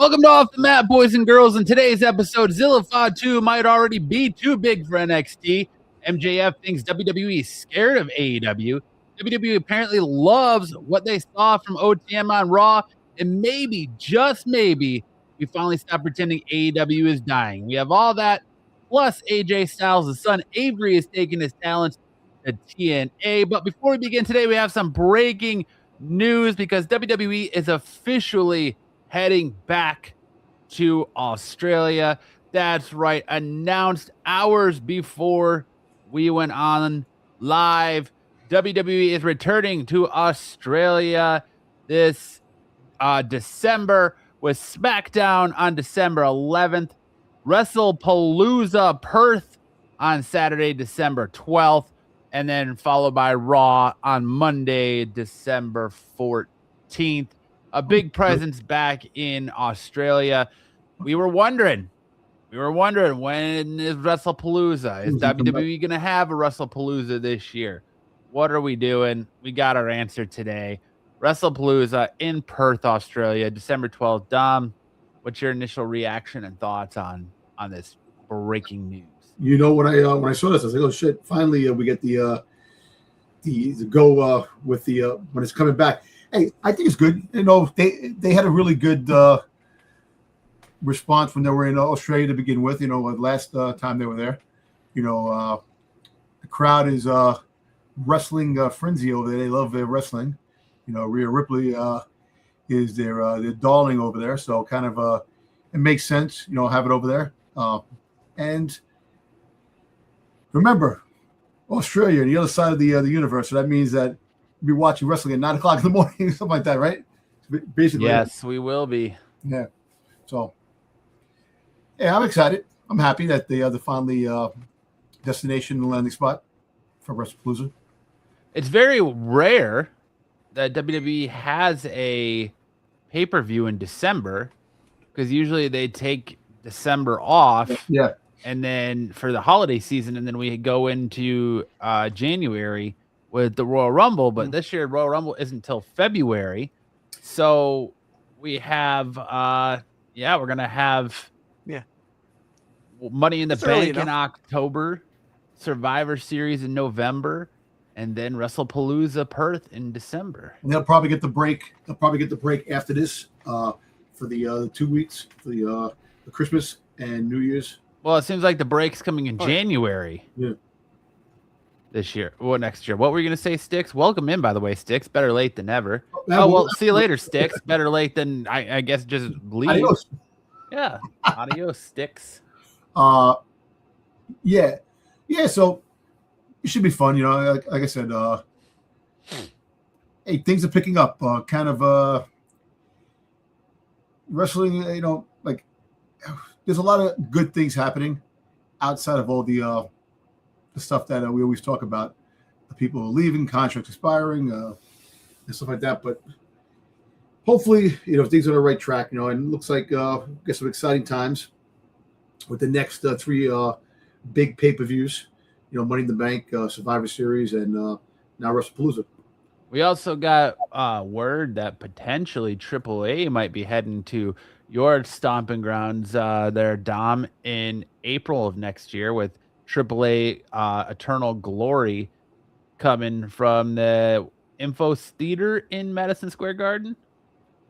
Welcome to Off the Mat, boys and girls. In today's episode, Zilla Fatu might already be too big for NXT. MJF thinks WWE is scared of AEW. WWE apparently loves what they saw from OTM on Raw. And maybe, just maybe, we finally stop pretending AEW is dying. We have all that. Plus, AJ Styles' son Avery is taking his talents to TNA. But before we begin today, we have some breaking news because WWE is officially heading back to Australia. That's right. Announced hours before we went on live. WWE is returning to Australia this December with SmackDown on December 11th. WrestlePalooza Perth on Saturday, December 12th. And then followed by Raw on Monday, December 14th. A big presence back in Australia. We were wondering when is WrestlePalooza? Is WWE going to have a WrestlePalooza this year? What are we doing? We got our answer today. WrestlePalooza in Perth, Australia, December 12th. Dom, what's your initial reaction and thoughts on this breaking news? You know, when I saw this, I was like, "Oh shit!" Finally, we get the go with the when it's coming back. Hey, I think it's good. You know, they had a really good response when they were in Australia to begin with. You know, last time they were there. You know, the crowd is wrestling frenzy over there. They love their wrestling. You know, Rhea Ripley is their darling over there. So kind of it makes sense. You know, have it over there. And remember, Australia, the other side of the universe. So that means that we'll be watching wrestling at 9 o'clock in the morning, something like that, right? Basically. Yes, we will be. Yeah. So, yeah, I'm excited. I'm happy that they are the finally destination and landing spot for WrestlePalooza. It's very rare that WWE has a pay-per-view in December because usually they take December off. Yeah. And then for the holiday season, and then we go into January with the Royal Rumble. But this year, Royal Rumble isn't until February. So we have, we're going to have Money in the Bank in October, Survivor Series in November, and then WrestlePalooza Perth in December. And they'll probably get the break. They'll probably get the break after this for the 2 weeks, for the Christmas and New Year's. Well, it seems like the break's coming in January. Yeah. This year. Well, next year. What were you going to say, Sticks? Welcome in, by the way, Sticks. Better late than never. Well, see you later, Sticks. Better late than, I guess, just leave. Adios. Yeah. Adios, Sticks. Yeah. So it should be fun. You know, like I said, hey, things are picking up. Kind of wrestling, you know, like there's a lot of good things happening outside of all the stuff that we always talk about. The people who are leaving, contracts expiring, and stuff like that. But hopefully, you know, things are on the right track, you know, and it looks like get some exciting times with the next 3 big pay-per-views, you know, Money in the Bank, Survivor Series, and now WrestlePalooza. We also got word that potentially AAA might be heading to your stomping grounds there, Dom, in April of next year with AAA Eternal Glory coming from the Infos Theater in Madison Square Garden.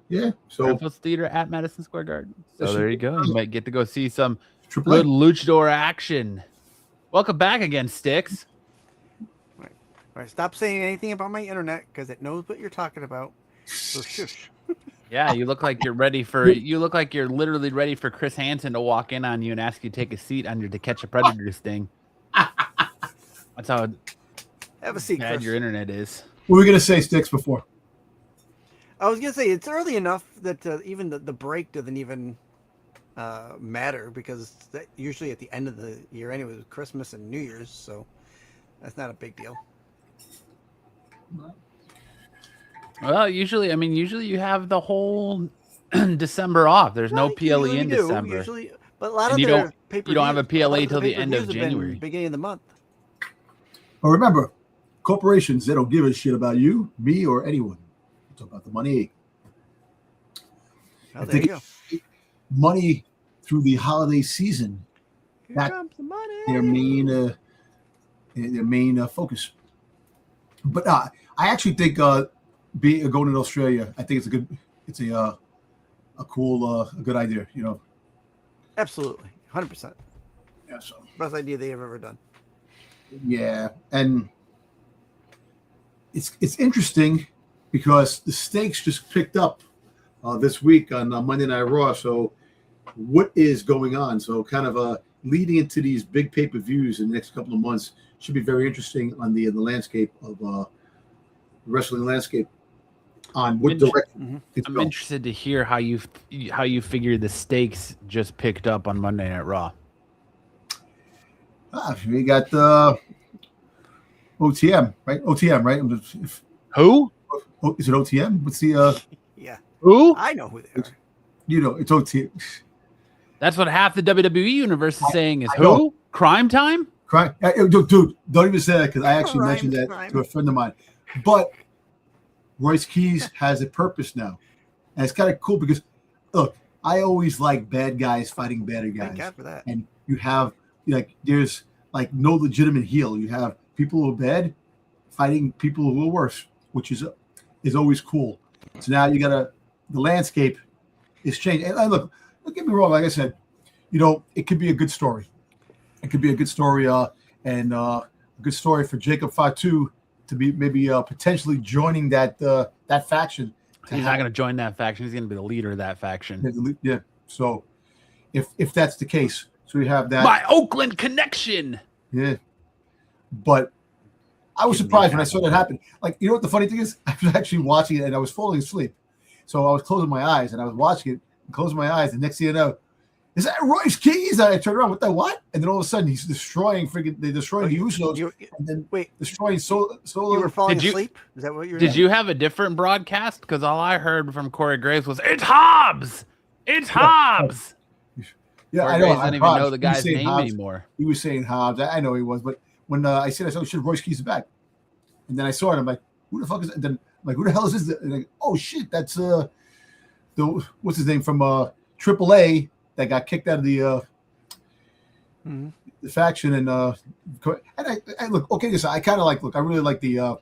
Yeah. So Infos Theater at Madison Square Garden. So there you go. You might get to go see some AAA. good luchador action. Welcome back again, Sticks. All right, stop saying anything about my internet because it knows what you're talking about. So shush. Yeah, you look like you're ready for. You look like you're literally ready for Chris Hansen to walk in on you and ask you to take a seat under To Catch a Predator's thing. That's how Have a seat, bad Chris. your internet is. What were we gonna say, Sticks, before? I was gonna say it's early enough that even the break doesn't even matter because that usually at the end of the year anyway, with Christmas and New Year's, so that's not a big deal. Well, usually you have the whole December off. There's no PLE in December. Usually, but a lot of you their don't have a PLE till the end of pay-per-views have been January. beginning of the month. But remember, corporations, they don't give a shit about you, me, or anyone. It's about the money. Oh, there you go. money through the holiday season. Here That comes the money. their main focus. But I actually think going to Australia, I think it's a cool, a good idea. Absolutely, 100%. Yeah. So Best idea they have ever done. yeah, and it's interesting because the stakes just picked up this week on Monday Night Raw. So what is going on? So kind of leading into these big pay-per-views in the next couple of months should be very interesting on the landscape of the wrestling landscape on what direction it's I'm going. interested to hear how you figure the stakes just picked up on Monday Night Raw. We got the OTM, right? OTM, right? Who? Is it OTM? What's the Yeah. Who? I know who they are. it's OTM. That's what half the WWE universe is saying is I know. who? Crime Time? Crime, dude, don't even say that because I actually mentioned that Crime. to a friend of mine. But Royce Keys has a purpose now, and it's kind of cool because look, I always like bad guys fighting better guys. Thank God for that. And you have there's no legitimate heel. You have people who are bad fighting people who are worse, which is always cool. So now you got the landscape is changing. And look, don't get me wrong. Like I said, it could be a good story. It could be a good story, and a good story for Jacob Fatu to be maybe potentially joining that faction. He's not going to join that faction. He's going to be the leader of that faction. Yeah. So if that's the case, so we have that. My Oakland connection. Yeah. But I was surprised when I saw that happen. You know what the funny thing is? I was actually watching it and I was falling asleep. So I was closing my eyes and I was watching it and closing my eyes. And next thing you know, is that Royce Keys? And I turned around, what the what? And then all of a sudden he's destroying the Usos and then destroying Solo. You were falling asleep? Is that what you were Did you have a different broadcast? Because all I heard from Corey Graves was, it's Hobbs! It's Hobbs! Yeah, Corey I know. Graves doesn't even know the guy's name Hobbs anymore. He was saying Hobbs. I know he was. But when I said, shit, Royce Keys is back. And then I saw it. I'm like, who the fuck is that? And then I'm like, who the hell is this? And like, oh, shit, that's what's his name from AAA that got kicked out of the faction. And I look, okay, so I kind of I really like the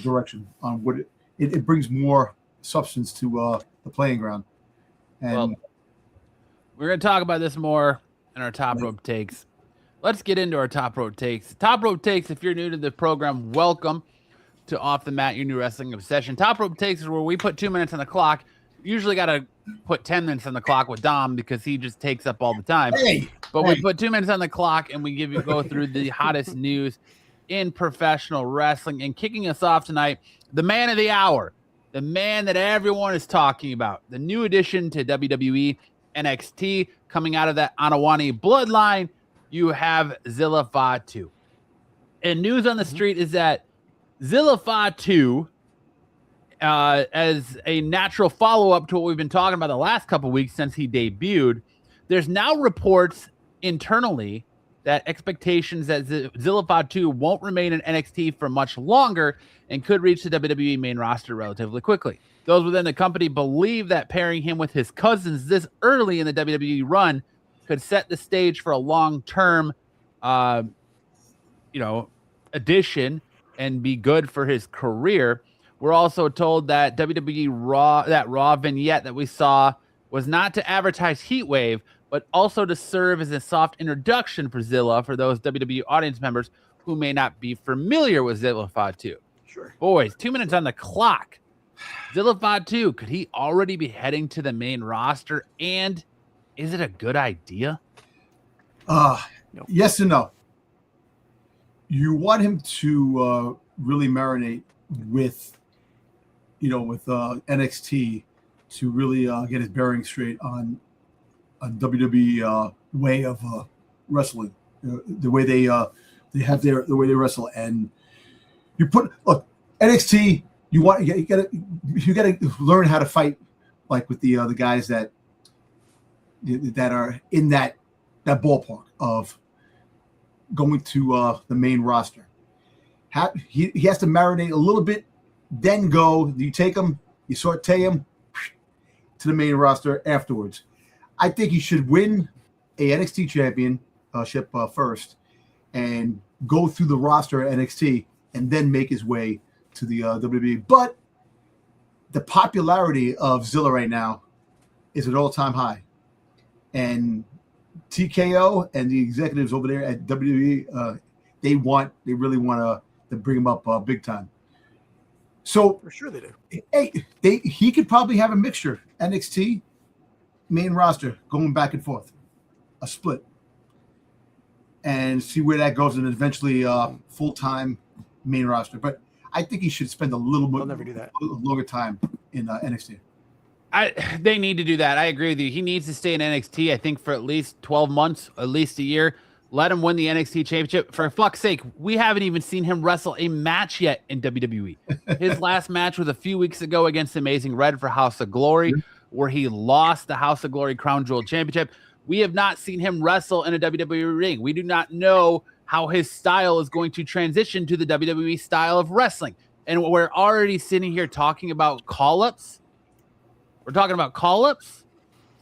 direction on what it brings more substance to the playing ground. And we're going to talk about this more in our top rope takes. Let's get into our top rope takes. Top rope takes, if you're new to the program, welcome to Off the Mat, your new wrestling obsession. Top rope takes is where we put 2 minutes on the clock. Usually got to put 10 minutes on the clock with Dom because he just takes up all the time. We put 2 minutes on the clock and we go through the hottest news in professional wrestling. And kicking us off tonight, the man of the hour, the man that everyone is talking about, the new addition to WWE NXT coming out of that Anawani bloodline. You have Zilla Fatu. And news on the street is that Zilla Fatu, as a natural follow-up to what we've been talking about the last couple of weeks since he debuted, there's now reports internally that expectations that Zilla Fatu won't remain in NXT for much longer and could reach the WWE main roster relatively quickly. Those within the company believe that pairing him with his cousins this early in the WWE run could set the stage for a long-term, addition and be good for his career. We're also told that WWE Raw vignette that we saw was not to advertise Heatwave, but also to serve as a soft introduction for Zilla for those WWE audience members who may not be familiar with Zilla Fatu. Sure. Boys, 2 minutes on the clock. Zilla Fatu, could he already be heading to the main roster? And is it a good idea? No. Yes and no. You want him to really marinate with NXT to really get his bearings straight on WWE way of wrestling, the way they have the way they wrestle. And you look NXT. You got to learn how to fight with the guys that are in that ballpark of going to the main roster. He has to marinate a little bit, then go. You take him, you saute him to the main roster afterwards. I think he should win a NXT championship first and go through the roster at NXT and then make his way to the WWE. But the popularity of Zilla right now is at all-time high. And TKO and the executives over there at WWE, they really want to bring him up big time. So For sure they do. Hey, he could probably have a mixture. NXT, main roster, going back and forth. A split. And see where that goes, and eventually full-time main roster. But I think he should spend a little bit longer time in NXT. They need to do that. I agree with you. He needs to stay in NXT, I think, for at least 12 months, at least a year. Let him win the NXT championship. For fuck's sake, we haven't even seen him wrestle a match yet in WWE. His last match was a few weeks ago against Amazing Red for House of Glory, where he lost the House of Glory Crown Jewel Championship. We have not seen him wrestle in a WWE ring. We do not know how his style is going to transition to the WWE style of wrestling. And we're already sitting here talking about call-ups. We're talking about call-ups.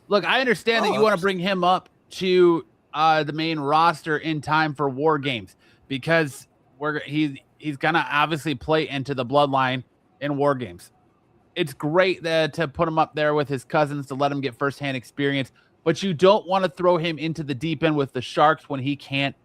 Look, I understand that you want to bring him up to the main roster in time for War Games because he's gonna obviously play into the Bloodline in War Games. It's great to put him up there with his cousins to let him get firsthand experience, but you don't want to throw him into the deep end with the Sharks when he can't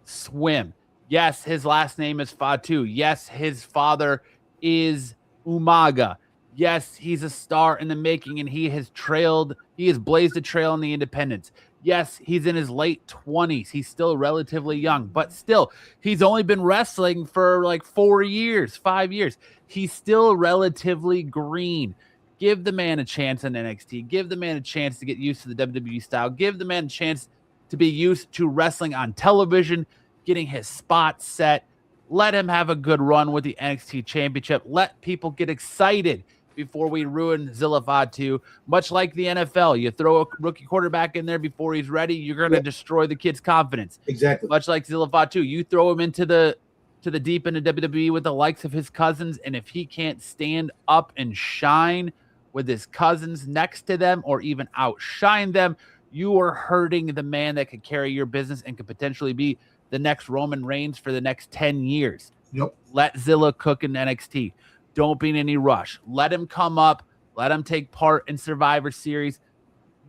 swim. Yes, his last name is Fatu. Yes, his father is Umaga. Yes, he's a star in the making, and he has blazed a trail in the independents. Yes, he's in his late 20s. He's still relatively young, but still, he's only been wrestling for like 5 years. He's still relatively green. Give the man a chance in NXT. Give the man a chance to get used to the WWE style. Give the man a chance to be used to wrestling on television, getting his spot set. Let him have a good run with the NXT championship. Let people get excited before we ruin Zilla Fatu. Much like the NFL, you throw a rookie quarterback in there before he's ready, you're going to destroy the kid's confidence. Exactly. Much like Zilla Fatu, you throw him into the deep end of WWE with the likes of his cousins, and if he can't stand up and shine with his cousins next to them or even outshine them, you are hurting the man that could carry your business and could potentially be the next Roman Reigns for the next 10 years. Yep. Let Zilla cook in NXT. Don't be in any rush. Let him come up. Let him take part in Survivor Series.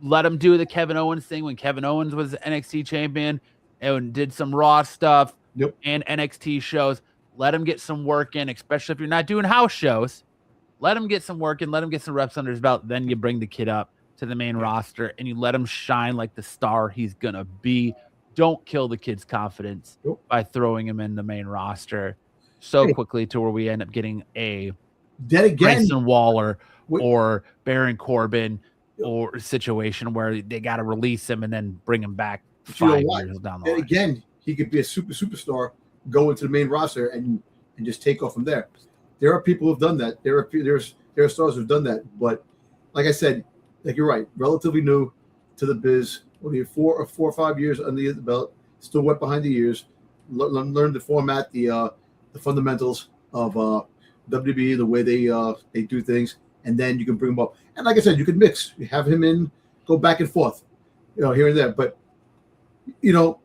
Let him do the Kevin Owens thing when Kevin Owens was NXT champion and did some Raw stuff and NXT shows. Let him get some work in, especially if you're not doing house shows. Let him get some work in. Let him get some reps under his belt. Then you bring the kid up to the main roster and you let him shine like the star he's going to be. Don't kill the kid's confidence by throwing him in the main roster so quickly to where we end up getting a Grayson Waller or Baron Corbin or a situation where they got to release him and then bring him back 5 years down the line. Again, he could be a superstar, go into the main roster and just take off from there. There are people who've done that. There are stars who've done that. But like I said, like you're right, relatively new to the biz. Only 4 or 5 years under the belt, still wet behind the ears. Learn the format, the fundamentals of WWE, the way they do things, and then you can bring him up. And like I said, you can mix. You have him in, go back and forth, here and there. But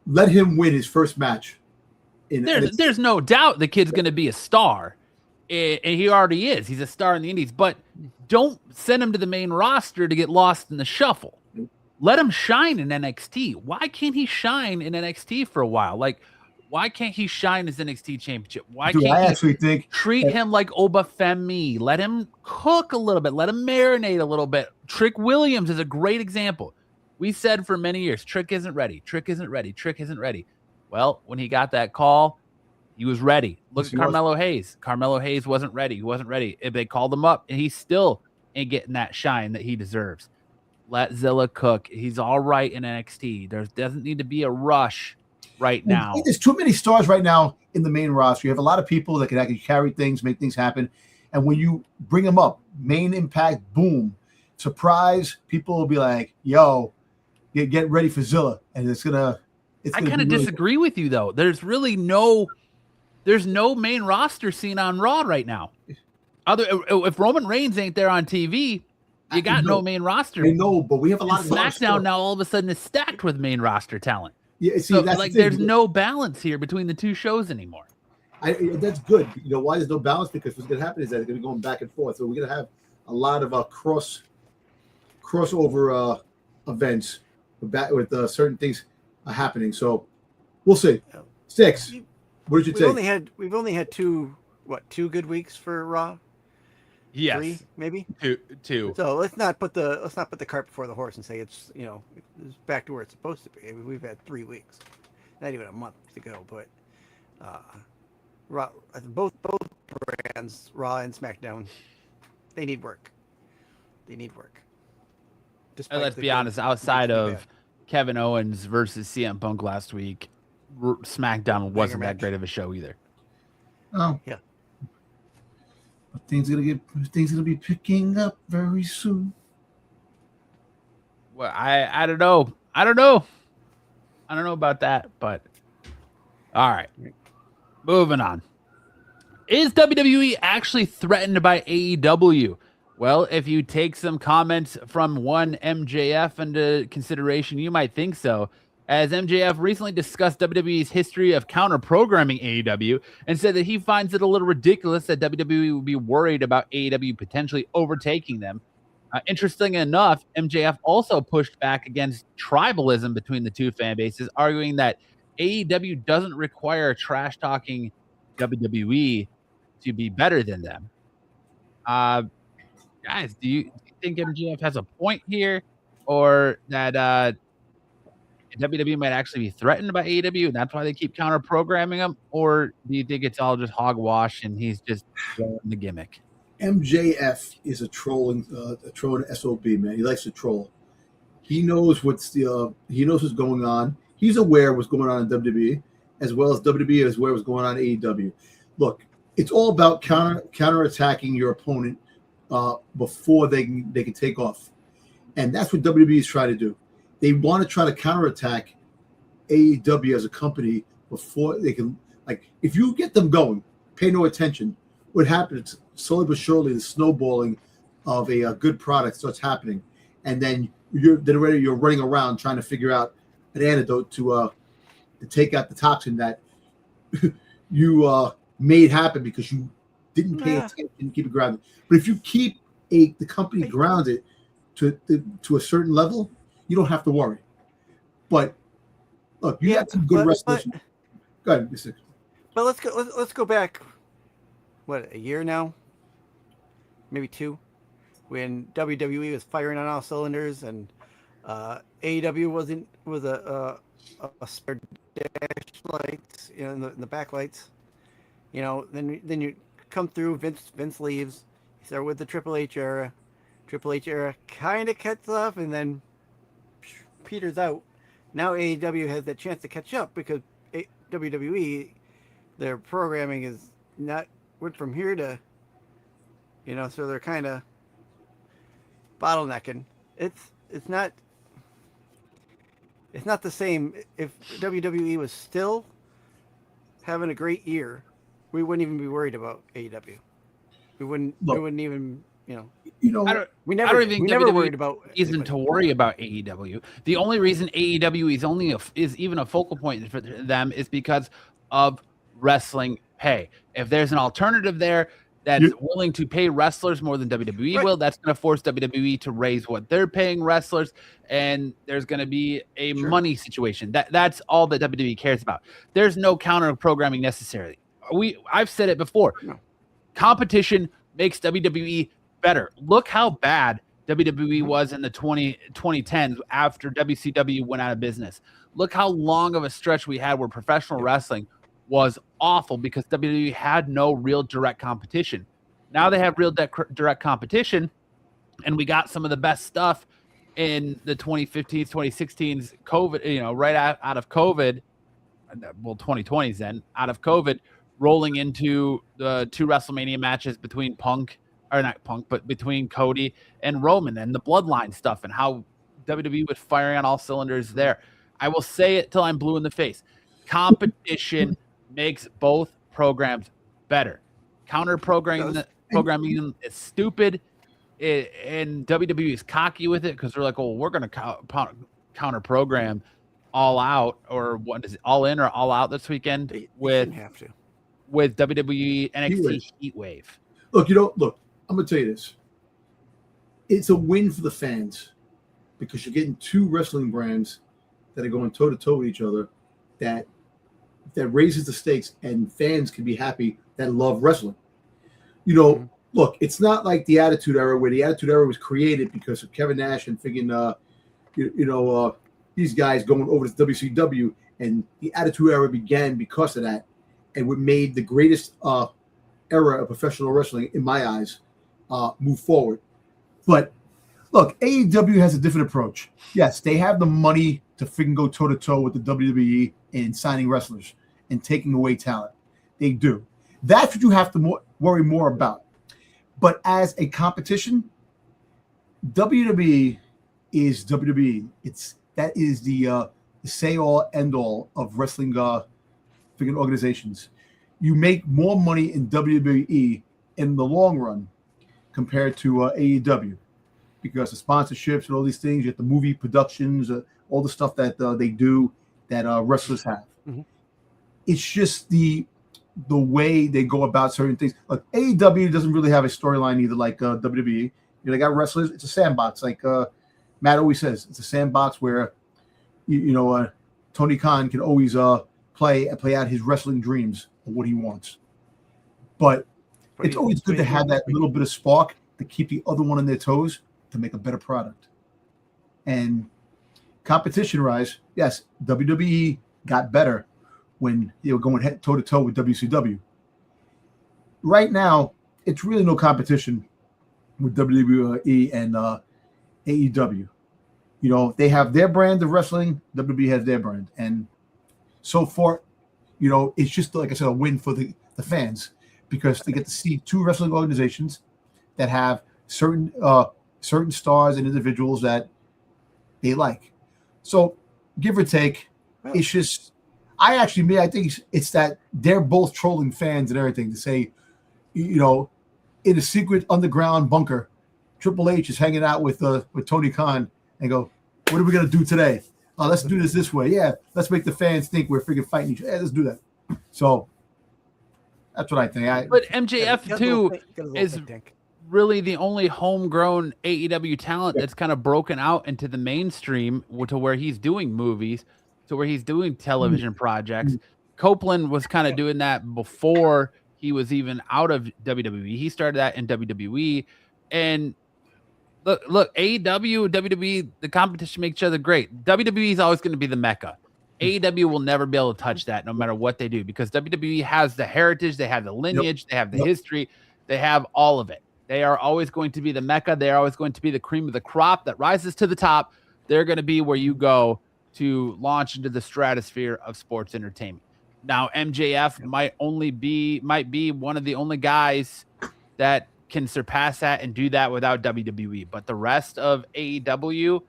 let him win his first match. There's no doubt the kid's going to be a star, and he already is. He's a star in the Indies. But don't send him to the main roster to get lost in the shuffle. Let him shine in NXT. Why can't he shine in NXT for a while? Like, why can't he shine his NXT championship? Why can't he treat him like Obafemi? Let him cook a little bit. Let him marinate a little bit. Trick Williams is a great example. We said for many years, Trick isn't ready. Trick isn't ready. Trick isn't ready. Well, when he got that call, he was ready. Look at Carmelo Hayes. Carmelo Hayes wasn't ready. He wasn't ready. If they called him up, and he still ain't getting that shine that he deserves. Let Zilla cook. He's all right in NXT. There doesn't need to be a rush right now. There's too many stars right now in the main roster. You have a lot of people that can actually carry things, make things happen. And when you bring them up, main impact, boom, surprise, people will be like, yo, get ready for Zilla. And I kind of disagree with you, though. There's no main roster scene on Raw right now. If Roman Reigns ain't there on TV, You got no main roster. I know, but we have a lot of SmackDown now all of a sudden is stacked with main roster talent. Yeah, see, so, that's like, the thing. there's no balance here between the two shows anymore. That's good. You know why there's no balance? Because what's going to happen is that it's going to be going back and forth. So we're going to have a lot of crossover events with certain things happening. So we'll see. 6. What did you say? We've only had two good weeks for Raw. Yes, 3 maybe two. So let's not put the cart before the horse and say it's back to where it's supposed to be. I mean, we've had 3 weeks, not even a month to go. But Raw, both brands, Raw and SmackDown, they need work. Let's be honest. Outside of Kevin Owens versus CM Punk last week, SmackDown wasn't that great of a show either. Oh yeah. But things gonna be picking up very soon. Well, I don't know. I don't know about that, but all right. Moving on. Is WWE actually threatened by AEW? Well, if you take some comments from one MJF into consideration, you might think so, as MJF recently discussed WWE's history of counter-programming AEW and said that he finds it a little ridiculous that WWE would be worried about AEW potentially overtaking them. Interesting enough, MJF also pushed back against tribalism between the two fan bases, arguing that AEW doesn't require trash-talking WWE to be better than them. Guys, do you think MJF has a point here, or that WWE might actually be threatened by AEW and that's why they keep counter programming him? Or do you think it's all just hogwash and he's just throwing the gimmick? MJF is a trolling SOB, man. He likes to troll. He knows what's going on. He's aware of what's going on in WWE, as well as WWE is aware of what's going on in AEW. Look, it's all about counter-attacking your opponent before they can take off. And that's what WWE is trying to do. They want to try to counterattack AEW as a company before they can. Like, if you get them going, pay no attention, what happens slowly but surely, the snowballing of a good product starts happening, and then you're running around trying to figure out an antidote to take out the toxin that you made happen because you didn't pay attention and keep it grounded. But if you keep the company grounded to a certain level, you don't have to worry. But look, you got some good wrestlers. Go ahead, Mr. But let's go back. What, a year now? Maybe 2, when WWE was firing on all cylinders and AEW was a spare dash lights, in the backlights. Then you come through. Vince leaves. You start with the Triple H era. Triple H era kind of cuts off and then peters out. Now AEW has that chance to catch up because WWE, their programming is not went from here to, so they're kind of bottlenecking. It's not the same. If WWE was still having a great year, we wouldn't even be worried about AEW. We wouldn't even, we never worried about isn't to worry about AEW. The only reason AEW is even a focal point for them is because of wrestling pay. If there's an alternative there that's willing to pay wrestlers more than WWE will, that's going to force WWE to raise what they're paying wrestlers, and there's going to be a money situation. That's all that WWE cares about. There's no counter programming necessarily. I've said it before. No. Competition makes WWE better. Look how bad WWE was in the 2010s after WCW went out of business. Look how long of a stretch we had where professional wrestling was awful because WWE had no real direct competition. Now they have real direct competition, and we got some of the best stuff in the 2015s, 2016s, COVID, right out of COVID, well, 2020s then, out of COVID, rolling into the 2 WrestleMania matches between between Cody and Roman and the Bloodline stuff and how WWE was firing on all cylinders there. I will say it till I'm blue in the face. Competition makes both programs better. Counter programming is stupid. and WWE is cocky with it because they're like, "Oh, we're going to counter program All Out, or what is it, All In or All Out this weekend They with shouldn't have to. with WWE NXT Heat Wave." Look, I'm going to tell you this. It's a win for the fans because you're getting two wrestling brands that are going toe to toe with each other that raises the stakes, and fans can be happy that love wrestling. Look, it's not like the Attitude Era, where the Attitude Era was created because of Kevin Nash and thinking, these guys going over to WCW, and the Attitude Era began because of that, and what made the greatest era of professional wrestling, in my eyes, move forward. But look, AEW has a different approach. Yes, they have the money to freaking go toe to toe with the WWE in signing wrestlers and taking away talent. They do. That's what you have to worry more about. But as a competition, WWE is WWE. That is the say all end all of wrestling freaking organizations. You make more money in WWE in the long run compared to AEW, because the sponsorships and all these things, you have the movie productions, all the stuff that they do that wrestlers have. Mm-hmm. It's just the way they go about certain things. Like AEW doesn't really have a storyline either, like WWE. They got wrestlers. It's a sandbox, like Matt always says. It's a sandbox where Tony Khan can always play out his wrestling dreams of what he wants. But it's always good to have that little bit of spark to keep the other one on their toes to make a better product. And competition-wise, yes, WWE got better when they were going toe-to-toe with WCW. Right now, it's really no competition with WWE and AEW. They have their brand of wrestling, WWE has their brand. And so far, it's just, like I said, a win for the fans, because they get to see two wrestling organizations that have certain stars and individuals that they like. So, give or take, it's just, I think it's that they're both trolling fans and everything to say, in a secret underground bunker, Triple H is hanging out with Tony Khan and go, "What are we going to do today? Let's do this way. Yeah, let's make the fans think we're freaking fighting each other. Yeah, let's do that." So that's what I think. But MJF too is really the only homegrown AEW talent that's kind of broken out into the mainstream, to where he's doing movies, to where he's doing television projects. Copeland was kind of doing that before he was even out of WWE. He started that in WWE. And look, AEW, WWE, the competition makes each other great. WWE is always going to be the mecca. AEW will never be able to touch that, no matter what they do, because WWE has the heritage, they have the lineage, they have the history, they have all of it. They are always going to be the mecca. They are always going to be the cream of the crop that rises to the top. They're going to be where you go to launch into the stratosphere of sports entertainment. Now, MJF might be one of the only guys that can surpass that and do that without WWE. But the rest of AEW,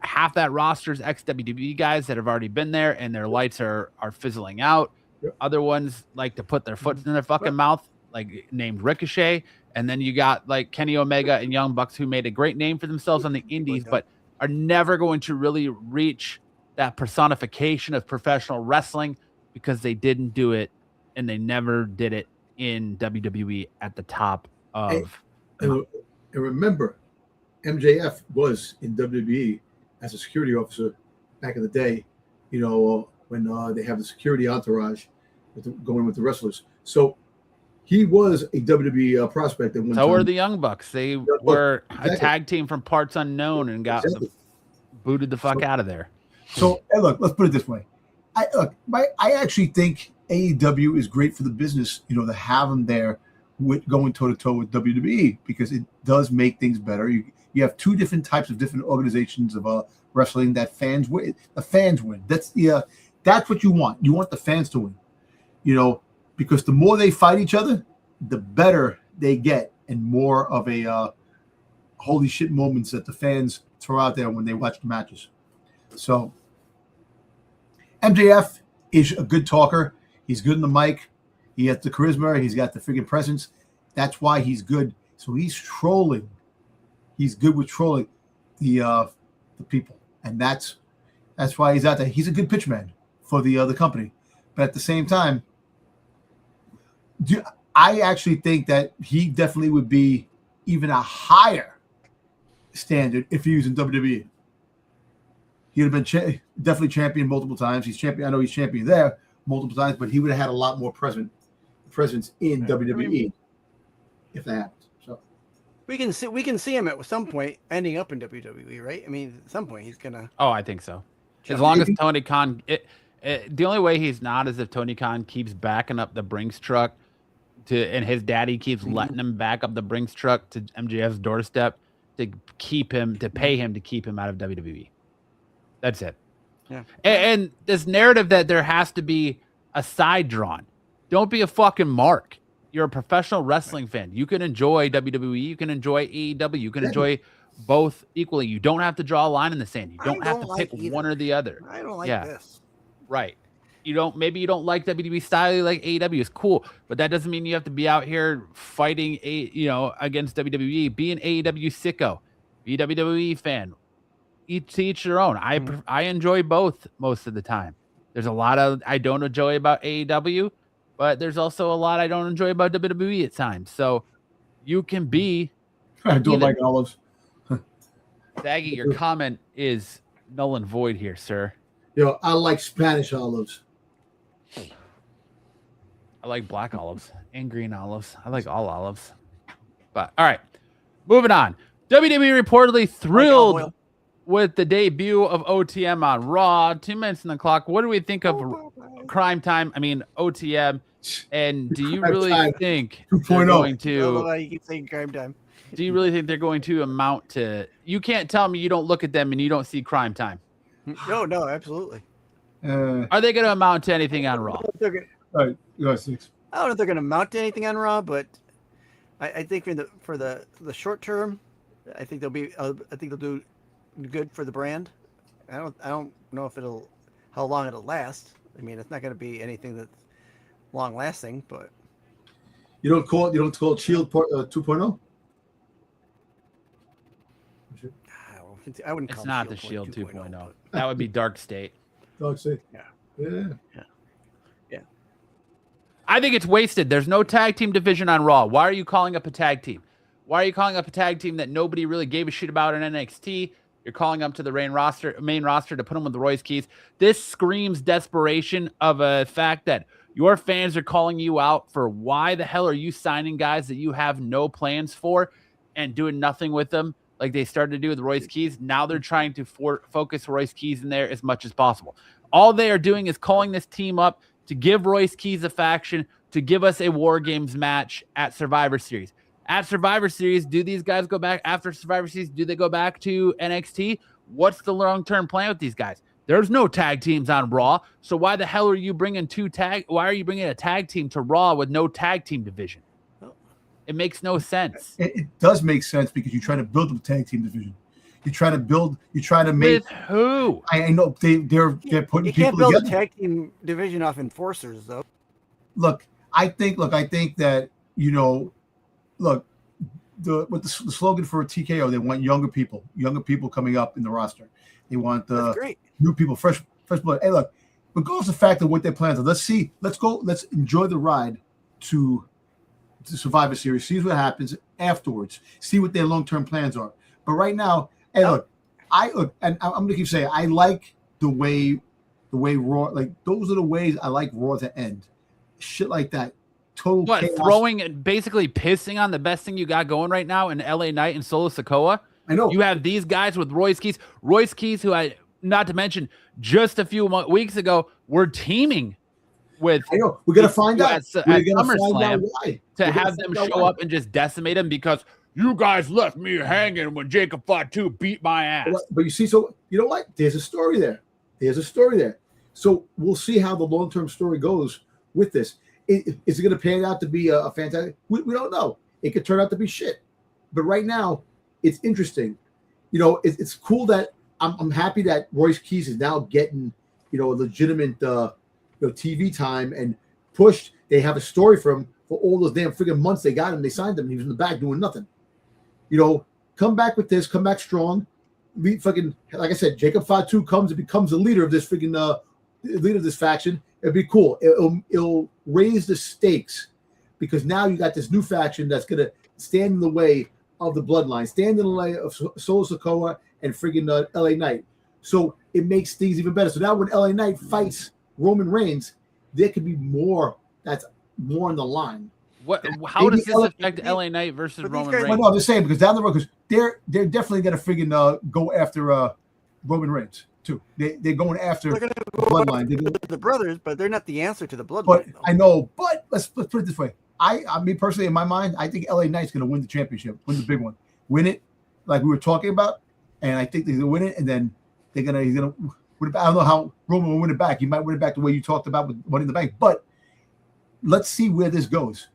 half that roster's ex-WWE guys that have already been there, and their lights are fizzling out. Yep. Other ones like to put their foot in their fucking mouth, like named Ricochet. And then you got like Kenny Omega and Young Bucks, who made a great name for themselves on the indies, but are never going to really reach that personification of professional wrestling, because they didn't do it, and they never did it in WWE at the top of. And remember, MJF was in WWE as a security officer back in the day, when they have the security entourage going with the wrestlers. So he was a WWE prospect at one time. So were the Young Bucks. They were a tag team from parts unknown and got booted the fuck out of there. So, hey, look, let's put it this way. I actually think AEW is great for the business, to have them there with going toe-to-toe with WWE, because it does make things better. You have two different types of different organizations of wrestling that fans win. The fans win. That's what you want. You want the fans to win, because the more they fight each other, the better they get, and more of a holy shit moments that the fans throw out there when they watch the matches. So MJF is a good talker. He's good in the mic. He has the charisma. He's got the freaking presence. That's why he's good. So he's trolling He's good with trolling the people, and that's why he's out there. He's a good pitchman for the company, but at the same time, I actually think that he definitely would be even a higher standard if he was in WWE. He'd have been definitely champion multiple times. He's champion. I know he's champion there multiple times, but he would have had a lot more presence in WWE if that happens. So we can see him at some point ending up in WWE, right? I mean, at some point he's gonna. Oh, I think so. As long as Tony Khan, the only way he's not is if Tony Khan keeps backing up the Brinks truck and his daddy keeps letting him back up the Brinks truck to MJF's doorstep to pay him to keep him out of WWE. That's it. Yeah. And this narrative that there has to be a side drawn. Don't be a fucking mark. You're a professional wrestling fan. You can enjoy WWE. You can enjoy AEW. You can enjoy both equally. You don't have to draw a line in the sand. You don't have to pick one or the other. I don't like this. Right. Maybe you don't like WWE style, you like AEW. It's cool, but that doesn't mean you have to be out here fighting against WWE. Be an AEW sicko. Be a WWE fan. Each their own. I enjoy both most of the time. There's a lot I don't enjoy about AEW, but there's also a lot I don't enjoy about WWE at times. So you can be. I don't like olives. Daggy, your comment is null and void here, sir. I like Spanish olives. I like black olives and green olives. I like all olives. But all right, moving on. WWE reportedly thrilled with the debut of OTM on Raw. 2 minutes on the clock. What do we think of Crime Time? I mean, OTM. And do you really think they're going to? You keep saying Crime Time. Do you really think they're going to amount to? You can't tell me you don't look at them and you don't see Crime Time. No, absolutely. Are they going to amount to anything on Raw? All right, you got 6. I don't know if they're going to amount to anything on Raw, but I think for the short term, I think they'll do good for the brand. I don't know if how long it'll last. I mean, it's not going to be anything that's long lasting, but you don't call it Shield 2.0. I wouldn't. It's not the Shield 2.0. That would be Dark State. Dark State. Yeah. I think it's wasted. There's no tag team division on Raw. Why are you calling up a tag team? Why are you calling up a tag team that nobody really gave a shit about in NXT? You're calling up to the main roster to put them with the Royce Keys. This screams desperation of a fact that your fans are calling you out for why the hell are you signing guys that you have no plans for and doing nothing with them like they started to do with Royce Keys. Now they're trying to focus Royce Keys in there as much as possible. All they are doing is calling this team up to give Royce Keys a faction, to give us a War Games match at Survivor Series. At Survivor Series, do these guys go back after Survivor Series? Do they go back to NXT? What's the long-term plan with these guys? There's no tag teams on Raw, so why the hell are you bringing why are you bringing a tag team to Raw with no tag team division? It makes no sense. It does make sense because you're trying to build a tag team division. You're trying to make. With who? I know they're putting people together. You can't build a tag team division off enforcers, though. Look, I think that look, with the slogan for TKO, they want younger people coming up in the roster. They want new people, fresh blood. Hey, look, regardless of the fact of what their plans are, let's enjoy the ride to Survivor Series, see what happens afterwards, see what their long-term plans are. But right now, hey, look, and I'm gonna keep saying I like the way Raw, like those are the ways I like Raw to end. Shit like that. Total what chaos. Throwing and basically pissing on the best thing you got going right now in LA Knight and Solo Sikoa. I know you have these guys with Royce Keys, who I not to mention just a few weeks ago were teaming with. I know we're gonna find out at SummerSlam to have them show up and just decimate him because you guys left me hanging when Jacob Fatu beat my ass. But you see, so you know what? There's a story there. So we'll see how the long-term story goes with this. Is it going to pan out to be a fantastic? We don't know. It could turn out to be shit. But right now, it's interesting. It's cool that I'm happy that Royce Keys is now getting, legitimate, TV time and pushed. They have a story for him for all those damn freaking months they got him. They signed him. And he was in the back doing nothing. Come come back with this, come back strong. Fucking, like I said, Jacob Fatu comes and becomes the leader of this freaking leader of this faction. It'd be cool. It'll raise the stakes because now you got this new faction that's gonna stand in the way of the Bloodline, stand in the way of Solo Sikoa and friggin' LA Knight. So it makes things even better. So now when LA Knight fights Roman Reigns, there could be more that's more on the line. How does this affect LA Knight versus Roman Reigns? Well, no, I'm just saying because down the road, because they're definitely gonna friggin' go after Roman Reigns too. They're going after They're gonna go Bloodline. After the brothers, but they're not the answer to the Bloodline. But I know. But let's put it this way. I mean personally, in my mind, I think LA Knight's gonna win the championship, win the big one, win it, like we were talking about, and I think they're gonna win it, and then he's gonna win it back. I don't know how Roman will win it back. He might win it back the way you talked about with Money in the Bank. But let's see where this goes.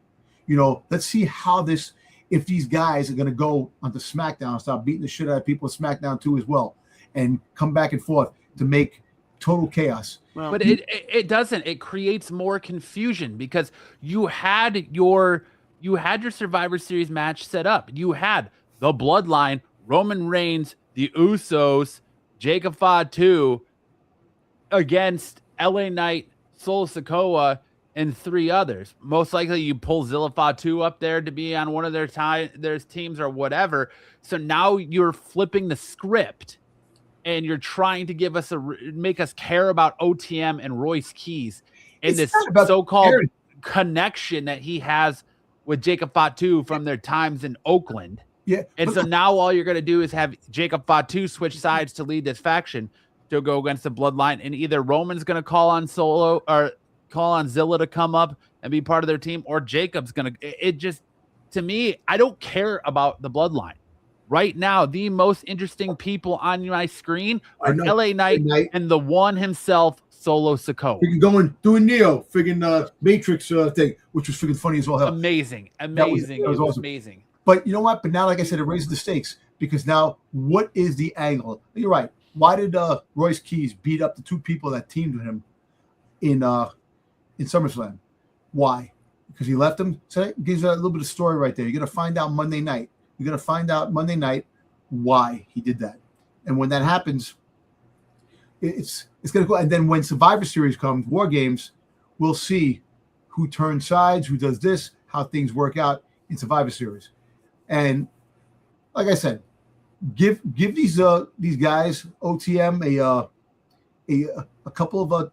Let's see how this, if these guys are going to go onto SmackDown and start beating the shit out of people at SmackDown too as well, and come back and forth to make total chaos. Well, but it doesn't. It creates more confusion because you had your Survivor Series match set up. You had the Bloodline, Roman Reigns, the Usos, Jacob Fatu against LA Knight, Solo Sikoa, and 3 others. Most likely you pull Zilla Fatu up there to be on one of their teams or whatever. So now you're flipping the script and you're trying to make us care about OTM and Royce Keys and this so-called connection that he has with Jacob Fatu from their times in Oakland. Yeah. And so now all you're going to do is have Jacob Fatu switch sides to lead this faction to go against the Bloodline. And either Roman's going to call on Solo or call on Zilla to come up and be part of their team, or Jacob's going to, to me, I don't care about the Bloodline. Right now, the most interesting people on my screen are LA Knight and the one himself, Solo Sikoa. Freaking doing Neo, freaking Matrix thing, which was freaking funny as well. Amazing. That was awesome. Amazing. But you know what? But now, like I said, it raises the stakes because now what is the angle? You're right. Why did Royce Keys beat up the 2 people that teamed with him in SummerSlam? Why? Because he left him. So that gives a little bit of story right there. You're going to find out Monday night. You're going to find out Monday night why he did that. And when that happens, it's going to go. And then when Survivor Series comes, War Games, we'll see who turns sides, who does this, how things work out in Survivor Series. And like I said, give these guys OTM a couple of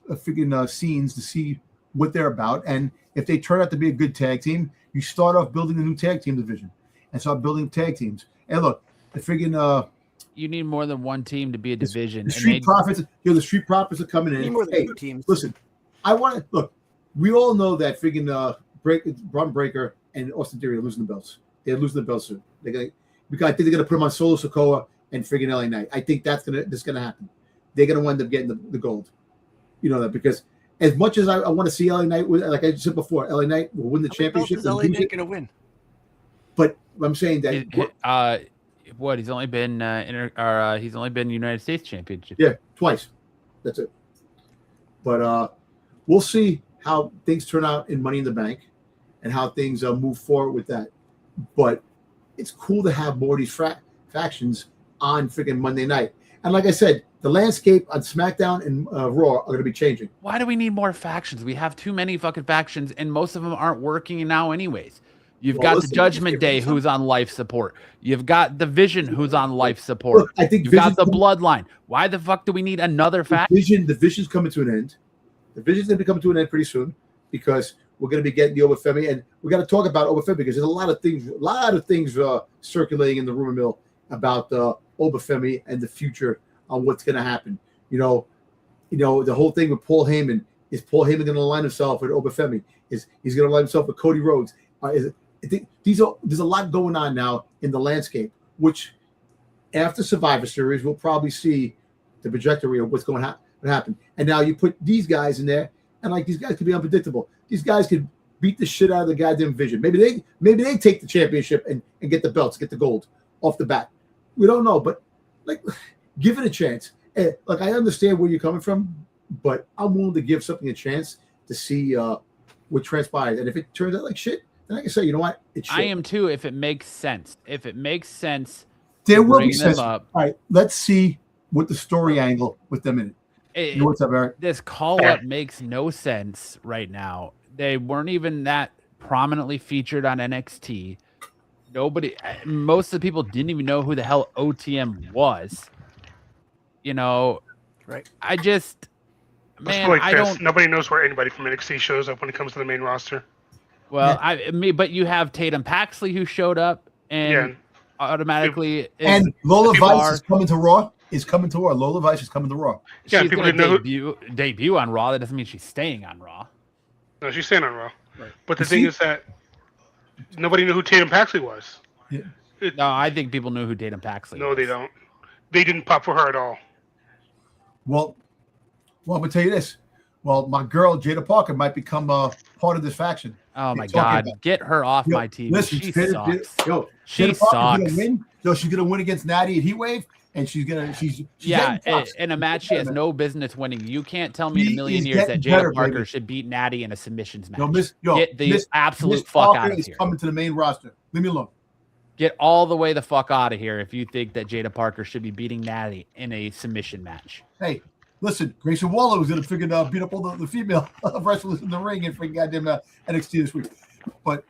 freaking scenes to see what they're about. And if they turn out to be a good tag team, you start off building a new tag team division and start building tag teams. And look, the freaking you need more than one team to be a division. The Street Profits, the Street Profits are coming in. More than 2 teams. Listen, I want to look. We all know that freaking Braun Breaker and Austin Theory are losing the belts. They're losing the belts soon. I think they're gonna put them on Solo Sikoa and freaking LA Knight. I think that's gonna happen. They're gonna wind up getting the gold. You know that because as much as I want to see LA Knight, like I said before, LA Knight will win the championship. Is LA Knight gonna win? But I'm saying that he's only been he's only been United States championship. Yeah, twice. That's it. But we'll see how things turn out in Money in the Bank and how things move forward with that. But it's cool to have more of these factions on freaking Monday night. And like I said, the landscape on SmackDown and Raw are going to be changing. Why do we need more factions? We have too many fucking factions, and most of them aren't working now anyways. You've got the Judgment Day who's on life support. You've got the Vision who's on life support. Look, I think you've got the Bloodline. Why the fuck do we need another faction? The Vision's coming to an end. The Vision's going to be coming to an end pretty soon because we're going to be getting the Obafemi, and we got to talk about Obafemi because there's a lot of things circulating in the rumor mill about Obafemi and the future on what's going to happen. You know, the whole thing with Paul Heyman. Is Paul Heyman going to align himself with Obafemi? He's going to align himself with Cody Rhodes? There's a lot going on now in the landscape, which after Survivor Series, we'll probably see the trajectory of what's going to happen. And now you put these guys in there, and like these guys could be unpredictable. These guys could beat the shit out of the goddamn Vision. Maybe they take the championship and get the belts, get the gold off the bat. We don't know, but like give it a chance. And, like I understand where you're coming from, but I'm willing to give something a chance to see what transpires. And if it turns out like shit, then I can say, you know what? It should. I am too. If it makes sense, There will bring be them sense. up. All right, let's see what the story angle with them in it. You know what's up, Eric? This call up makes no sense right now. They weren't even that prominently featured on NXT. Most of the people didn't even know who the hell OTM was. You know, Right. I just, man, like I don't. Nobody knows where anybody from NXT shows up when it comes to the main roster. Well, but you have Tatum Paxley who showed up and automatically. And Lola Vice is coming to Raw. Lola Vice is coming to Raw. Yeah, she's going to debut on Raw. That doesn't mean she's staying on Raw. No, she's staying on Raw. Right. But the thing is that nobody knew who Tatum Paxley was. Yeah. No, I think people knew who Tatum Paxley was. No, they don't. They didn't pop for her at all. Well, I'm going to tell you this. Well, my girl, Jada Parker, might become part of this faction. Oh, my God. Get her off my TV. Listen, she sucks. She sucks. Gonna win. She's going to win against Natty at Heatwave, and she's in a match she has no business winning. You can't tell me in a million years that Jada Parker should beat Natty in a submissions match. Get the absolute fuck out of here. Coming to the main roster. Leave me alone. Get all the way the fuck out of here if you think that Jada Parker should be beating Natty in a submission match. Hey, listen, Grayson Waller was going to beat up all the female wrestlers in the ring and freaking goddamn NXT this week. But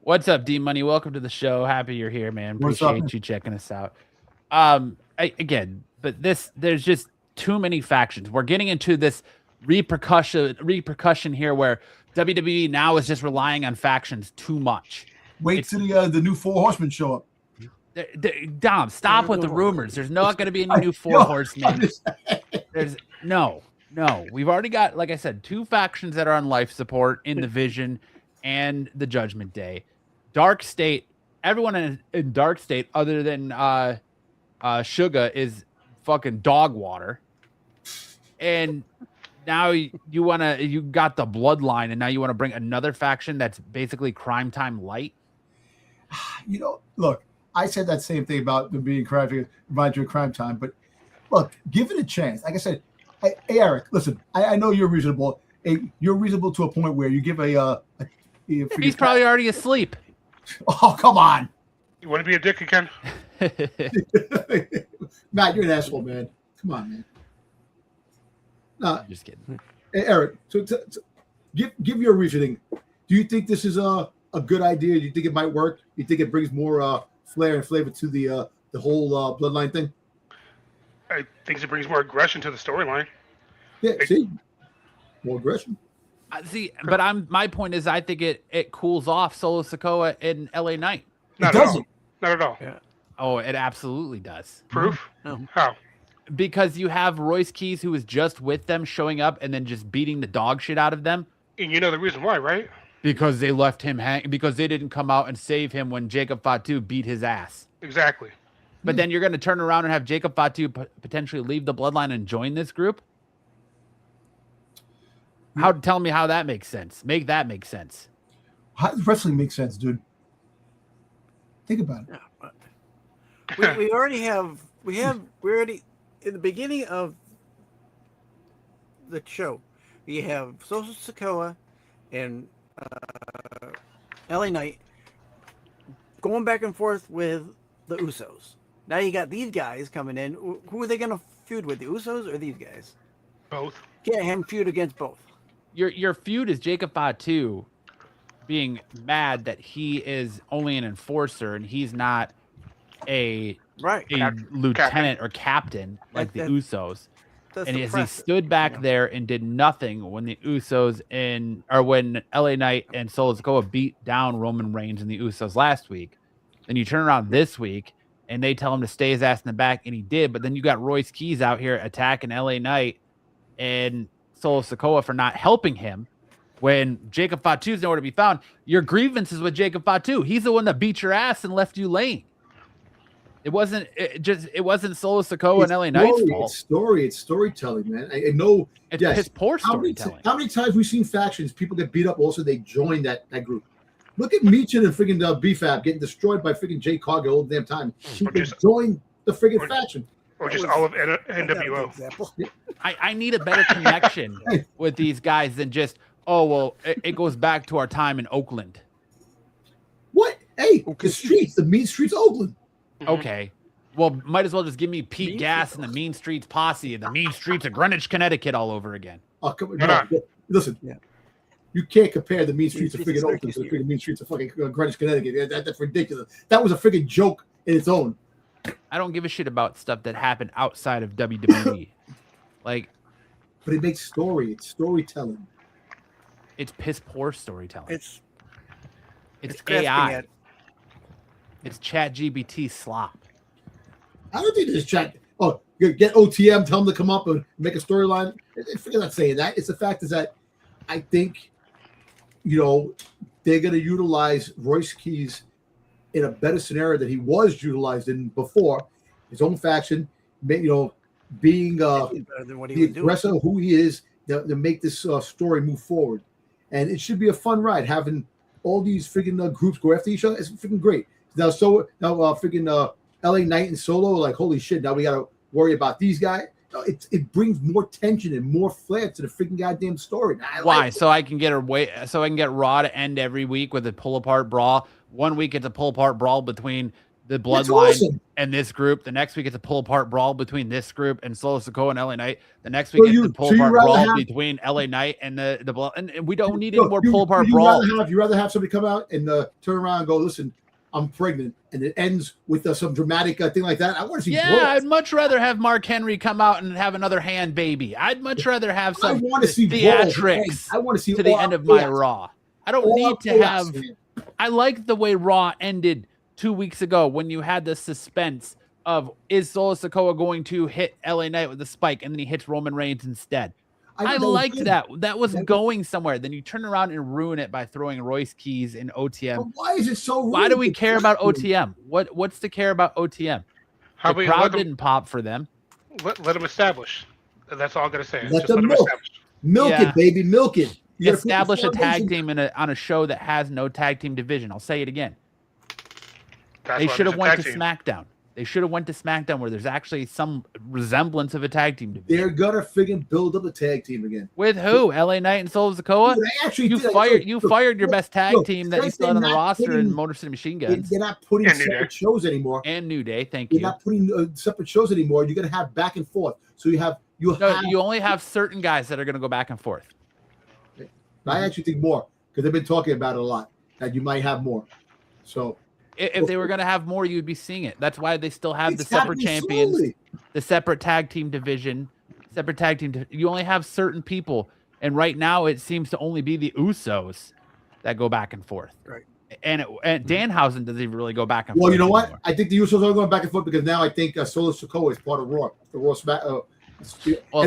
what's up, D Money? Welcome to the show. Happy you're here, man. Appreciate you checking us out. There's just too many factions. We're getting into this repercussion here where WWE now is just relying on factions too much. Wait till the new Four Horsemen show up. Dom, stop with the rumors. There's not going to be any new Four Horsemen. There's no. We've already got, like I said, 2 factions that are on life support in the Vision and the Judgment Day. Dark State. Everyone in Dark State, other than Suga, is fucking dog water. And now you got the Bloodline, and now you want to bring another faction that's basically Crime Time light. Look, I said that same thing about them being crime time, but look, give it a chance. Like I said, hey Eric, listen, I know you're reasonable. You're reasonable to a point where you give he's probably already asleep. Oh, come on. You want to be a dick again? Matt, you're an asshole, man. Come on, man. I'm just kidding. Hey, Eric, so give your reasoning. Do you think this is a good idea? Do you think it might work? Do you think it brings more flair and flavor to the whole Bloodline thing? I think it brings more aggression to the storyline. Yeah, see? More aggression. But my point is, I think it cools off Solo Sikoa in LA Knight. Not at all. Not at all. Yeah. Oh, it absolutely does. Proof? No. How? Because you have Royce Keys, who was just with them, showing up and then just beating the dog shit out of them. And you know the reason why, right? Because they left him hang. Because they didn't come out and save him when Jacob Fatu beat his ass. Exactly. But then you're going to turn around and have Jacob Fatu potentially leave the Bloodline and join this group? Tell me how that makes sense. Make that make sense. How does wrestling make sense, dude? Think about it. We already in the beginning of the show, we have Solo Sikoa and LA Knight going back and forth with the Usos. Now you got these guys coming in. Who are they going to feud with, the Usos or these guys? Both. Can't have feud against both. Your feud is Jacob Fatu being mad that he is only an enforcer and he's not a lieutenant or captain like the Usos. And as he stood back there and did nothing when the Usos when LA Knight and Solo Sikoa beat down Roman Reigns and the Usos last week, then you turn around this week and they tell him to stay his ass in the back, and he did. But then you got Royce Keys out here attacking LA Knight and Solo Sikoa for not helping him when Jacob Fatu's nowhere to be found. Your grievance is with Jacob Fatu. He's the one that beat your ass and left you laying. It wasn't Solo Sikoa and LA Knight's fault. It's storytelling, man. I know. It's poor storytelling. How many times we've seen factions, people get beat up, also they join that group. Look at Meechin and freaking BFAB getting destroyed by freaking Jay Cargill all the damn time. She joined the freaking faction. Or just all of NWO. I need a better connection with these guys than just, it goes back to our time in Oakland. Hey, the mean streets of Oakland. Okay. Well, might as well just give me Pete Gas and the Mean Streets Posse and the Mean Streets of Greenwich, Connecticut all over again. Oh, come on. No, listen. Yeah. You can't compare the mean streets of freaking Oakland to the freaking mean streets of fucking Greenwich, Connecticut. That's ridiculous. That was a freaking joke in its own. I don't give a shit about stuff that happened outside of WWE. Like, but it makes story. It's storytelling. It's piss poor storytelling. It's AI. It's ChatGPT slop. I don't think this chat. Oh, get OTM, tell them to come up and make a storyline. Forget not saying that. It's the fact is that I think, they're going to utilize Royce Keys in a better scenario than he was utilized in before. His own faction, being the aggressor who he is, to make this story move forward. And it should be a fun ride having all these freaking groups go after each other. It's freaking great. Now freaking LA Knight and Solo, like, holy shit, now we got to worry about these guys. It brings more tension and more flair to the freaking goddamn story. Why? So I can get Raw to end every week with a pull apart brawl. One week it's a pull apart brawl between the Bloodline and this group. The next week it's a pull apart brawl between this group and Solo Sikoa and LA Knight. The next week it's a pull apart brawl between LA Knight and the Blood. And we don't need any more pull apart brawls. You'd rather have somebody come out and turn around and go, listen, I'm pregnant, and it ends with some dramatic thing like that. I want to see. Yeah, I'd much rather have Mark Henry come out and have another hand baby. I'd much rather have some theatrics. I want to see to the end of my Raw. I don't need to have. I like the way Raw ended 2 weeks ago when you had the suspense of, is Solo Sikoa going to hit LA Knight with a spike, and then he hits Roman Reigns instead. I liked that. That was going somewhere. Then you turn around and ruin it by throwing Royce Keys in OTM. But why is it so rude? Why do we care about OTM? What's to care about OTM? The crowd didn't pop for them. Let them establish. That's all I'm going to say. Let them milk it, baby. Milk it. Establish a tag team on a show that has no tag team division. I'll say it again. They should have went to SmackDown. They should have went to SmackDown where there's actually some resemblance of a tag team division. They're gonna friggin' build up a tag team again. With who? LA Knight and Solo Sikoa? Dude, you fired your best tag team that you still had on the roster in Motor City Machine Guns. They're not putting separate shows anymore. And New Day, thank you. You're not putting separate shows anymore. You're gonna have back and forth. So you only have certain guys that are gonna go back and forth. I actually think more because they've been talking about it a lot that you might have more. So. If they were going to have more, you'd be seeing it. That's why they still have the separate champions, the separate tag team division, You only have certain people. And right now it seems to only be the Usos that go back and forth. Right. And Danhausen doesn't even really go back and forth. Well, you know what? Anymore. I think the Usos are going back and forth because now I think Solo Sikoa is part of Raw. The Raw Smack.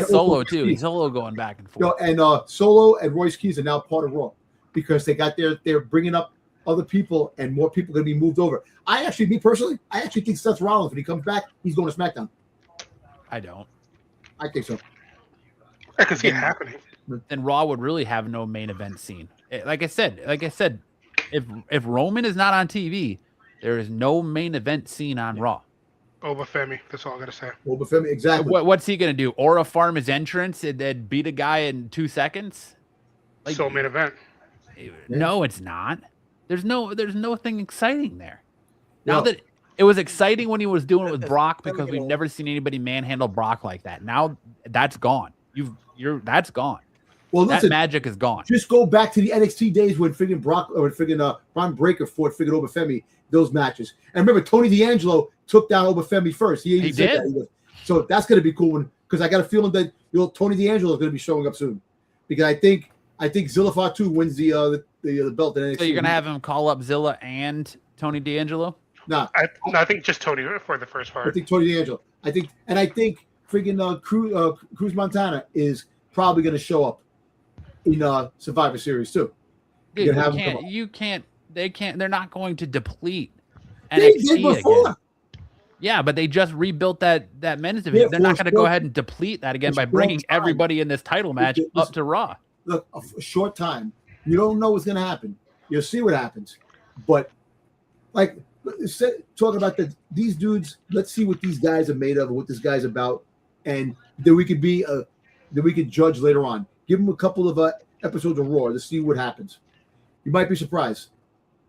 Solo too. He's Solo going back and forth. And Solo and Royce Keys are now part of Raw because they're bringing up other people, and more people going to be moved over. Me personally, I actually think Seth Rollins, when he comes back, he's going to SmackDown. I don't. I think so. I can see it happening. Then Raw would really have no main event scene. Like I said, if Roman is not on TV, there is no main event scene on Raw. Obafemi, that's all I'm going to say. Obafemi, exactly. What's he going to do? Aura farm his entrance and then beat a guy in 2 seconds? So main event. No, it's not. There's nothing exciting there. Now that it was exciting when he was doing it with Brock because we've never seen anybody manhandle Brock like that. Now that's gone. That's gone. Well, listen, that magic is gone. Just go back to the NXT days when friggin' Brock or friggin' Bron Breakker fought friggin' Obafemi, those matches. And remember, Tony D'Angelo took down Obafemi first. He did. So that's going to be cool because I got a feeling that Tony D'Angelo is going to be showing up soon because I think Zilla Fatu wins the belt. So you're gonna have him call up Zilla and Tony D'Angelo? No, I think just Tony for the first part. I think Tony D'Angelo. I think friggin' Cruz Montana is probably gonna show up in Survivor Series too. Dude, they're not going to deplete NXT again. Yeah, but they just rebuilt that men's division. They're not going to go ahead and deplete that again by bringing everybody in this title match up to Raw. Look, a short time. You don't know what's going to happen. You'll see what happens. But, talking about these dudes, let's see what these guys are made of and what this guy's about. And then we could judge later on. Give them a couple of episodes of Raw to see what happens. You might be surprised.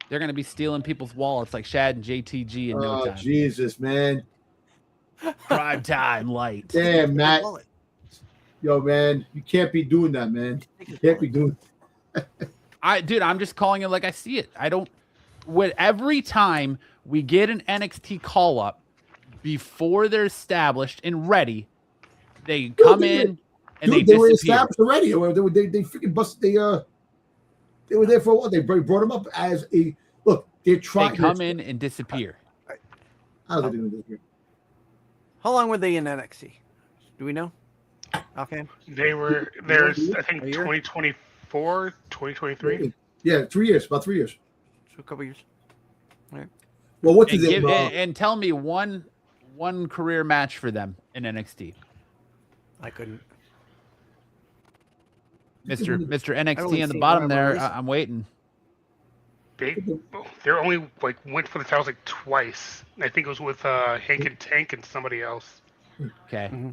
They're going to be stealing people's wallets like Shad and JTG in no Oh, time. Jesus, man. Prime time light. Damn, Matt. Wallet. Yo, man, you can't be doing that, man. You can't be doing Dude, I'm just calling it like I see it. Every time we get an NXT call up before they're established and ready, they come in and Dude, they were established already. They freaking busted. They were there for a while. They brought them up as a look. They're trying. They come in and disappear. How are they doing this? How long were they in NXT? Do we know? Okay. There's I think 2024, 2023. Yeah, 3 years. About 3 years. So a couple years. All right. Well, what And, is it? and tell me one career match for them in NXT. I couldn't. Mr. NXT only on the seen bottom one there. race. I'm waiting. They only went for the titles like twice. I think it was with Hank and Tank and somebody else. Okay. Mm-hmm.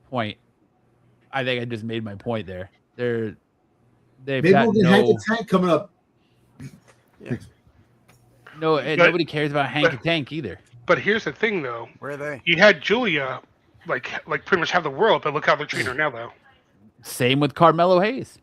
Point. I think I just made my point there. They've Maybe got we'll get Hank and Tank coming up. Yeah. nobody cares about Hank and Tank either. But here's the thing, though. Where are they? You had Julia, like pretty much have the world, but look how they're treating her now, though. Same with Carmelo Hayes.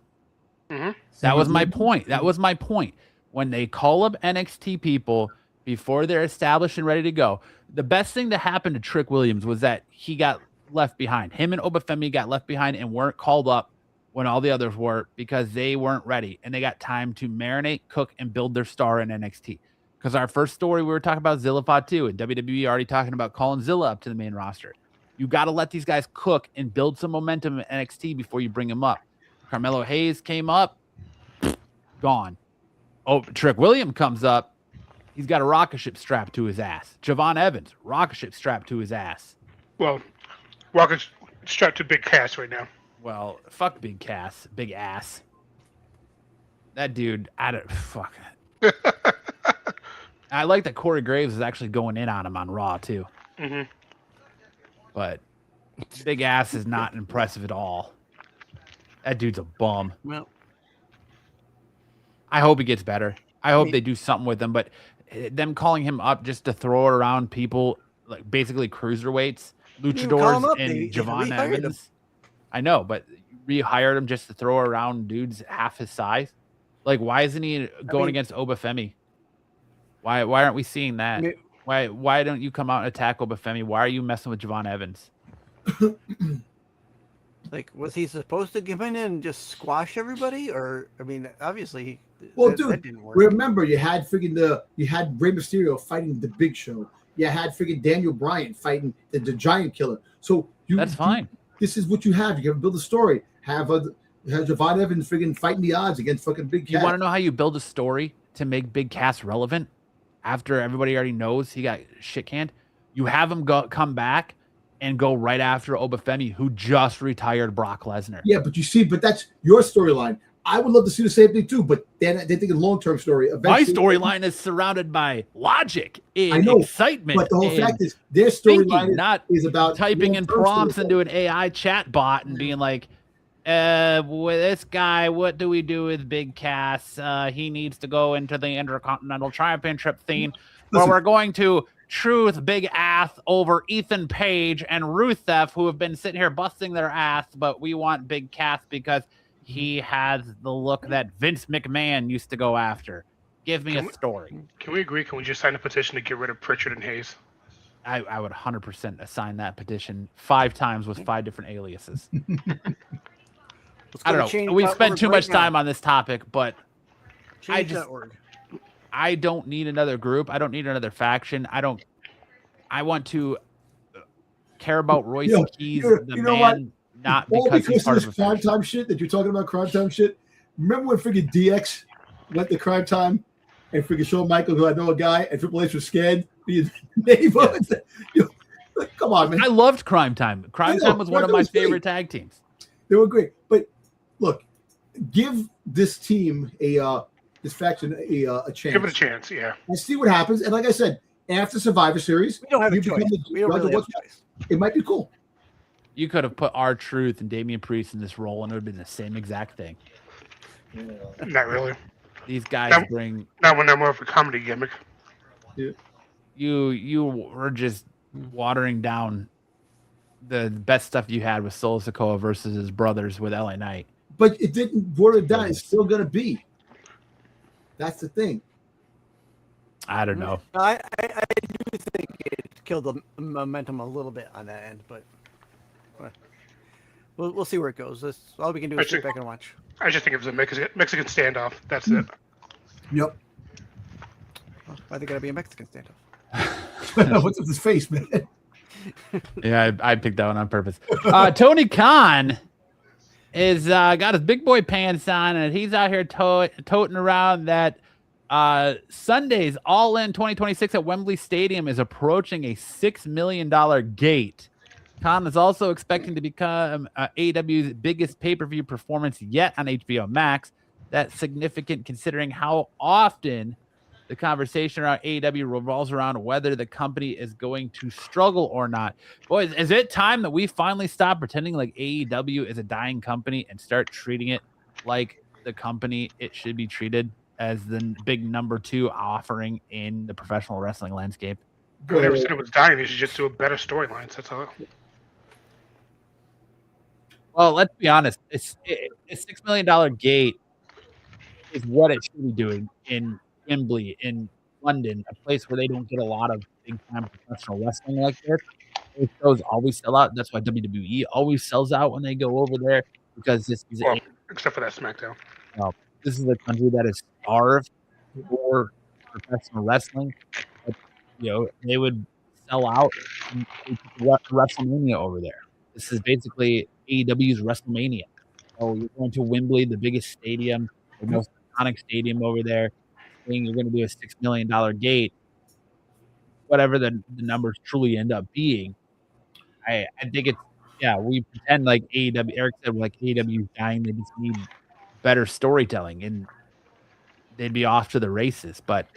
Mm-hmm. That was my point. That was my point. When they call up NXT people before they're established and ready to go, the best thing to happen to Trick Williams was that he got left behind. Him and Obafemi got left behind and weren't called up when all the others were because they weren't ready and they got time to marinate, cook, and build their star in NXT. Because our first story, we were talking about Zilla Fatu and WWE already talking about calling Zilla up to the main roster. You got to let these guys cook and build some momentum in NXT before you bring them up. Carmelo Hayes came up, gone. Oh, Trick Williams comes up. He's got a rocket ship strapped to his ass. Javon Evans, rocket ship strapped to his ass. Well, Rocket's strapped to Big Cass right now. Well, fuck Big Cass, big ass. That dude, fuck. I like that Corey Graves is actually going in on him on Raw too. Mm-hmm. But big ass is not impressive at all. That dude's a bum. Well, I hope he gets better. I hope they do something with him, but them calling him up just to throw it around people, like basically cruiserweights, luchadors, and Javon Evans. I know, but you rehired him just to throw around dudes half his size. Like, why isn't he going against Obafemi? Why aren't we seeing that? Why don't you come out and attack Obafemi? Why are you messing with Javon Evans? like, was he supposed to come in and just squash everybody? Or, I mean, obviously, Well, that didn't work. remember you had Rey Mysterio fighting the Big Show. You had freaking Daniel Bryan fighting the Giant Killer. So that's fine. This is what you have. You got to build a story. Have Javon Evans freaking fighting the odds against fucking Big Cass. You want to know how you build a story to make Big Cass relevant after everybody already knows he got shit canned? You have him come back and go right after Obafemi, who just retired Brock Lesnar. Yeah, but that's your storyline. I would love to see the same thing too, but then they think a long-term story. My storyline is surrounded by logic and excitement. But the whole fact is, their storyline is about typing in prompts into an AI chat bot and being like, with this guy, what do we do with Big Cass? He needs to go into the Intercontinental Championship theme, where we're going to truth Big Ass over Ethan Page and Rusev, who have been sitting here busting their ass, but we want Big Cass because he has the look that Vince McMahon used to go after. Give me a story. Can we agree? Can we just sign a petition to get rid of Pritchard and Hayes? I would 100% assign that petition 5 times with 5 different aliases. I don't know. We've spent too much time on this topic, but I don't need another group. I don't need another faction. I want to care about Royce Keys, the man. What? Not because he's part of this crime time shit that you're talking about, crime time shit. Remember when freaking DX went to crime time and freaking Shawn Michaels, who I know a guy, and Triple H was scared being neighbor? Come on, man. I loved Crime Time. Crime Time was one of my favorite tag teams. They were great. But look, give this team this faction a chance. Give it a chance, yeah. And see what happens. And like I said, after Survivor Series, we don't have a choice. We don't really have a choice. It might be cool. You could have put R-Truth and Damian Priest in this role, and it would have been the same exact thing. Not really. These guys That, bring that one, that more of a comedy gimmick. you were just watering down the best stuff you had with Solo Sikoa versus his brothers with LA Knight. But it didn't water it down. It's still going to be. That's the thing. I don't know. I do think it killed the momentum a little bit on that end, but we'll see where it goes. All we can do is sit back and watch. I just think it was a Mexican standoff. That's it. Yep. Why they gotta be a Mexican standoff? What's with his face, man? Yeah, I picked that one on purpose. Tony Khan is got his big boy pants on, and he's out here toting around that Sunday's All In 2026 at Wembley Stadium is approaching a $6 million gate. Khan is also expecting to become AEW's biggest pay-per-view performance yet on HBO Max. That's significant considering how often the conversation around AEW revolves around whether the company is going to struggle or not. Boys, is it time that we finally stop pretending like AEW is a dying company and start treating it like the company it should be treated, as the big number 2 offering in the professional wrestling landscape? I never said it was dying. They should just do a better storylines. That's all. Well, let's be honest. A $6 million gate is what it should be doing in Wembley, in London, a place where they don't get a lot of big-time professional wrestling like this. Those shows always sell out. That's why WWE always sells out when they go over there, because this is except for that SmackDown. This is a country that is starved for professional wrestling. But, they would sell out and WrestleMania over there. This is basically AEW's WrestleMania. So you're going to Wembley, the biggest stadium, the most iconic stadium over there, saying you're going to do a $6 million gate, whatever the numbers truly end up being. I think it's, we pretend like AEW, Eric said, like AEW is dying. They just need better storytelling and they'd be off to the races. But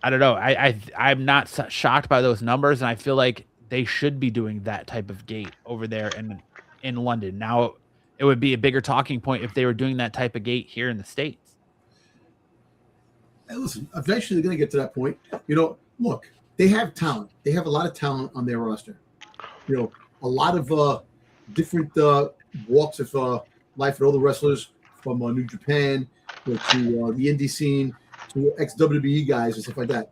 I don't know. I'm not shocked by those numbers, and I feel like they should be doing that type of gate over there in London. Now, it would be a bigger talking point if they were doing that type of gate here in the States. Hey, listen, eventually they're going to get to that point. Look, they have talent. They have a lot of talent on their roster. A lot of different walks of life, and all the wrestlers from New Japan to the indie scene to ex-WWE guys and stuff like that.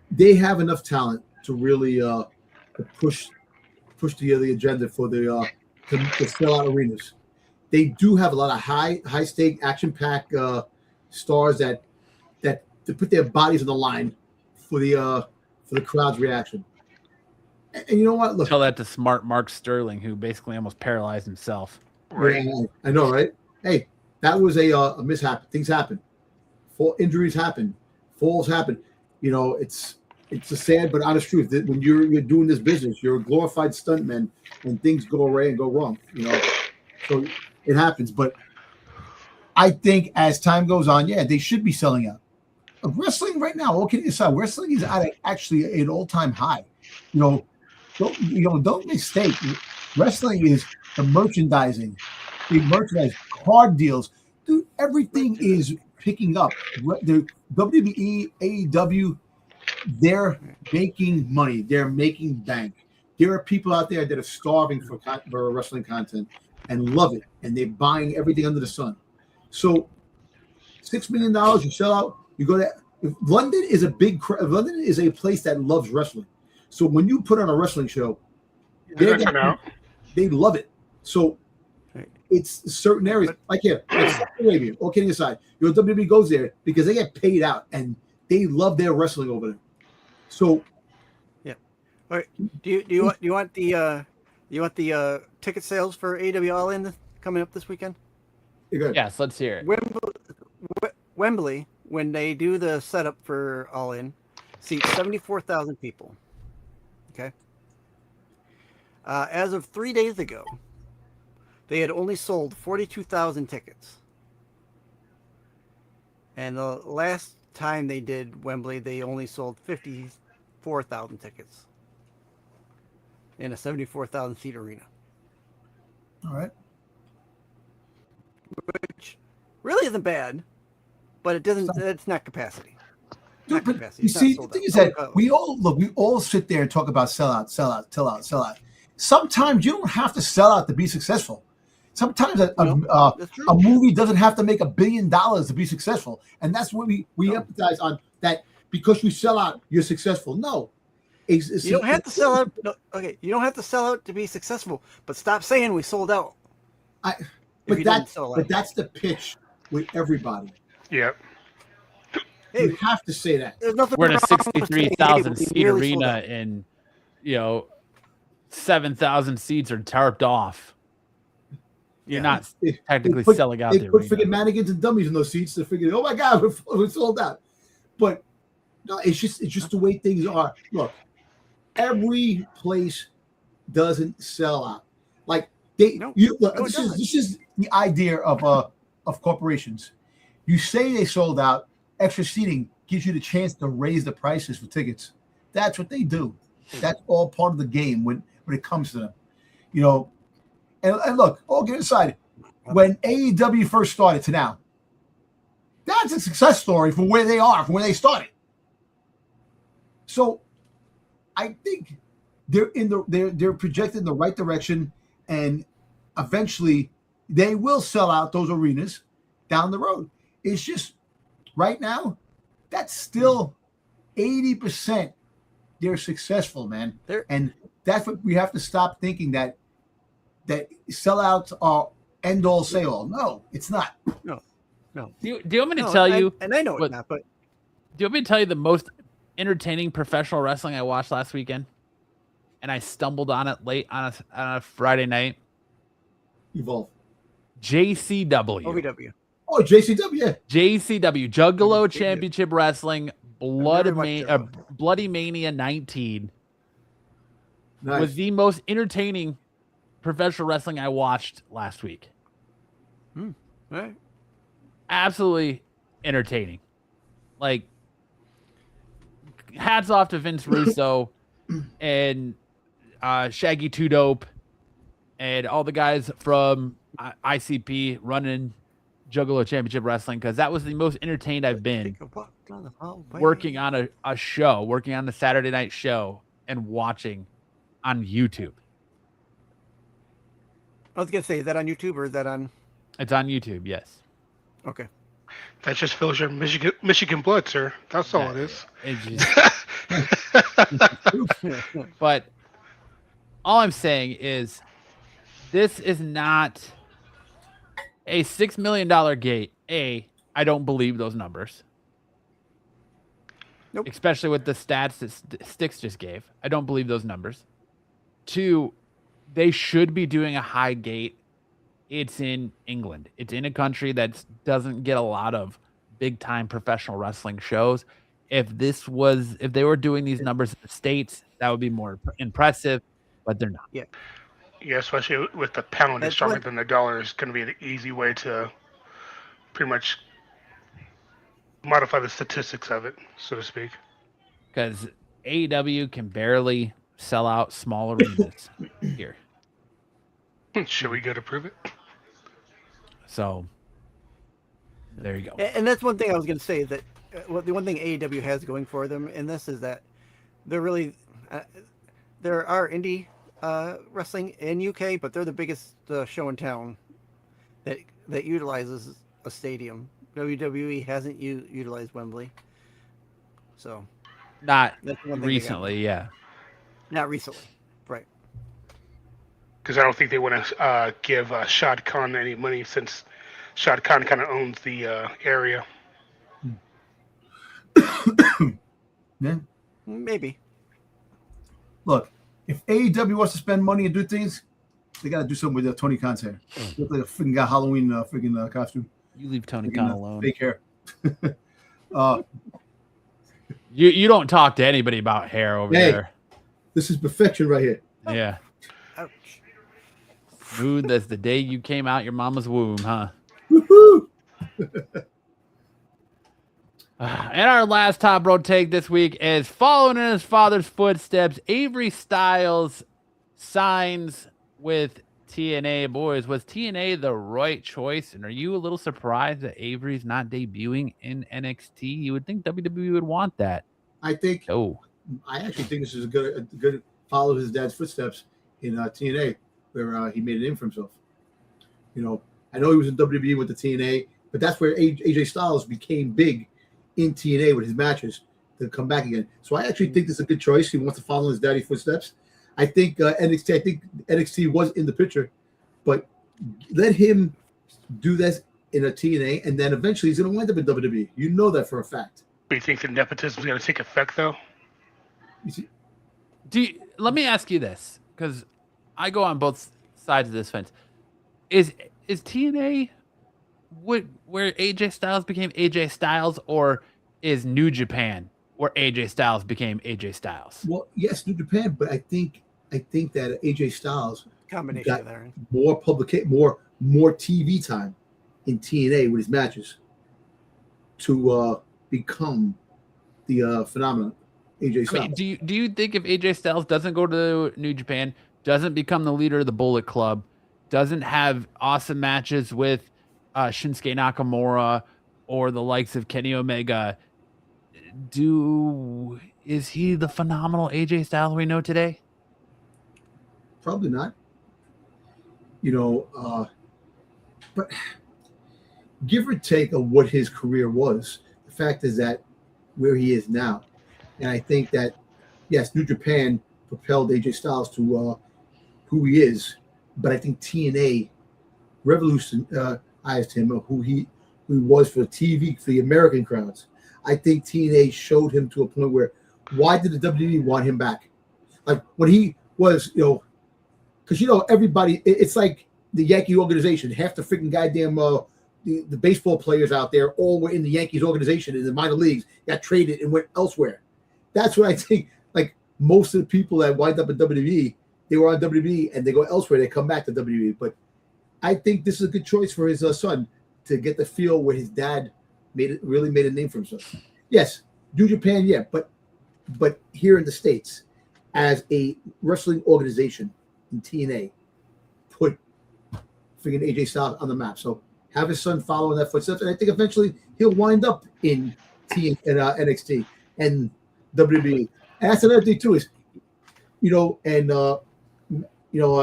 They have enough talent to really to push the agenda for the to sell out arenas. They do have a lot of high stake, action pack stars that to put their bodies on the line for the crowd's reaction. And you know what? Look, tell that to smart Mark Sterling, who basically almost paralyzed himself. Right. Yeah, I know, right? Hey, that was a mishap. Things happen. Injuries happen. Falls happen. It's a sad but honest truth that when you're doing this business, you're a glorified stuntman, and things go awry and go wrong. So it happens. But I think as time goes on, they should be selling out. Wrestling right now, all kidding aside, wrestling is at actually an all-time high. Don't mistake. Wrestling is the merchandising, card deals, dude. Everything is picking up. The WWE, AEW, they're making money. They're making bank. There are people out there that are starving for wrestling content and love it, and they're buying everything under the sun. So, $6 million, you sell out. You go there. London is London is a place that loves wrestling. So when you put on a wrestling show, they love it. So it's certain areas like Saudi Arabia. All kidding aside, WWE goes there because they get paid out and they love their wrestling over there. So, all right. Do you want the ticket sales for AEW All In coming up this weekend? Yes, let's hear it. Wembley, when they do the setup for All In, seats 74,000 people. Okay. As of 3 days ago, they had only sold 42,000 tickets. And the last time they did Wembley, they only sold 54,000 tickets in a 74,000 seat arena. All right. Which really isn't bad but it doesn't. It's not capacity. Dude, but capacity. you It's not see, the sold thing out. is that Oh, we all sit there and talk about sellout. Sometimes you don't have to sell out to be successful. Sometimes that's true. a movie doesn't have to make $1 billion to be successful, and that's what we empathize on. That because you sell out, you're successful. No, you don't have to sell out. No, okay, you don't have to sell out to be successful. But stop saying we sold out. But that's the pitch with everybody. Yeah. Hey, You have to say that. there's nothing We're in a wrong with saying, 63,000 we seat nearly sold arena, out. and 7,000 seats are tarped off. You're not technically selling out They the put arena. freaking mannequins and dummies in those seats. They're figuring, oh my God, we're sold out. But no, it's just the way things are. Look, every place doesn't sell out. Like this is the idea of corporations. You say they sold out. Extra seating gives you the chance to raise the prices for tickets. That's what they do. That's all part of the game when it comes to them. And look, all kidding aside, when AEW first started to now, that's a success story from where they are, from where they started. So I think they're projected in the right direction, and eventually they will sell out those arenas down the road. It's just right now, that's still 80% they're successful, man. And that's what we have to stop thinking that sellouts are end all say all. No, it's not. No. Do you want me to tell you? And I know it's not, but do you want me to tell you the most entertaining professional wrestling I watched last weekend? And I stumbled on it late on a Friday night. Evolve. JCW. OVW. Oh, JCW. JCW. Juggalo Championship Wrestling. Bloody Mania 19 was the most entertaining professional wrestling I watched last week. Right. Absolutely entertaining. Like, hats off to Vince Russo and Shaggy Two Dope and all the guys from ICP running Juggalo Championship Wrestling, because that was the most entertained I've been working on a show, working on the Saturday night show and watching on YouTube. I was gonna say, is that on YouTube or is that on? It's on YouTube, yes. Okay. That just fills your Michigan blood, sir. That's all it is. But all I'm saying is this is not a $6 million gate. I don't believe those numbers. Nope. Especially with the stats that Sticks just gave. I don't believe those numbers. 2, they should be doing a high gate. It's in England. It's in a country that doesn't get a lot of big time professional wrestling shows. If they were doing these numbers in the States, that would be more impressive, but they're not. Yeah, especially with the pound is stronger than the dollar is going to be the easy way to pretty much modify the statistics of it, so to speak. Because AEW can barely sell out small arenas here. Should we go to prove it? So there you go. And that's one thing I was going to say, that the one thing AEW has going for them in this is that they're really there are indie wrestling in UK, but they're the biggest show in town that utilizes a stadium. WWE hasn't utilized Wembley, so not recently. Yeah, not recently, right? Because I don't think they want to give Shad Khan any money, since Shad Khan kind of owns the area. Yeah, maybe. Look, if AEW wants to spend money and do things, they got to do something with Tony Khan's hair. Look like a freaking guy Halloween freaking costume. You leave Tony Khan alone. Fake hair. You don't talk to anybody about hair over there. This is perfection right here. Yeah. Ouch. Smooth as the day you came out your mama's womb, huh? Woohoo! And our last top road take this week is following in his father's footsteps. Avery Styles signs with TNA boys. Was TNA the right choice? And are you a little surprised that Avery's not debuting in NXT? You would think WWE would want that. I actually think this is a good follow his dad's footsteps in TNA, where he made a name for himself. I know he was in WWE with the TNA, but that's where AJ Styles became big in TNA with his matches to come back again. So I actually think this is a good choice. He wants to follow his daddy's footsteps. I think NXT was in the picture, but let him do this in a TNA, and then eventually he's going to wind up in WWE. You know that for a fact. Do you think the nepotism is going to take effect, though? You see? Let me ask you this, because I go on both sides of this fence. Is TNA where AJ Styles became AJ Styles, or is New Japan where AJ Styles became AJ Styles? Well, yes, New Japan, but I think that AJ Styles Combination got of there. more TV time in TNA with his matches to become the phenomenon AJ Styles. I mean, do you think if AJ Styles doesn't go to New Japan, doesn't become the leader of the Bullet Club, doesn't have awesome matches with Shinsuke Nakamura or the likes of Kenny Omega, is he the phenomenal AJ Styles we know today? Probably not. But give or take of what his career was, the fact is that where he is now. And I think that, yes, New Japan propelled AJ Styles to who he is, but I think TNA revolutionized him who he was for TV, for the American crowds. I think TNA showed him to a point where, why did the WWE want him back? Like when he was, because everybody, it's like the Yankee organization. Half the freaking goddamn the baseball players out there all were in the Yankees organization in the minor leagues, got traded and went elsewhere. That's what I think. Like most of the people that wind up at WWE, they were on WWE and they go elsewhere. They come back to WWE. But I think this is a good choice for his son to get the feel where his dad really made a name for himself. Yes, New Japan, yeah, but here in the States, as a wrestling organization in TNA, put freaking AJ Styles on the map. So have his son follow in that footsteps, and I think eventually he'll wind up in NXT and WWE. And that's another thing too is,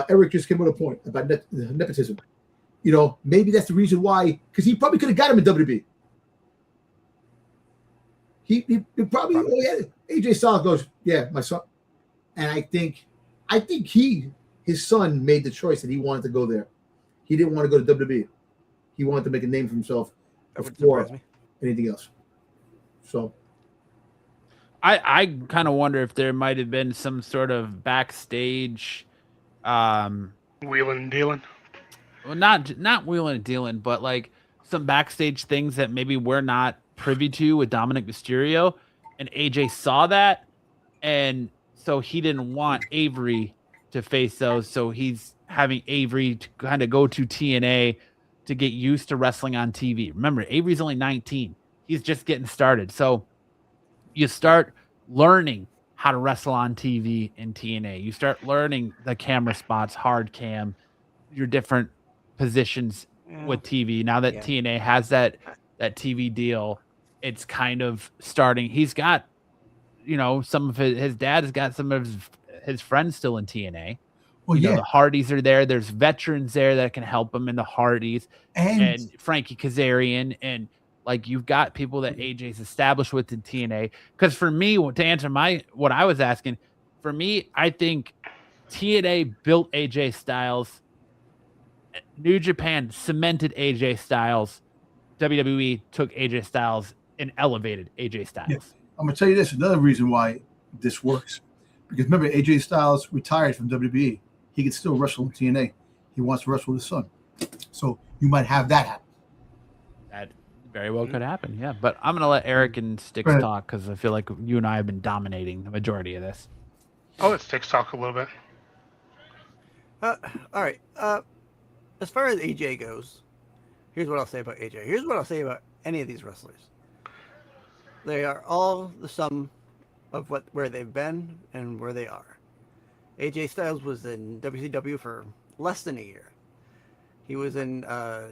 Eric just came with a point about nepotism. Maybe that's the reason why, because he probably could have got him in WWE. He probably AJ Styles goes, yeah, my son, and I think his son made the choice that he wanted to go there. He didn't want to go to WWE. He wanted to make a name for himself before anything else. So, I kind of wonder if there might have been some sort of backstage, wheeling and dealing. Well, not wheeling and dealing, but like some backstage things that maybe we're not privy to with Dominic Mysterio, and AJ saw that, and so he didn't want Avery to face those, so he's having Avery to kind of go to TNA to get used to wrestling on TV. Remember, Avery's only 19. He's just getting started. So you start learning how to wrestle on TV in TNA. You start learning the camera spots, hard cam, your different positions with TV. Now that TNA has that TV deal, it's kind of starting. He's got, some of his dad has got some of his friends still in TNA. Well, the Hardys are there. There's veterans there that can help him in the Hardys and Frankie Kazarian. And like, you've got people that AJ's established with in TNA. Because for me, to answer what I was asking, for me, I think TNA built AJ Styles. New Japan cemented AJ Styles. WWE took AJ Styles and elevated AJ Styles. Yeah. I'm going to tell you this, another reason why this works. Because remember, AJ Styles retired from WWE. He can still wrestle in TNA. He wants to wrestle with his son. So you might have that happen. That very well could happen, yeah. But I'm going to let Eric and Sticks talk because I feel like you and I have been dominating the majority of this. I'll let Sticks talk a little bit. All right. As far as AJ goes, here's what I'll say about AJ. Here's what I'll say about any of these wrestlers. They are all the sum of where they've been and where they are. AJ Styles was in WCW for less than a year. He was in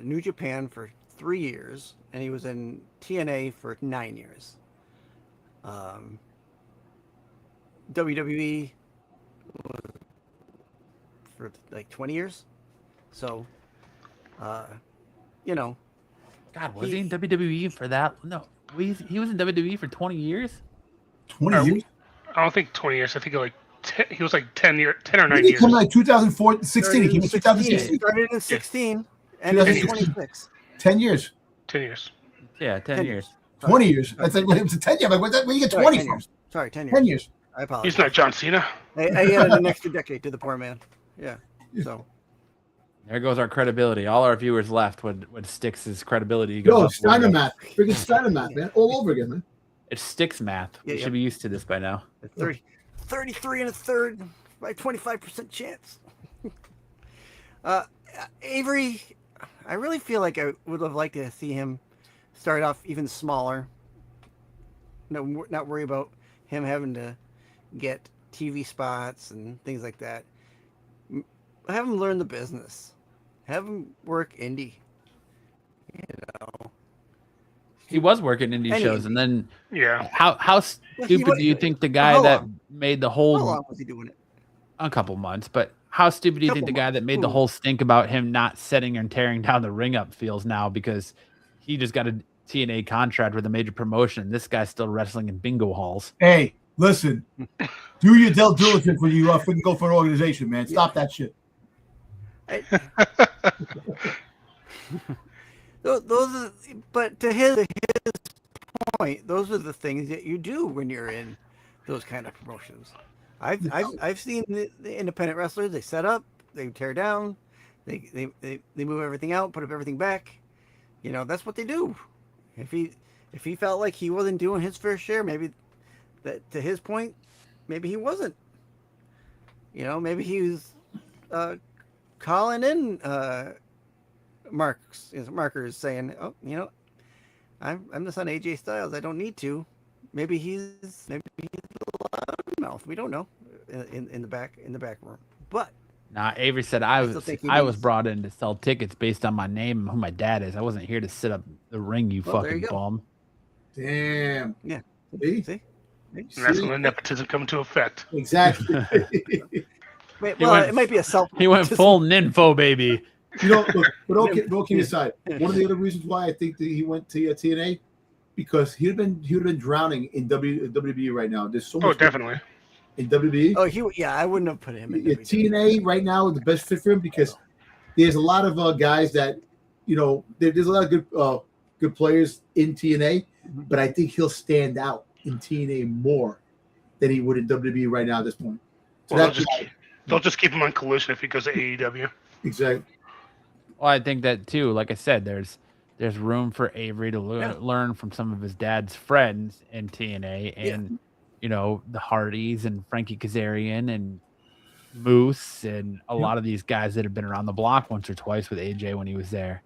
New Japan for 3 years, and he was in TNA for 9 years. WWE for like 20 years. So, you know. God, was he in WWE for that? No, he was in WWE for 20 years? 20 years? I don't think 20 years. I think he was like 10 or 9 Didn't he years. come like 2016? He came in 2016. Started in 16 and in 26. 10 years. 10 years. Yeah, 10 years. 20 years. I think it was 10 years. Like, where do you get 20 from? Years. Sorry, 10 years. 10 years. I apologize. He's not John Cena. I added an extra decade to the poor man. Yeah. So there goes our credibility. All our viewers left when Styx's credibility Yo, goes up. Steiner math. Freaking Steiner math, man. All over again, man. It's Styx math. We should be used to this by now. 33 and a third by 25% chance. Avery, I really feel like I would have liked to see him start off even smaller. No, not worry about him having to get TV spots and things like that. Have him learn the business. Have him work indie. You know. He was working indie shows, and then how stupid do you think the guy that made the whole? How long was he doing it? A couple months, but how stupid do you think the guy that made the whole stink about him not setting and tearing down the ring up feels now because he just got a TNA contract with a major promotion. This guy's still wrestling in bingo halls. Hey, listen, do your due diligence when you freaking go for an organization, man. Stop that shit. Those are, but to his point, those are the things that you do when you're in those kind of promotions. I've seen the independent wrestlers. They set up, they tear down, they move everything out, put up everything back. You know, that's what they do. If he felt like he wasn't doing his fair share, maybe that to his point, maybe he wasn't. You know, maybe he was calling in markers saying, "Oh, you know, I'm the son of AJ Styles. I don't need to." Maybe he's a loudmouth. We don't know in the back room. But nah, Avery said I was brought in to sell tickets based on my name and who my dad is. I wasn't here to sit up the ring. You fucking bum. Damn. Yeah. See? And that's when the nepotism come into effect. Exactly. It might be a self. He went full ninfo, baby. You know, look, but okay aside. One of the other reasons why I think that he went to TNA, because he would have been drowning in WWE right now. There's so much. Oh, definitely. In WWE. Oh, I wouldn't have put him in WWE. TNA right now is the best fit for him because there's a lot of guys that, you know, there's a lot of good players in TNA, but I think he'll stand out in TNA more than he would in WWE right now at this point. So well, they'll just keep him on Collision if he goes to AEW. Exactly. Well, I think that too. Like I said, there's room for Avery to learn from some of his dad's friends in TNA, and you know, the Hardys and Frankie Kazarian and Moose and a lot of these guys that have been around the block once or twice with AJ when he was there.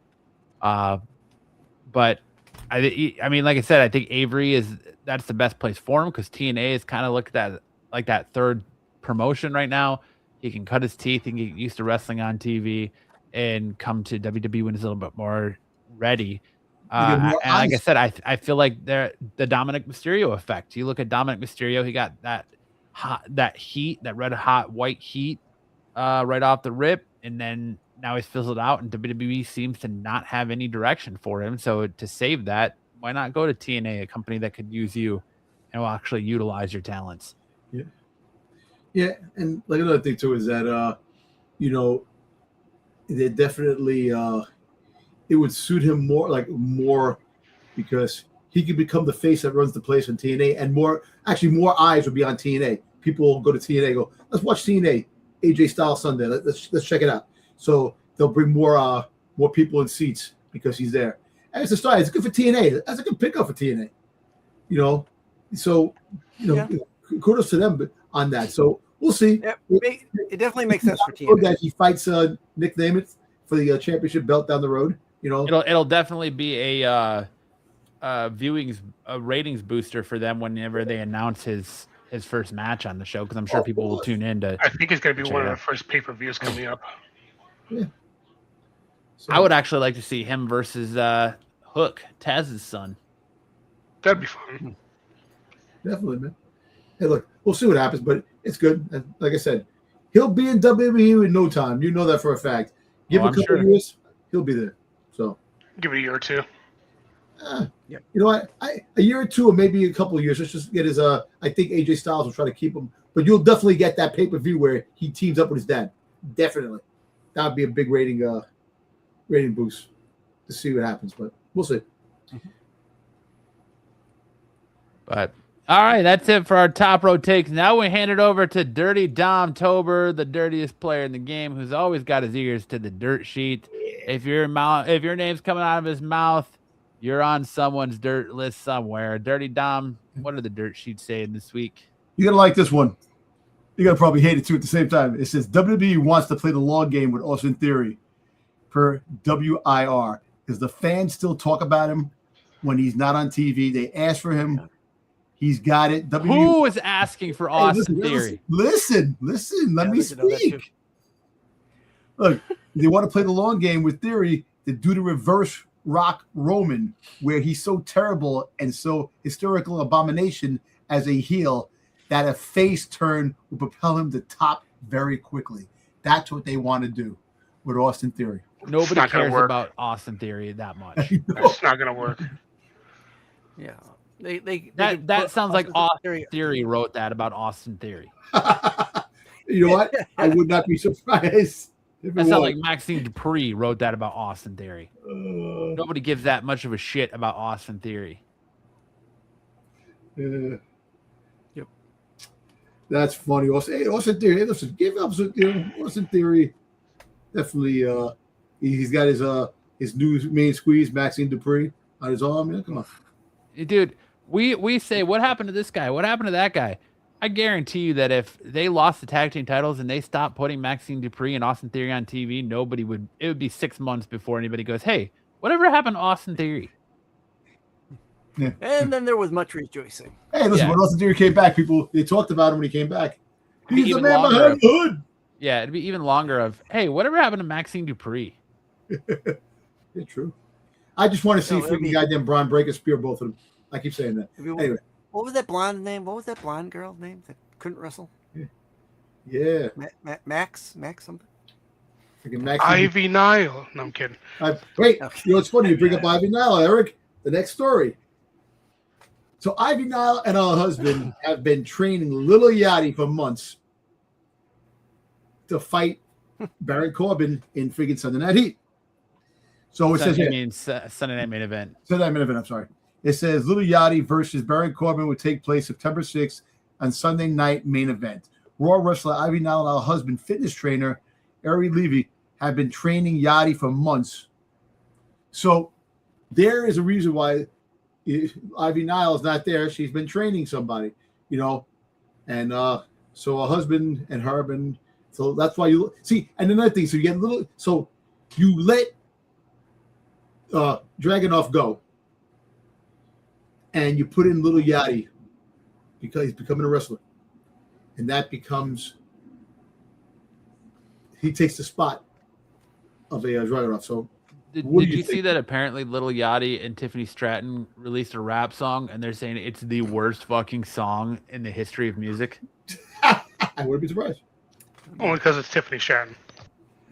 But I mean, like I said, I think Avery that's the best place for him because TNA is kind of looked at like that third promotion right now. He can cut his teeth and get used to wrestling on TV and come to WWE when he's a little bit more ready. And like I said, I feel like the Dominic Mysterio effect. You look at Dominic Mysterio, he got that red hot white heat right off the rip, and then now he's fizzled out, and WWE seems to not have any direction for him. So to save that, why not go to TNA, a company that could use you and will actually utilize your talents? Yeah, and like another thing too is that you know, they definitely it would suit him more because he could become the face that runs the place on TNA, and more eyes would be on TNA. People will go to TNA and go, let's watch TNA AJ Styles Sunday. Let's check it out. So they'll bring more people in seats because he's there. And it's a start. It's good for TNA. That's a good pickup for TNA. You know, so kudos to them on that. So we'll see. Yeah, it definitely makes sense for TNA. That he fights Nick Nemeth for the championship belt down the road. You know, it'll definitely be a ratings booster for them whenever they announce his first match on the show, because I'm sure people will tune in to. I think it's going to be one of the first pay-per-views coming up. Yeah. So, I would actually like to see him versus Hook, Taz's son. That'd be fun. definitely, man. Hey, look, we'll see what happens, but it's good. And like I said, he'll be in WWE in no time. You know that for a fact. Give a couple years, he'll be there. So Give it a year or two. you know what? A year or two, or maybe a couple of years. Let's just get his. I think AJ Styles will try to keep him, but you'll definitely get that pay-per-view where he teams up with his dad. Definitely, that would be a big rating boost to see what happens. But we'll see. But all right, that's it for our top row takes. Now we hand it over to Dirty Dom Tober, the dirtiest player in the game, who's always got his ears to the dirt sheet. If your name's coming out of his mouth, you're on someone's dirt list somewhere. Dirty Dom, what are the dirt sheets saying this week? You're gonna like this one. You're gonna probably hate it too at the same time. It says WWE wants to play the long game with Austin Theory, per WIR, because the fans still talk about him when he's not on TV. They ask for him. He's got it. Who is asking for Austin Theory? Listen. Let me speak. Look, they want to play the long game with Theory to do the reverse Rock Roman, where he's so terrible and so hysterical abomination as a heel that a face turn will propel him to top very quickly. That's what they want to do with Austin Theory. Nobody cares about Austin Theory that much. It's not going to work. Yeah. That sounds like Austin Theory wrote that about Austin Theory. You know what? I would not be surprised. That sounds like Maxine Dupree wrote that about Austin Theory. Nobody gives that much of a shit about Austin Theory. Yep. That's funny. Austin Theory. Listen, give up Austin Theory. Definitely. He's got his new main squeeze, Maxine Dupree, on his arm. Man, come on, dude. We say, what happened to this guy? What happened to that guy? I guarantee you that if they lost the tag team titles and they stopped putting Maxine Dupree and Austin Theory on TV, it would be 6 months before anybody goes, hey, whatever happened to Austin Theory? Yeah. And then there was much rejoicing. Hey, listen, when Austin Theory came back, they talked about him when he came back. He's the man behind the hood. Yeah, it'd be even longer of, hey, whatever happened to Maxine Dupree? Yeah, true. I just want to see freaking goddamn Braun Breaker spear both of them. I keep saying that. Anyway. What was that blonde name? What was that blonde girl name that couldn't wrestle? Yeah. Max something? Ivy Nile. No, I'm kidding. Wait, you know what's funny? You bring up Ivy Nile, Eric. The next story. So Ivy Nile and her husband have been training Lil Yachty for months to fight Baron Corbin in freaking Sunday Night Heat. So it says Sunday Night Main Event. Sunday Night Main Event, I'm sorry. It says Lil Yachty versus Baron Corbin would take place September 6th on Sunday Night Main Event. Raw wrestler Ivy Nile and her husband, fitness trainer Ari Levy, have been training Yachty for months. So there is a reason why Ivy Nile is not there. She's been training somebody, and so her husband and her, and so that's why you see. And another thing, so you get so you let Dragunov go, and you put in Lil Yachty because he's becoming a wrestler, and that becomes he takes the spot of a Dragunov. So. Did you see that apparently Lil Yachty and Tiffany Stratton released a rap song and they're saying it's the worst fucking song in the history of music? I wouldn't be surprised. Only because it's Tiffany Stratton.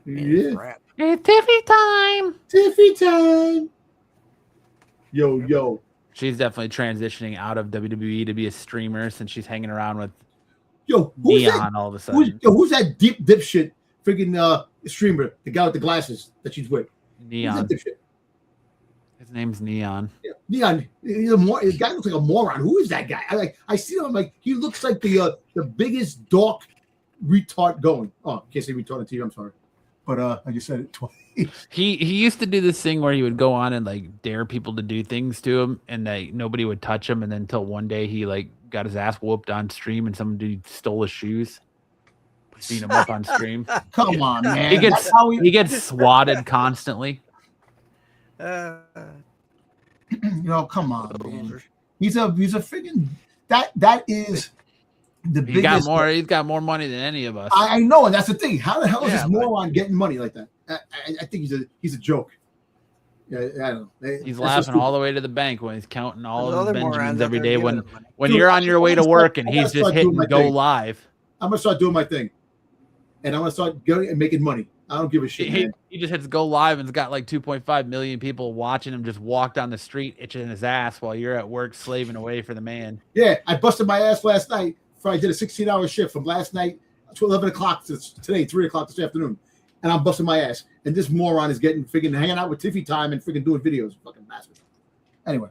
Yeah. It's Tiffy time. Tiffy time. Yo. She's definitely transitioning out of WWE to be a streamer since she's hanging around with Neon all of a sudden. Who's that deep dipshit freaking streamer? The guy with the glasses that she's with. Neon. His name's Neon. Yeah. Neon. His guy looks like a moron. Who is that guy? I see him. I'm like, he looks like the biggest dork retard going. Oh, can't say retard on TV. I'm sorry, but I just said it twice. He used to do this thing where he would go on and like dare people to do things to him, and nobody would touch him. And then until one day he like got his ass whooped on stream, and some dude stole his shoes. Beat him up on stream. Come on, man. He gets swatted constantly. Come on, man. He's a freaking that is He's got more money than any of us. I know, and that's the thing. How the hell is this moron getting money like that? I think he's a joke. Yeah, I don't know. He's laughing all the way to the bank when he's counting all of his Benjamins every day. When Dude, you're on your way to work and he's just hitting go live. I'm gonna start doing my thing, and I'm gonna start going and making money. I don't give a shit. He just hits go live and's got like 2.5 million people watching him just walk down the street itching his ass while you're at work slaving away for the man. Yeah, I busted my ass last night. I did a 16-hour shift from last night to 11 o'clock to today, 3 o'clock this afternoon, and I'm busting my ass. And this moron is getting hanging out with Tiffy time and freaking doing videos. Fucking bastard. Anyway,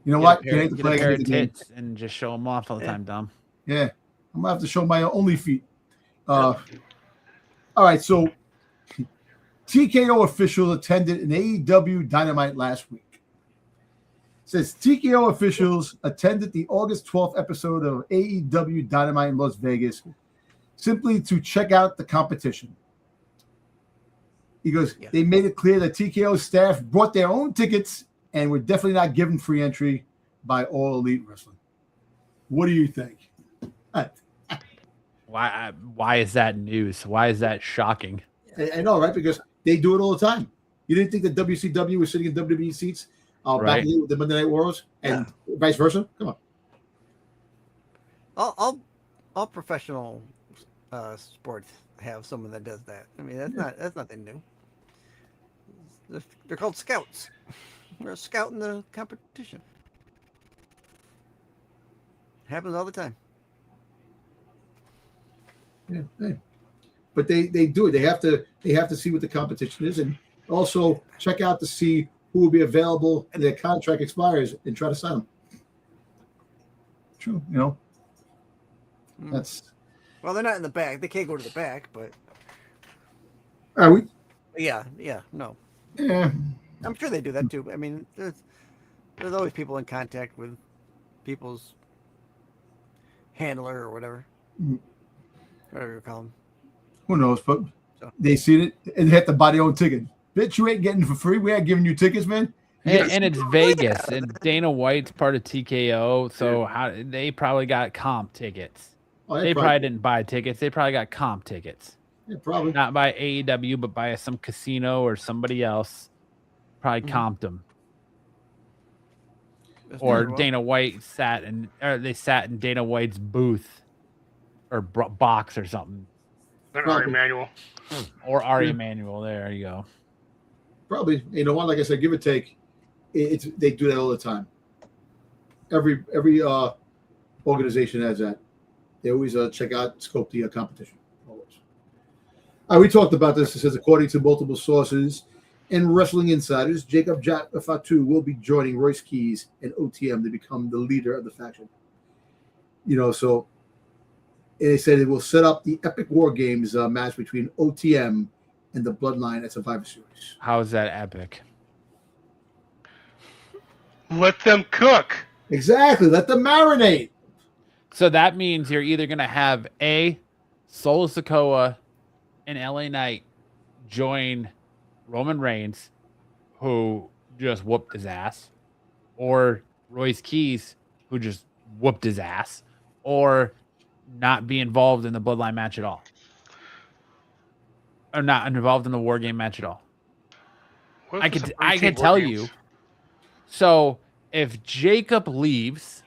you know what? Get a pair of tits and just show them off all the time, Dom. Yeah, I'm gonna have to show my only feet. All right, so TKO officials attended an AEW Dynamite last week. It says TKO officials attended the August 12th episode of AEW Dynamite in Las Vegas simply to check out the competition. He goes, They made it clear that TKO staff brought their own tickets and were definitely not given free entry by All Elite Wrestling. What do you think? Why is that news? Why is that shocking? I know, right? Because they do it all the time. You didn't think that WCW was sitting in WWE seats back in the Monday Night Wars and vice versa? Come on. All professional sports have someone that does that. I mean, that's nothing new. They're called scouts. They're scouting the competition. Happens all the time. Yeah. But they do it. They have to see what the competition is and also check out to see who will be available and their contract expires and try to sign them. True, that's. Well, they're not in the back. They can't go to the back, but. Are we? Yeah, no. Yeah. I'm sure they do that too. I mean, there's always people in contact with people's handler or whatever. Whatever you call them. Who knows? But they see it and they have to buy their own ticket. Bitch, you ain't getting it for free. We ain't giving you tickets, man. And it's Vegas, and Dana White's part of TKO, so they probably got comp tickets. They probably didn't buy tickets. They probably got comp tickets. Yeah, probably not by AEW, but by some casino or somebody else. Probably comped them. Or Dana White sat in Dana White's booth or box or something. Ari Emanuel. Or Ari Emanuel. There you go. Probably. You know what? Like I said, give or take, they do that all the time. Every organization has that. They always check out, scope the competition. Always. We talked about this. It says, according to multiple sources and wrestling insiders, Jacob Fatu will be joining Royce Keys and OTM to become the leader of the faction. So they said it will set up the Epic War Games match between OTM and the Bloodline at Survivor Series. How is that epic? Let them cook. Exactly. Let them marinate. So that means you're either going to have Solo Sikoa and LA Knight join Roman Reigns, who just whooped his ass, or Royce Keys, who just whooped his ass, or not be involved in the Bloodline match at all. Or not involved in the War Game match at all. I could tell you. So if Jacob leaves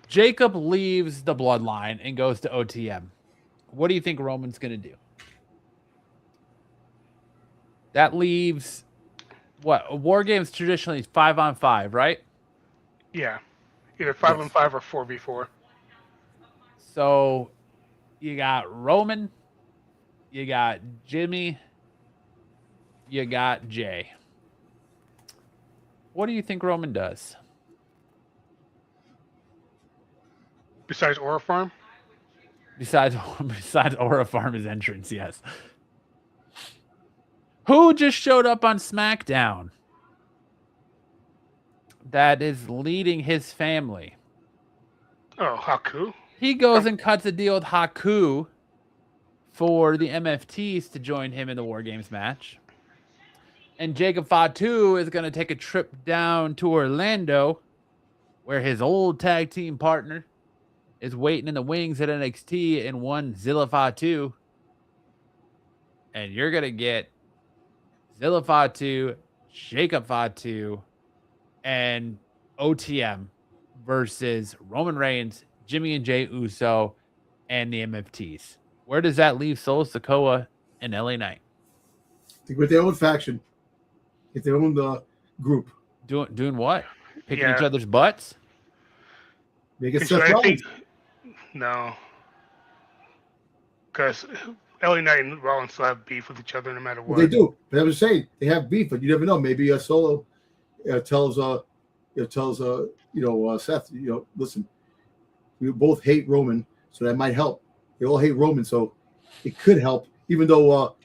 the Bloodline and goes to OTM, what do you think Roman's going to do? That leaves what? War Games traditionally 5-on-5, right? Yeah. Either 5-on-5 or 4v4. So you got Roman, you got Jimmy, you got Jay. What do you think Roman does? Besides Aura Farm? Besides Aura Farm, his entrance, yes. Who just showed up on SmackDown that is leading his family? Oh, Haku. He goes and cuts a deal with Haku for the MFTs to join him in the War Games match. And Jacob Fatu is going to take a trip down to Orlando, where his old tag team partner, is waiting in the wings at NXT and one Zilla Fatu. And you're going to get Zilla Fatu, Jacob Fatu, and OTM versus Roman Reigns, Jimmy and Jay Uso, and the MFTs. Where does that leave Solo Sikoa and LA Knight? I think with their own faction, with their own group. Doing what? Picking each other's butts? They get Seth Rollins. No. Because LA Knight and Rollins still have beef with each other no matter what. They do. But I was saying they have beef, but you never know. Maybe Solo tells Seth, listen, we both hate Roman, so that might help. They all hate Roman, so it could help. Even though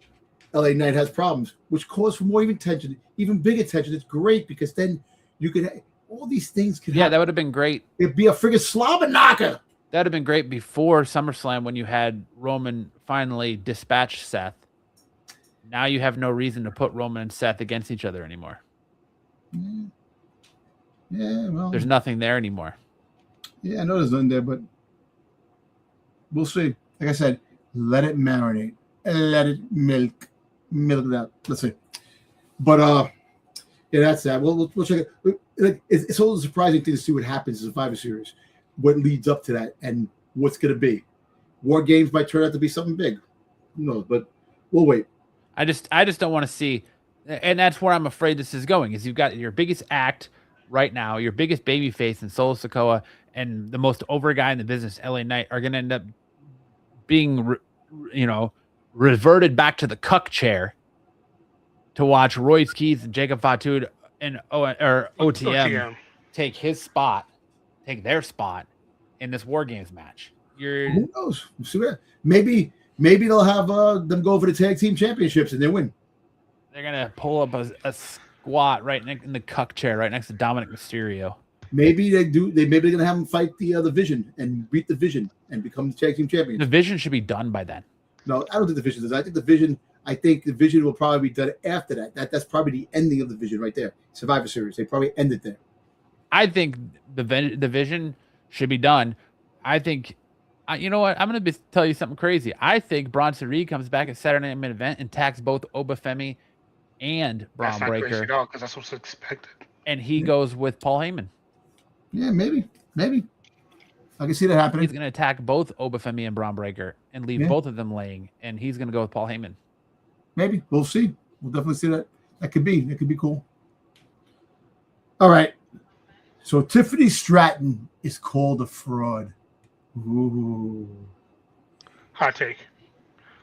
LA Knight has problems, which cause for more even tension, even bigger tension. It's great because then you could all these things could. Yeah, that would have been great. It'd be a friggin' slobber knocker. That'd have been great before SummerSlam when you had Roman finally dispatch Seth. Now you have no reason to put Roman and Seth against each other anymore. Yeah, well, there's nothing there anymore. Yeah, I know there's nothing there, but we'll see. Like I said, let it marinate. Let it milk it out. Let's see. But yeah, that's that. We'll check it. It's always a surprising thing to see what happens in Survivor Series, what leads up to that, and what's going to be. War Games might turn out to be something big. Who knows? But we'll wait. I just don't want to see, and that's where I'm afraid this is going. Is you've got your biggest act right now, your biggest baby face in Solo Sikoa, and the most over guy in the business, LA Knight, are going to end up being, reverted back to the cuck chair to watch Royce Keys and Jacob Fatu and OTM take their spot in this War Games match. Who knows? Maybe they'll have them go for the tag team championships and they win. They're gonna pull up a squat right in the cuck chair right next to Dominic Mysterio. Maybe they do. Maybe they're gonna have them fight the Vision and beat the Vision and become the tag team champions. The Vision should be done by then. No, I don't think the Vision does. I think the Vision will probably be done after that. That's probably the ending of the Vision right there. Survivor Series. They probably end it there. I think the Vision should be done. I think, you know what? I'm going to tell you something crazy. I think Bronson Reed comes back at Saturday Night Main Event and attacks both Obafemi and Braun Breaker. That's not crazy at all because that's what's expected. And he goes with Paul Heyman. Yeah, maybe. I can see that happening. He's going to attack both Obafemi and Braun Breaker and leave both of them laying, and he's going to go with Paul Heyman. Maybe. We'll see. We'll definitely see that. That could be cool. All right. So Tiffany Stratton is called a fraud. Ooh. Hot take.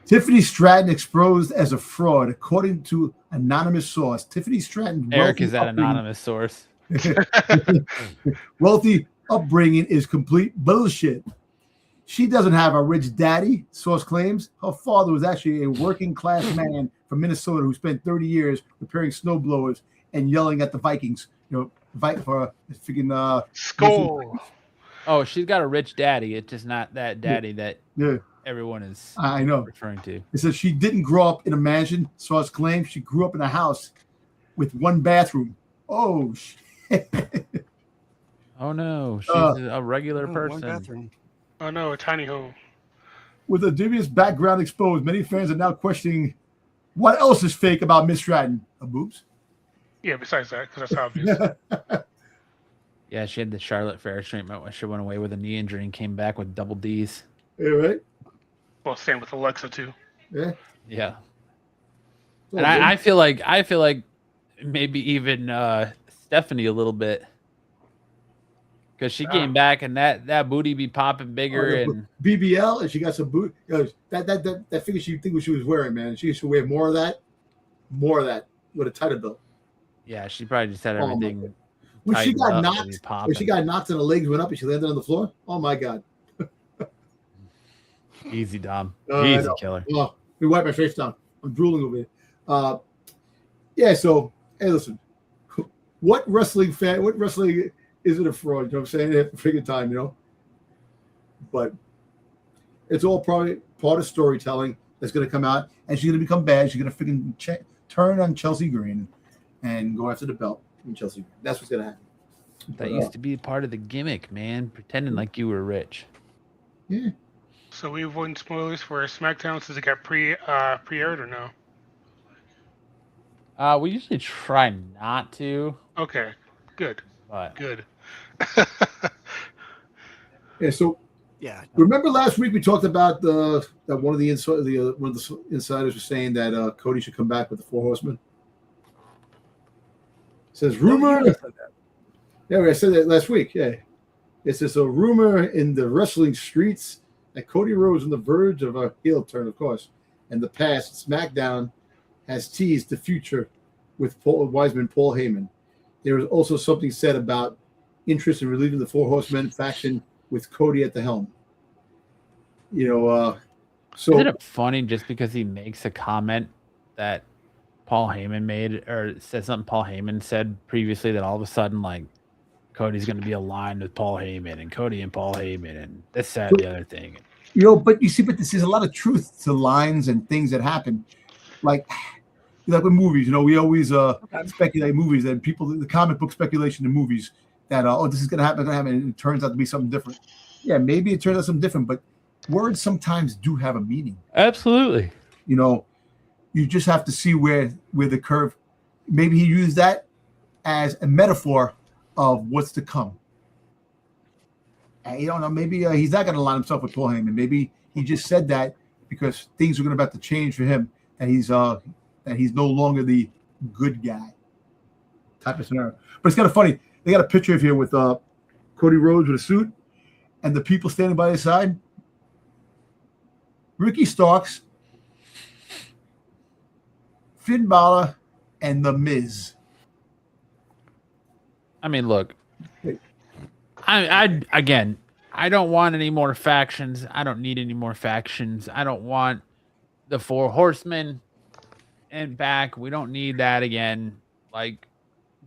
Tiffany Stratton exposed as a fraud, according to anonymous source. Tiffany Stratton. Eric is that anonymous source. Wealthy upbringing is complete bullshit. She doesn't have a rich daddy, source claims. Her father was actually a working class man from Minnesota who spent 30 years repairing snowblowers and yelling at the Vikings. Fight for freaking skull. Oh, she's got a rich daddy. It's just not that daddy that everyone is referring to. It says she didn't grow up in a mansion. Source claims she grew up in a house with one bathroom. Oh, shit. Oh, no. She's a regular person. One bathroom. Oh, no, a tiny home. With a dubious background exposed, many fans are now questioning what else is fake about Miss Stratton. Her boobs? Yeah, besides that, because that's obvious. Yeah, she had the Charlotte Flair treatment where she went away with a knee injury and came back with double D's. Yeah, right? Well, same with Alexa, too. Yeah. And I feel like maybe even Stephanie a little bit. Because she came back and that booty be popping bigger and BBL and she got some boot. That figure she think what she was wearing, man. She should wear more of that with a tighter belt. Yeah, she probably just had everything. When she got knocked and the legs went up and she landed on the floor. Oh my God. Easy, Dom. Easy, killer. Oh, let me wipe my face down. I'm drooling over here. So hey, listen. What wrestling isn't a fraud? You know what I'm saying? At the freaking time, But it's all probably part of storytelling that's going to come out, and she's going to become bad. She's going to freaking turn on Chelsea Green and go after the belt in Chelsea Green. That's what's going to happen. That used to be part of the gimmick, man. Pretending like you were rich. Yeah. So we avoiding spoilers for SmackDown since it got pre-aired or no? We usually try not to, Okay, good, but good. Yeah. So Yeah. No. remember last week we talked about that one of the one of the insiders was saying that Cody should come back with the Four Horsemen. It says rumor. No, you said that. Yeah, I said that last week. Yeah. It says a rumor in the wrestling streets that Cody Rhodes on the verge of a heel turn, of course. In the past, SmackDown has teased the future with Paul Heyman. There was also something said about interest in relieving the Four Horsemen faction with Cody at the helm. So isn't it funny just because he makes a comment that Paul Heyman made or said something Paul Heyman said previously that all of a sudden like Cody's going to be aligned with Paul Heyman and Cody and Paul Heyman and this, that, and the other thing. But you see, this is a lot of truth to lines and things that happen. Like with movies, we always speculate movies and the comic book speculation in movies that, this is going to happen, and it turns out to be something different. Yeah, maybe it turns out something different, but words sometimes do have a meaning. Absolutely. You just have to see where the curve, maybe he used that as a metaphor of what's to come. And you don't know, maybe he's not going to line himself with Paul Heyman. Maybe he just said that because things are about to change for him, and he's no longer the good guy type of scenario. But it's kind of funny. They got a picture of here with Cody Rhodes with a suit, and the people standing by his side. Ricky Starks, Finn Balor, and The Miz. I mean, look, I don't want any more factions. I don't need any more factions. I don't want the Four Horsemen and back. We don't need that again. Like,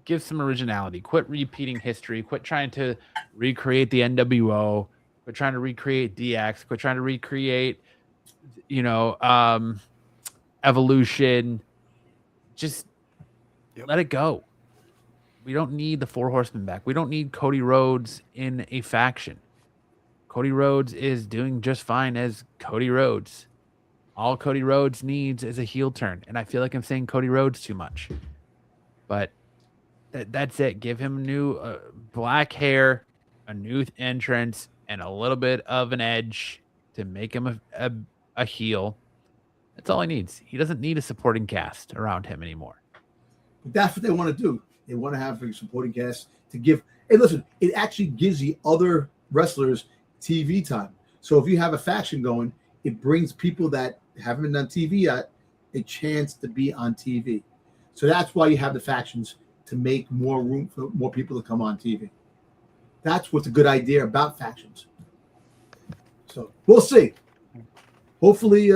give some originality. Quit repeating history. Quit trying to recreate the NWO. Quit trying to recreate DX. Quit trying to recreate, Evolution. Just let it go. We don't need the Four Horsemen back. We don't need Cody Rhodes in a faction. Cody Rhodes is doing just fine as Cody Rhodes. All Cody Rhodes needs is a heel turn. And I feel like I'm saying Cody Rhodes too much. But that's it. Give him new black hair, a new entrance, and a little bit of an edge to make him a heel. That's all he needs. He doesn't need a supporting cast around him anymore. But that's what they want to do. They want to have a supporting cast to give. Hey, listen, it actually gives the other wrestlers TV time. So if you have a faction going, it brings people that haven't been on TV yet a chance to be on TV. So that's why you have the factions, to make more room for more people to come on TV. That's what's a good idea about factions. So we'll see. Hopefully,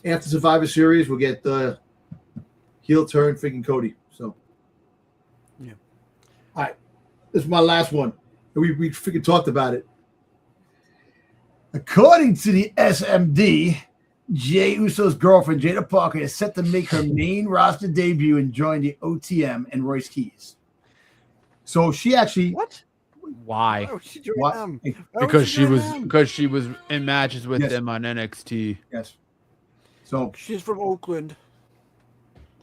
after Survivor Series, we'll get the heel turn freaking Cody. So, yeah. All right. This is my last one. We freaking talked about it. According to the SMD, Jey Uso's girlfriend, Jada Parker, is set to make her main roster debut and join the OTM and Royce Keys. So she actually... What? Why? Because she was in matches with them on NXT. Yes. So she's from Oakland.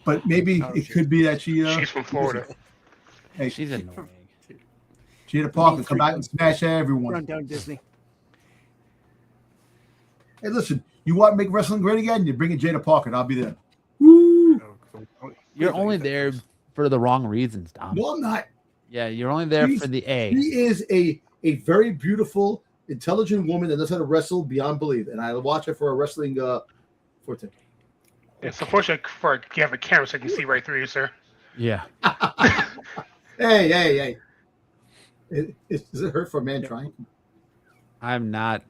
But maybe it could be that she's from Florida. Hey, she's annoying. Jada Parker come out and smash everyone. Run down Disney. Hey, listen, you want to make wrestling great again? You bring in Jada Parker, and I'll be there. Woo! You're only there for the wrong reasons, Dom. No, I'm not. Yeah, you're only there for the A. She is a very beautiful, intelligent woman that knows how to wrestle beyond belief, and I watch her for a wrestling forte. It's unfortunate for you have a camera so I can see right through you, sir. Yeah. Hey. Does it hurt for a man trying? I'm not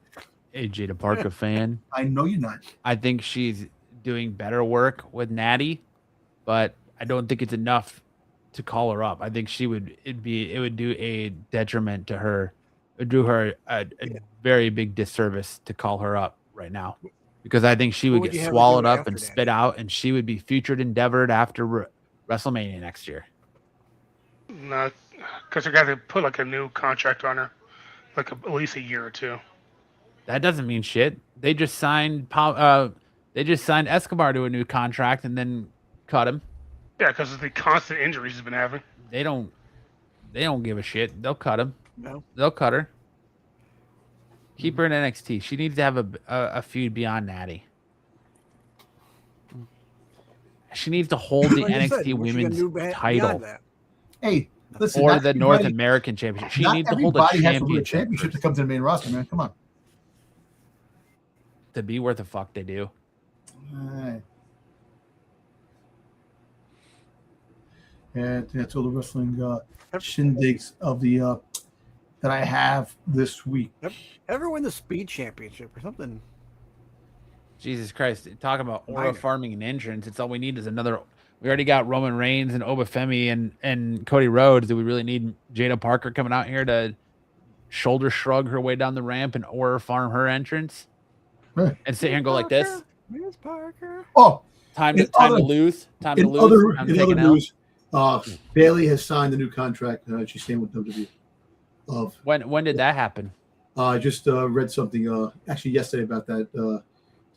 a Jada Parker fan. I know you're not. I think she's doing better work with Natty, but I don't think it's enough to call her up. I think it would do a detriment to her. It would do her a very big disservice to call her up right now, because I think she would get swallowed up and spit out, and she would be featured endeavored after WrestleMania next year. No, because they're going to put like a new contract on her, like at least a year or two. That doesn't mean shit. They just signed Escobar to a new contract and then cut him. Yeah, because of the constant injuries he's been having. They don't give a shit. They'll cut him. No. They'll cut her. Keep her in NXT. She needs to have a feud beyond Natty. She needs to hold the NXT Women's title. Hey, listen, or the North American Championship. She needs to hold a championship to come to the main roster, man. Come on. To be worth the fuck they do. Right. And that's all the wrestling shindigs of the that I have this week. Ever win the Speed Championship or something? Jesus Christ. Talking about aura farming and entrance. It's all we need is another. We already got Roman Reigns and Obafemi and Cody Rhodes. Do we really need Jada Parker coming out here to shoulder shrug her way down the ramp and aura farm her entrance? Right. And sit here and go like this? Miss Parker. Oh, time to lose. Time to lose. In other news, Bailey has signed the new contract. She's staying with WWE. When did that happen? I just read something actually yesterday about that.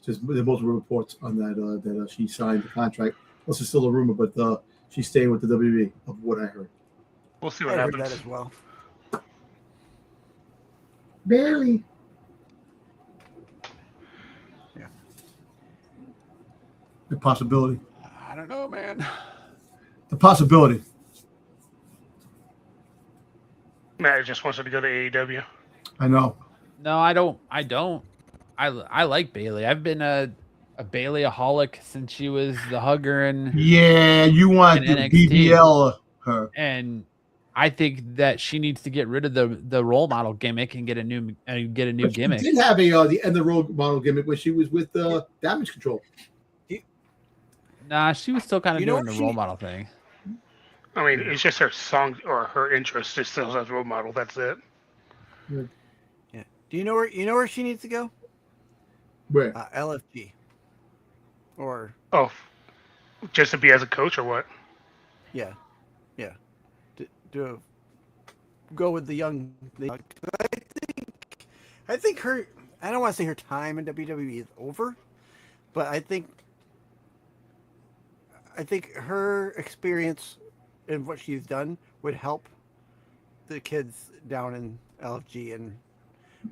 Just there are multiple reports on that that she signed the contract. This is still a rumor, but she's staying with the WWE, of what I heard. We'll see what happens. I heard that as well. Bailey. Yeah. The possibility. I don't know, man. The possibility. Matt just wants her to go to AEW. I know. No, I don't. I like Bailey. I've been a Bailey-aholic since she was the hugger and you want to BBL her. And I think that she needs to get rid of the role model gimmick and get a new gimmick. She did have the end the role model gimmick when she was with Damage Control. Nah, she was still kind of doing the role model thing. I mean, it's just her song or her interest. She still has role model. That's it. Yeah. Do you know where she needs to go? Where? LFG. Or just to be as a coach or what? Yeah. To go with the young. I think her. I don't want to say her time in WWE is over, but I think her experience and what she's done would help the kids down in LFG and.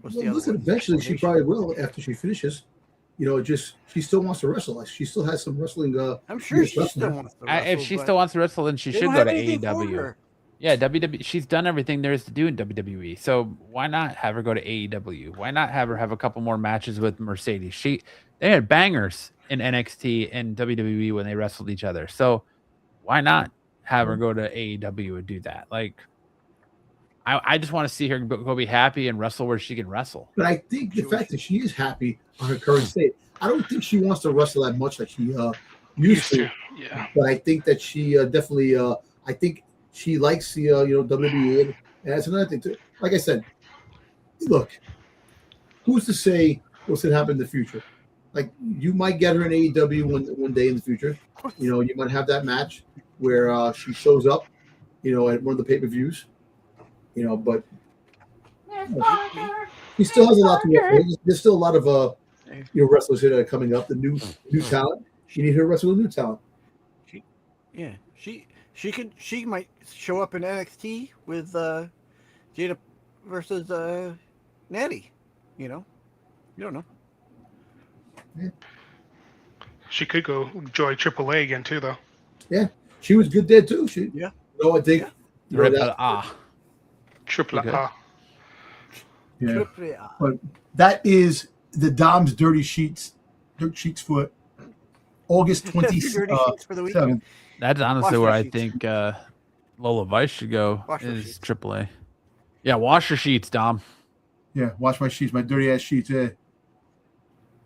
Listen, eventually she probably will after she finishes. She still wants to wrestle. She still has some wrestling. I'm sure she still wants to wrestle. If she still wants to wrestle, then she should go to AEW. Yeah, WWE. She's done everything there is to do in WWE. So why not have her go to AEW? Why not have her have a couple more matches with Mercedes? They had bangers in NXT and WWE when they wrestled each other. So why not have her go to AEW and do that? Like, I just want to see her go be happy and wrestle where she can wrestle. But I think the fact that she is happy on her current state, I don't think she wants to wrestle that much like she used to. Yeah. But I think that she definitely, I think she likes the WWE, and that's another thing too. Like I said, look, who's to say what's going to happen in the future? Like, you might get her in AEW one day in the future. You might have that match where she shows up, at one of the pay-per-views. But he still has a lot to work with. There's still a lot of wrestlers here that are coming up. The new talent. She needs her to wrestle with new talent. She might show up in NXT with Jada versus Natty. You don't know. Yeah. She could go join AAA again too, though. Yeah, she was good there too. I think. Triple A. Yeah. But that is the Dom's Dirt Sheets for August 27th. That's honestly where I think Lola Vice should go is AAA. Yeah, wash your sheets, Dom. Yeah, wash my sheets, my dirty ass sheets. Yeah.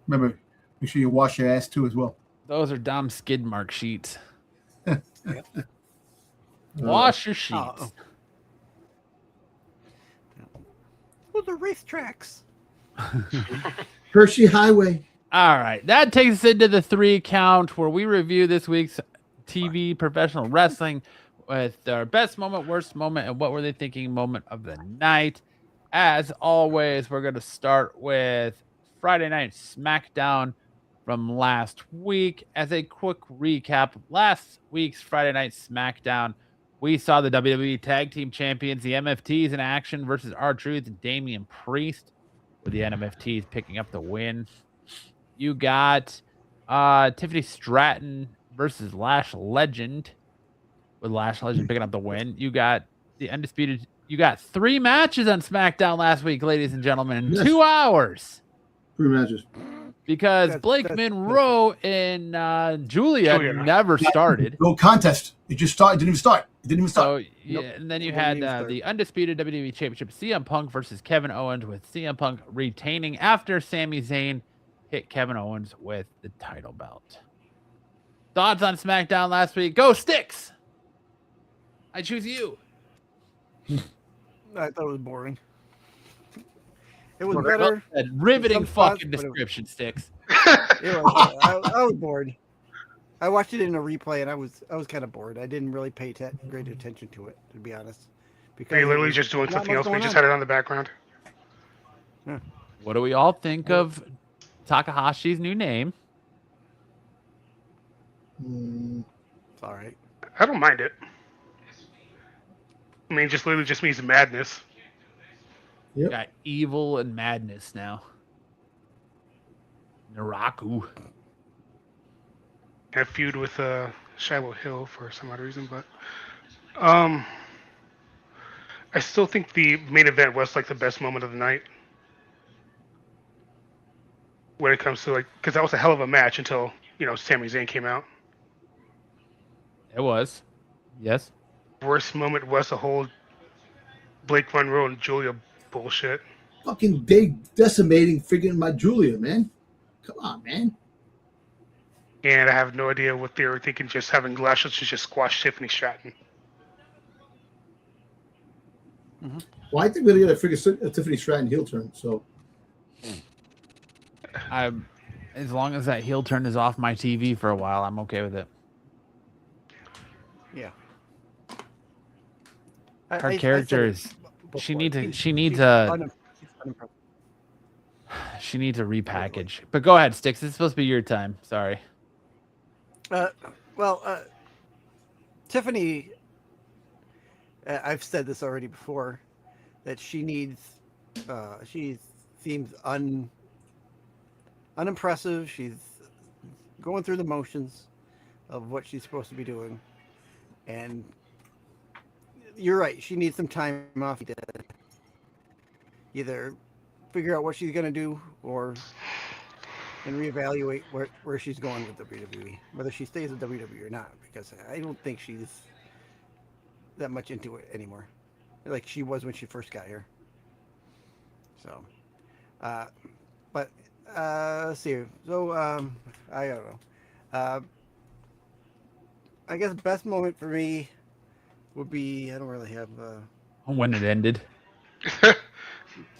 Remember, make sure you wash your ass too as well. Those are Dom's skid mark sheets. Wash your sheets. The racetracks. Hershey Highway. All right. That takes us into the 3 count where we review this week's TV professional wrestling with our best moment, worst moment, and what were they thinking moment of the night. As always, we're going to start with Friday Night SmackDown from last week. As a quick recap, last week's Friday Night SmackDown, we saw the WWE Tag Team Champions, the MFTs, in action versus R-Truth and Damian Priest, with the NMFTs picking up the win. You got Tiffany Stratton versus Lash Legend, with Lash Legend picking up the win. You got the Undisputed. You got 3 matches on SmackDown last week, ladies and gentlemen, in 2 hours. 3 matches. Because Blake Monroe and Julia never started. No contest. It just started. It didn't even start. It didn't even start. So, yeah, and then you had the Undisputed WWE Championship, CM Punk versus Kevin Owens, with CM Punk retaining after Sami Zayn hit Kevin Owens with the title belt. Thoughts on SmackDown last week? Go Sticks! I choose you. I thought it was boring. It was better. Riveting fucking description, Sticks. I was bored. I watched it in a replay, and I was kind of bored. I didn't really pay great attention to it, to be honest. Because are you literally just doing something else? We just had it on the background. Yeah. What do we all think of Takahashi's new name? It's all right. I don't mind it. I mean, just literally just means madness. Yep. Got evil and madness now. Naraku. I feud with Shiloh Hill for some odd reason, but I still think the main event was like the best moment of the night. When it comes to because that was a hell of a match until Sami Zayn came out. It was, yes. Worst moment was the whole Blake Monroe and Julia bullshit. Fucking decimating freaking my Julia, man. Come on, man. And I have no idea what they were thinking, just having Lashley just squash Tiffany Stratton. Mm-hmm. Well, I think we're going to get a Tiffany Stratton heel turn, so. As long as that heel turn is off my TV for a while, I'm okay with it. Yeah. Her character is. She needs a repackage. But go ahead, Sticks. It's supposed to be your time. Sorry. Tiffany, I've said this already before, that she seems unimpressive. She's going through the motions of what she's supposed to be doing. And you're right. She needs some time off to either figure out what she's going to do and reevaluate where she's going with WWE, whether she stays with WWE or not, because I don't think she's that much into it anymore, like she was when she first got here. So, let's see. So, I don't know. I guess best moment for me would be, I don't really have when it ended.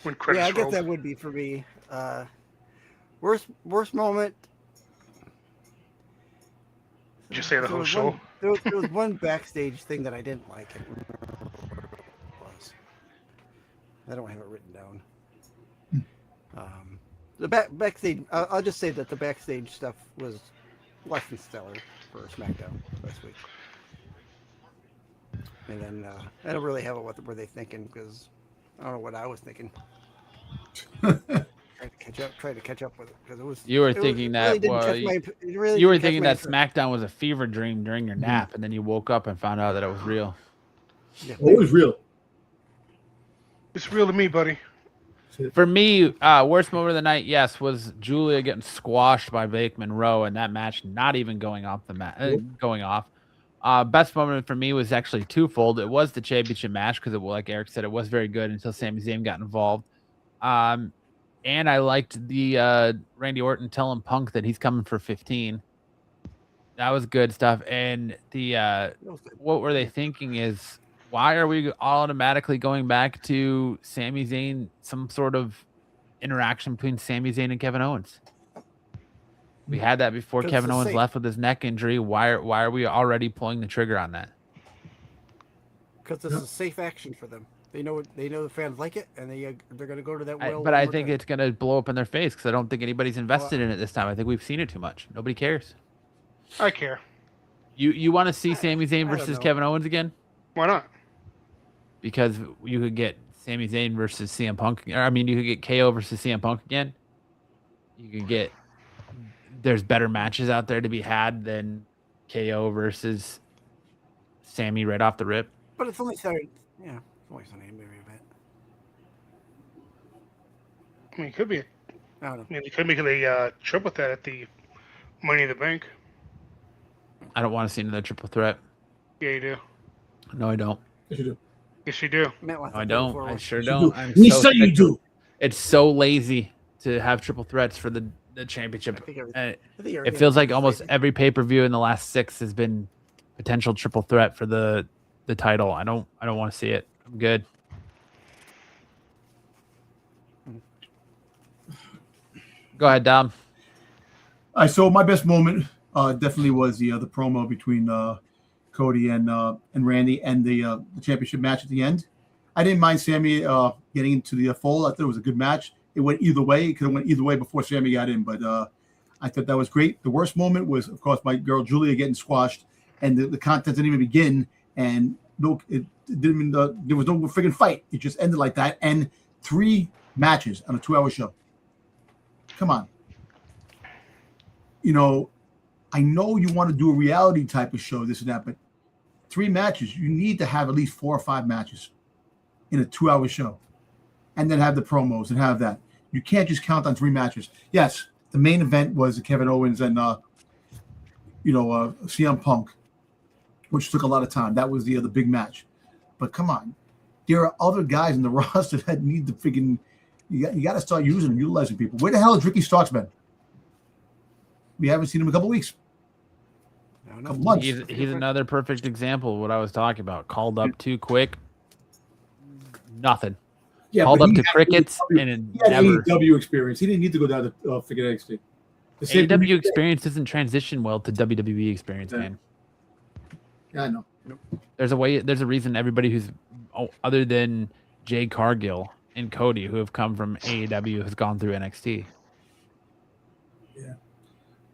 When credits I guess rolled. that would be for me. Worst moment. Just say the whole show. There was one backstage thing that I didn't like. I don't remember what it was. I don't have it written down. The backstage. I'll just say that the backstage stuff was less than stellar for SmackDown last week. And then I don't really have it. What were they thinking? Because I don't know what I was thinking. Trying to catch up with it because it was. You were thinking that SmackDown was a fever dream during your nap, and then you woke up and found out that it was real. Yeah, it was real. It's real to me, buddy. For me, worst moment of the night, yes, was Julia getting squashed by Blake Monroe, and that match not even going off going off. Best moment for me was actually twofold. It was the championship match because, like Eric said, it was very good until Sami Zayn got involved. And I liked the Randy Orton telling Punk that he's coming for 15. That was good stuff. And the what were they thinking is, why are we automatically going back to Sami Zayn, some sort of interaction between Sami Zayn and Kevin Owens? We had that before Kevin Owens left with his neck injury. Why are we already pulling the trigger on that? Because it's a safe action for them. They know the fans like it, and they're going to go to that well. But I think it's going to blow up in their face because I don't think anybody's invested in it this time. I think we've seen it too much. Nobody cares. I care. You want to see Sami Zayn versus Kevin Owens again? Why not? Because you could get Sami Zayn versus CM Punk. Or, I mean, you could get KO versus CM Punk again. You could get... There's better matches out there to be had than KO versus Sami right off the rip. But it's only Saturday. Yeah, it's only Sunday maybe event. I mean, it could be. I don't know. I mean, they could make a triple threat at the Money in the Bank. I don't want to see another triple threat. Yeah, you do. No, I don't. Yes, you do. Yes, you do. No, I don't. I sure You don't. do. I'm We so say you sick do. of- It's so lazy to have triple threats for the championship. It feels like almost every pay-per-view in the last 6 has been potential triple threat for the title. I don't want to see it. I'm good. Go ahead, Dom. So my best moment definitely was the promo between Cody and Randy and the championship match at the end. I didn't mind Sammy getting into the fold. I thought it was a good match. It went either way. It could have went either way before Sammy got in, but I thought that was great. The worst moment was, of course, my girl Julia getting squashed, and the contest didn't even begin, and it didn't even, there was no freaking fight. It just ended like that, and 3 matches on a 2-hour show. Come on. You know, I know you want to do a reality type of show, this and that, but 3 matches, you need to have at least 4 or 5 matches in a 2-hour show, and then have the promos and have that. You can't just count on 3 matches. Yes, the main event was Kevin Owens and CM Punk, which took a lot of time. That was the big match. But come on, there are other guys in the roster that need to freaking. You got to start using them, utilizing people. Where the hell has Ricky Starks been? We haven't seen him in a couple weeks. A couple months. He's another perfect example of what I was talking about. Called up too quick. Nothing. Yeah, called but up to crickets he and had never. AEW experience. He didn't need to go down to freaking NXT. AEW experience doesn't transition well to WWE experience, man. Yeah, I know. There's a reason everybody who's other than Jade Cargill and Cody who have come from AEW has gone through NXT. Yeah,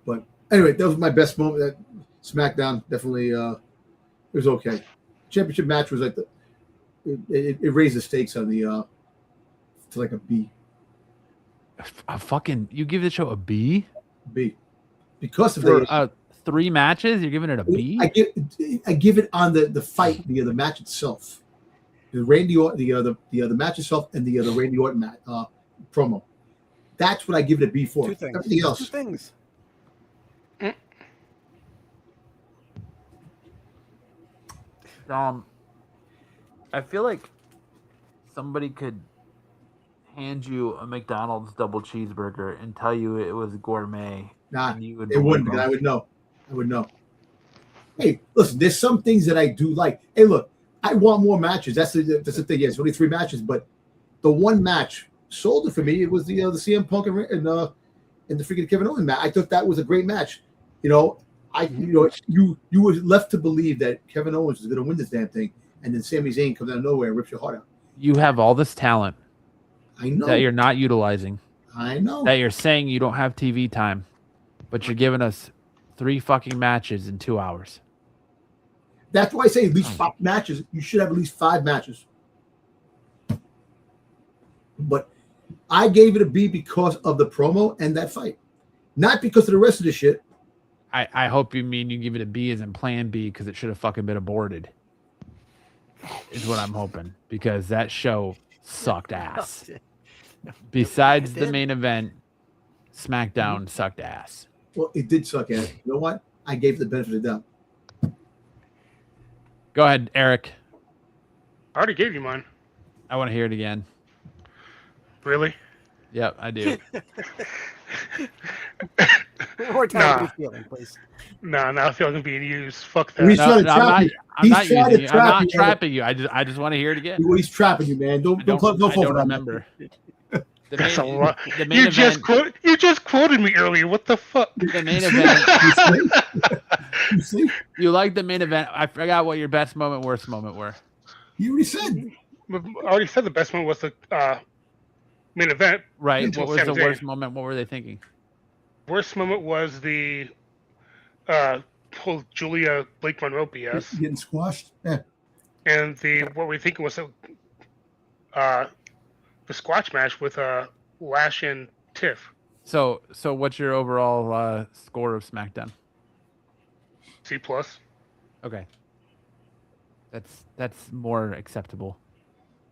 but anyway, that was my best moment. That SmackDown definitely it was okay. Championship match was like it raised the stakes on the to like a B. You give the show a B? B, because of for 3 matches. You're giving it a B? I give it on the fight, the match itself, the Randy Orton, the match itself, and the Randy Orton match, promo. That's what I give it a B for. 2 things. Everything else. 2 things. I feel like somebody could hand you a McDonald's double cheeseburger and tell you it was gourmet. Nah, it wouldn't. But I would know. Hey, listen, there's some things that I do like. Hey, look, I want more matches. That's the thing. Yes, only 3 matches, but the one match sold it for me. It was the CM Punk and the freaking Kevin Owens match. I thought that was a great match. You were left to believe that Kevin Owens was going to win this damn thing, and then Sami Zayn comes out of nowhere and rips your heart out. You have all this talent. I know that you're not utilizing. I know that you're saying you don't have TV time, but you're giving us 3 fucking matches in 2 hours. That's why I say at least 5 matches. You should have at least 5 matches. But I gave it a B because of the promo and that fight, not because of the rest of the shit. I hope you mean you give it a B as in Plan B because it should have fucking been aborted. Is what I'm hoping, because that show sucked ass. Besides the main event, SmackDown sucked ass. Well, it did suck ass. You know what? I gave it the benefit of the doubt. Go ahead, Eric. I already gave you mine. I want to hear it again. Really? Yep, I do. More time with feeling, please. No, not feeling being used. Fuck that. I'm not using you. I'm not trapping you. I just want to hear it again. He's trapping you, man. Don't fall for that. I don't remember. That's a lot. You just quoted me earlier. What the fuck? The main event. You see? You like the main event. I forgot what your best moment, worst moment were. You already said. I already said the best one was the main event. Right. Until What was the Sami Zayn. worst moment? What were they thinking? Worst moment was the whole Julia Blake Monroe BS, Getting squashed. Yeah. and what we thinking was the squash match with Lash and Tiff. So what's your overall score of SmackDown? C+. Okay. That's more acceptable.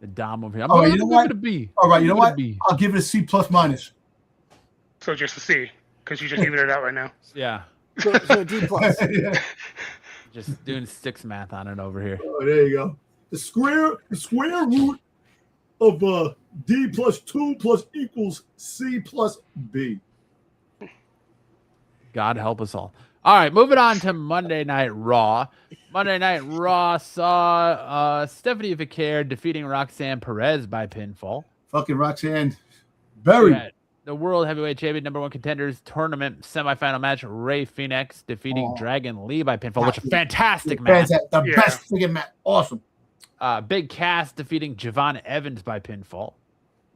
The Dom over here. Oh, you know what? Give it a B. All right, you know Give it a what? B. I'll give it a C plus minus. So just a C, because you just even it out right now. Yeah. So D plus. Yeah. Just doing six math on it over here. Oh, there you go. The square root of D plus 2 plus equals C plus B. God help us all. All right, moving on to Monday Night Raw. Monday Night Raw saw Stephanie Vicaire defeating Roxanne Perez by pinfall. Fucking Roxanne. Very. The World Heavyweight Champion #1 Contenders Tournament semifinal match, Rey Fénix defeating Dragon Lee by pinfall, which is a fantastic match. The best freaking match. Awesome. Big Cass defeating Javon Evans by pinfall.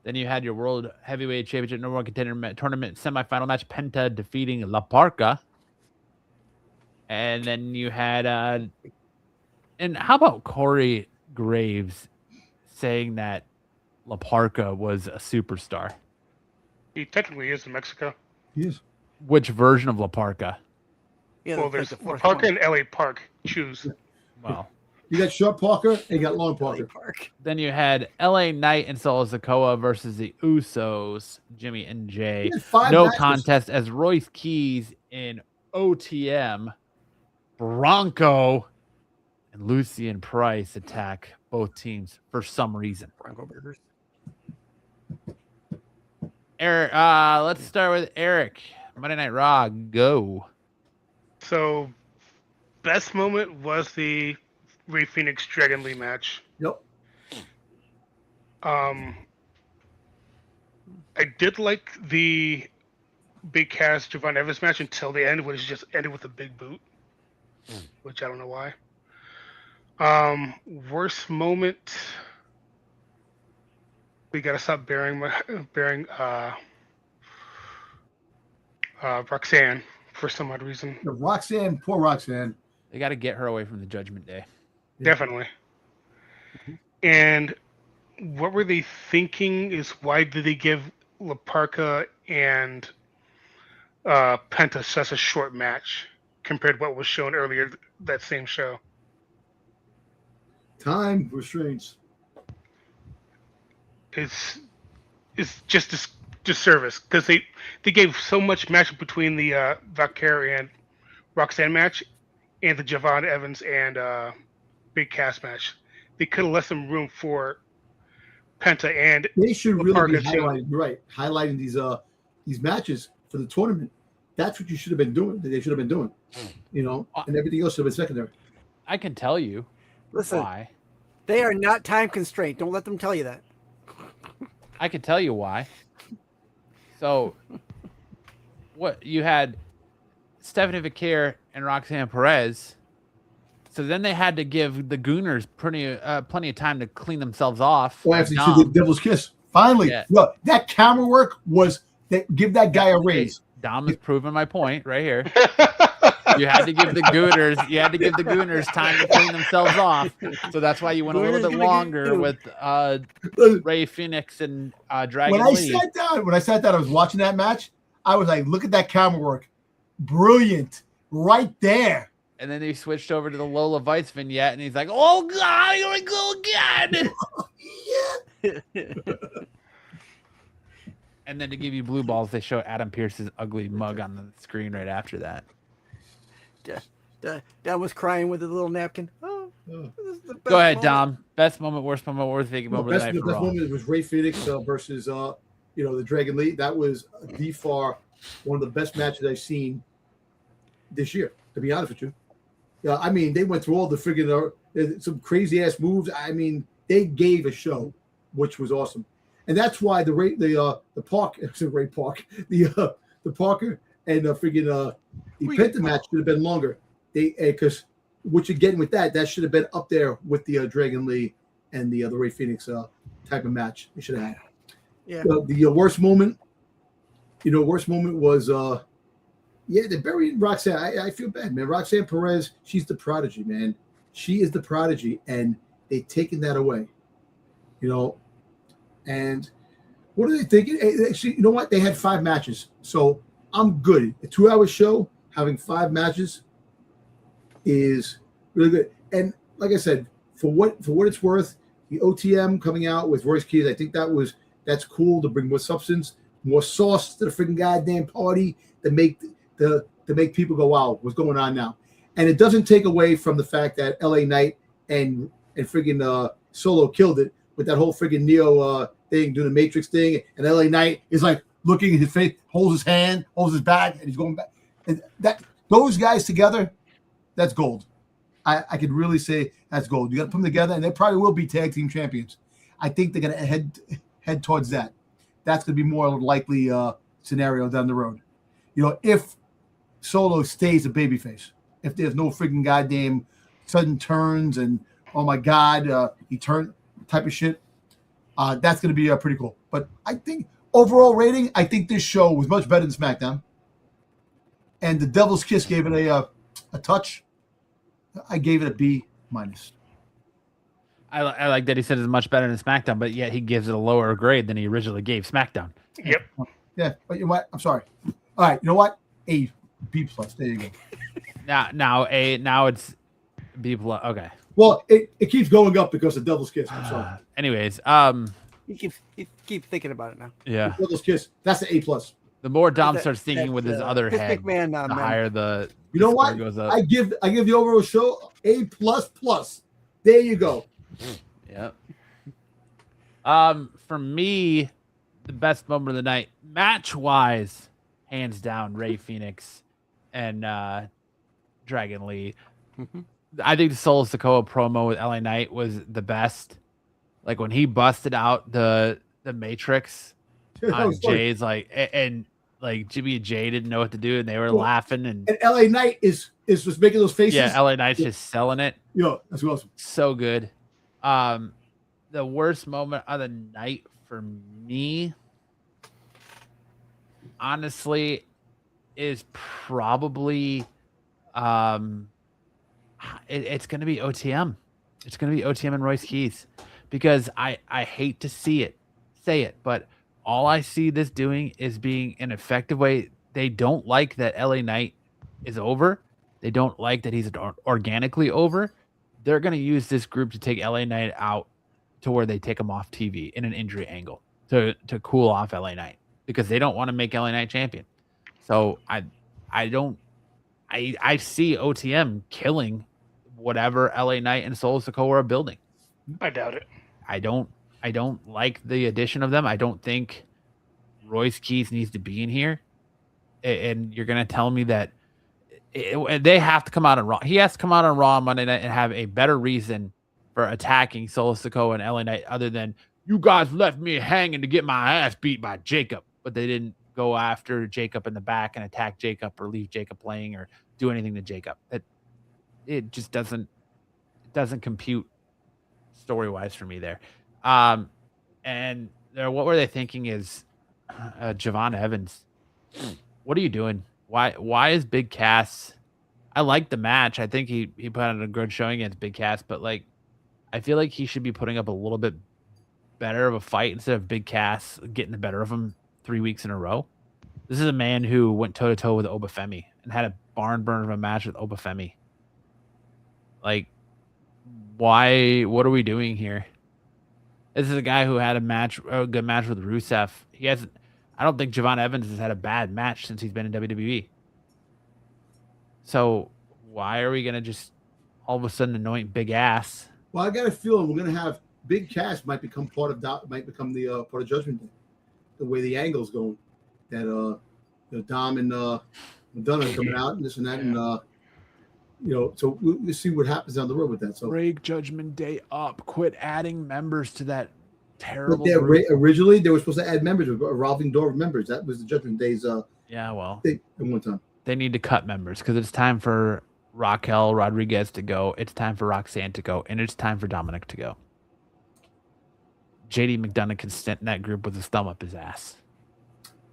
Then you had your World Heavyweight Championship #1 Contender Tournament semifinal match, Penta defeating La Parca. And then you had, and how about Corey Graves saying that La Parca was a superstar? He technically is in Mexico. Yes. Which version of La Parca? Yeah, Well, there's La Parca and LA Park. Choose. Well, You got short Parker and you got long Parker. Park. then you had LA Knight and Solo Sikoa versus the Usos, Jimmy and Jay. You had 5 No matches. contest as Royce Keys in OTM, Bronco, and Lucian Price attack both teams for some reason. Bronco Burgers. Eric, let's start with Eric. Monday Night Raw, go. So, best moment was the Rey Fénix Dragon Lee match. Yep. I did like the Big Cass Javon Evans match until the end, which just ended with a big boot, which I don't know why. Worst moment. We gotta stop bearing Roxanne for some odd reason. The Roxanne, poor Roxanne. They got to get her away from the Judgment Day. Definitely. And what were they thinking is why did they give La Parca and Penta such a short match compared to what was shown earlier that same show? Time restraints. It's just disservice because they gave so much match between the Vicaire and Roxanne match and the Javon Evans and Big Cass match. They could have left some room for Penta and They should La really be Parca too. highlighting. You're right, highlighting these matches for the tournament. That's what you should have been doing. That they should have been doing. You know, and everything else should have been secondary. I can tell you Listen, why. they are not time constrained. Don't let them tell you that. I can tell you why. So, what you had Stephanie Vicaire and Roxanne Perez. So then they had to give the Gooners plenty of time to clean themselves off. Well, after you see the Devil's Kiss, finally, Yeah. look, that camera work was give that guy a raise. Dom is proving my point right here. You had to give the Gooners. You had to give the Gooners time to clean themselves off. So that's why you went a little bit longer with Rey Fénix and Dragon Lee. When I sat down, I was watching that match. I was like, look at that camera work, brilliant, right there. And then they switched over to the Lola Vice vignette, and he's like, "Oh God, here we go again!" And then to give you blue balls, they show Adam Pearce's ugly mug on the screen right after that. Dad was crying with a little napkin. Oh, this is the best Go ahead, moment. Dom. Best moment, worst moment, worst thinking moment of the night The for best Raw. moment was Rey Fénix versus the Dragon Lee. That was the far one of the best matches I've seen this year. To be honest with you, I mean, they went through all the friggin' some crazy ass moves. I mean, they gave a show, which was awesome, and that's why the Parker and the Penta match should have been longer. Because what you're getting with that should have been up there with the Dragon Lee and the Ray Phoenix type of match they should have had. Yeah. The worst moment, was they buried Roxanne. I feel bad, man. Roxanne Perez, she's the prodigy, man. She is the prodigy, and they've taken that away. And what are they thinking? Actually, you know what? They had 5 matches, so I'm good. A 2-hour show having 5 matches is really good. And like I said, for what it's worth, the OTM coming out with Royce Keys, I think that's cool to bring more substance, more sauce to the freaking goddamn party to make people go, wow, what's going on now? And it doesn't take away from the fact that LA Knight and freaking Solo killed it with that whole freaking Neo thing, doing the Matrix thing, and LA Knight is like looking at his face, holds his hand, holds his back, and he's going back. And those guys together, that's gold. I could really say that's gold. You got to put them together, and they probably will be tag team champions. I think they're going to head towards that. That's going to be more likely scenario down the road. If Solo stays a babyface, if there's no freaking goddamn sudden turns and oh my god, he turned type of shit, that's going to be pretty cool. But I think overall rating, I think this show was much better than SmackDown. And the Devil's Kiss gave it a touch. I gave it a B-. I like that he said it's much better than SmackDown, but yet he gives it a lower grade than he originally gave SmackDown. Yep. Yeah, but you know what? I'm sorry. All right, you know what? A, B+. There you go. Now it's B+. Okay. Well, it keeps going up because of Devil's Kiss. I'm sorry. Anyways, You keep thinking about it now. yeah. Devil's Kiss. That's the A+. The more Dom starts thinking with his other Vince head, McMahon, the higher the You know score what? goes up. I give the overall show A++. There you go. Yep. For me, the best moment of the night, match-wise, hands down, Ray Phoenix and Dragon Lee. Mm-hmm. I think the Solo Sikoa promo with LA Knight was the best. Like when he busted out the Matrix on Jay's and Jimmy and Jay didn't know what to do and they were laughing and LA Knight is just making those faces. Yeah, LA Knight's just selling it. Yeah, that's awesome. So good. The worst moment of the night for me, honestly, is probably it's going to be OTM. It's going to be OTM and Royce Keys because I hate to say it, but all I see this doing is being an effective way. They don't like that LA Knight is over. They don't like that he's organically over. They're going to use this group to take LA Knight out to where they take him off TV in an injury angle to cool off LA Knight because they don't want to make LA Knight champion. So I see OTM killing whatever LA Knight and Solo Sikoa are building. I doubt it. I don't like the addition of them. I don't think Royce Keys needs to be in here. And you're going to tell me that they have to come out on Raw. He has to come out on Raw on Monday night and have a better reason for attacking Solo Sikoa and LA Knight other than you guys left me hanging to get my ass beat by Jacob. But they didn't go after Jacob in the back and attack Jacob or leave Jacob playing or do anything to Jacob. It just doesn't compute story-wise for me there. And what were they thinking is Javon Evans. What are you doing? Why is Big Cass? I like the match. I think he put on a good showing against Big Cass, but I feel like he should be putting up a little bit better of a fight instead of Big Cass getting the better of him 3 weeks in a row. This is a man who went toe-to-toe with Obafemi and had a barn burner of a match with Obafemi. Why? What are we doing here? This is a guy who had a good match with Rusev. I don't think Javon Evans has had a bad match since he's been in WWE. So why are we going to just all of a sudden anoint Big Ass? Well, I got a feeling we're going to have Big Cass might become part of Judgment Day. The way the angle's going, that Dom and Madonna coming out and this and that, and so we'll see what happens down the road with that. So break Judgment Day up. Quit adding members to that terrible. But originally they were supposed to add members, a revolving door of members. That was the Judgment Day's. Thing at one time. They need to cut members because it's time for Raquel Rodriguez to go. It's time for Roxanne to go, and it's time for Dominic to go. JD McDonough can sit in that group with his thumb up his ass.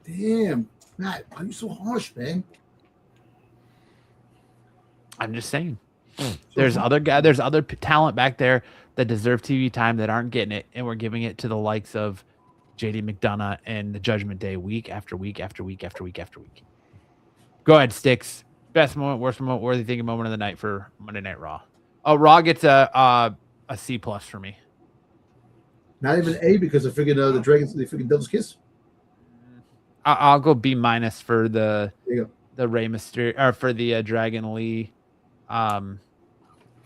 Damn, Matt, why are you so harsh, man? I'm just saying. There's other talent back there that deserve TV time that aren't getting it, and we're giving it to the likes of JD McDonough and the Judgment Day week after week after week after week after week. Go ahead, Sticks. Best moment, worst moment, worthy thinking moment of the night for Monday Night Raw. Oh, Raw gets a C+ for me. Not even A because I figured the Dragons, they figured Devil's Kiss. I'll go B- for the There you Rey Mysterio or for the Dragon Lee,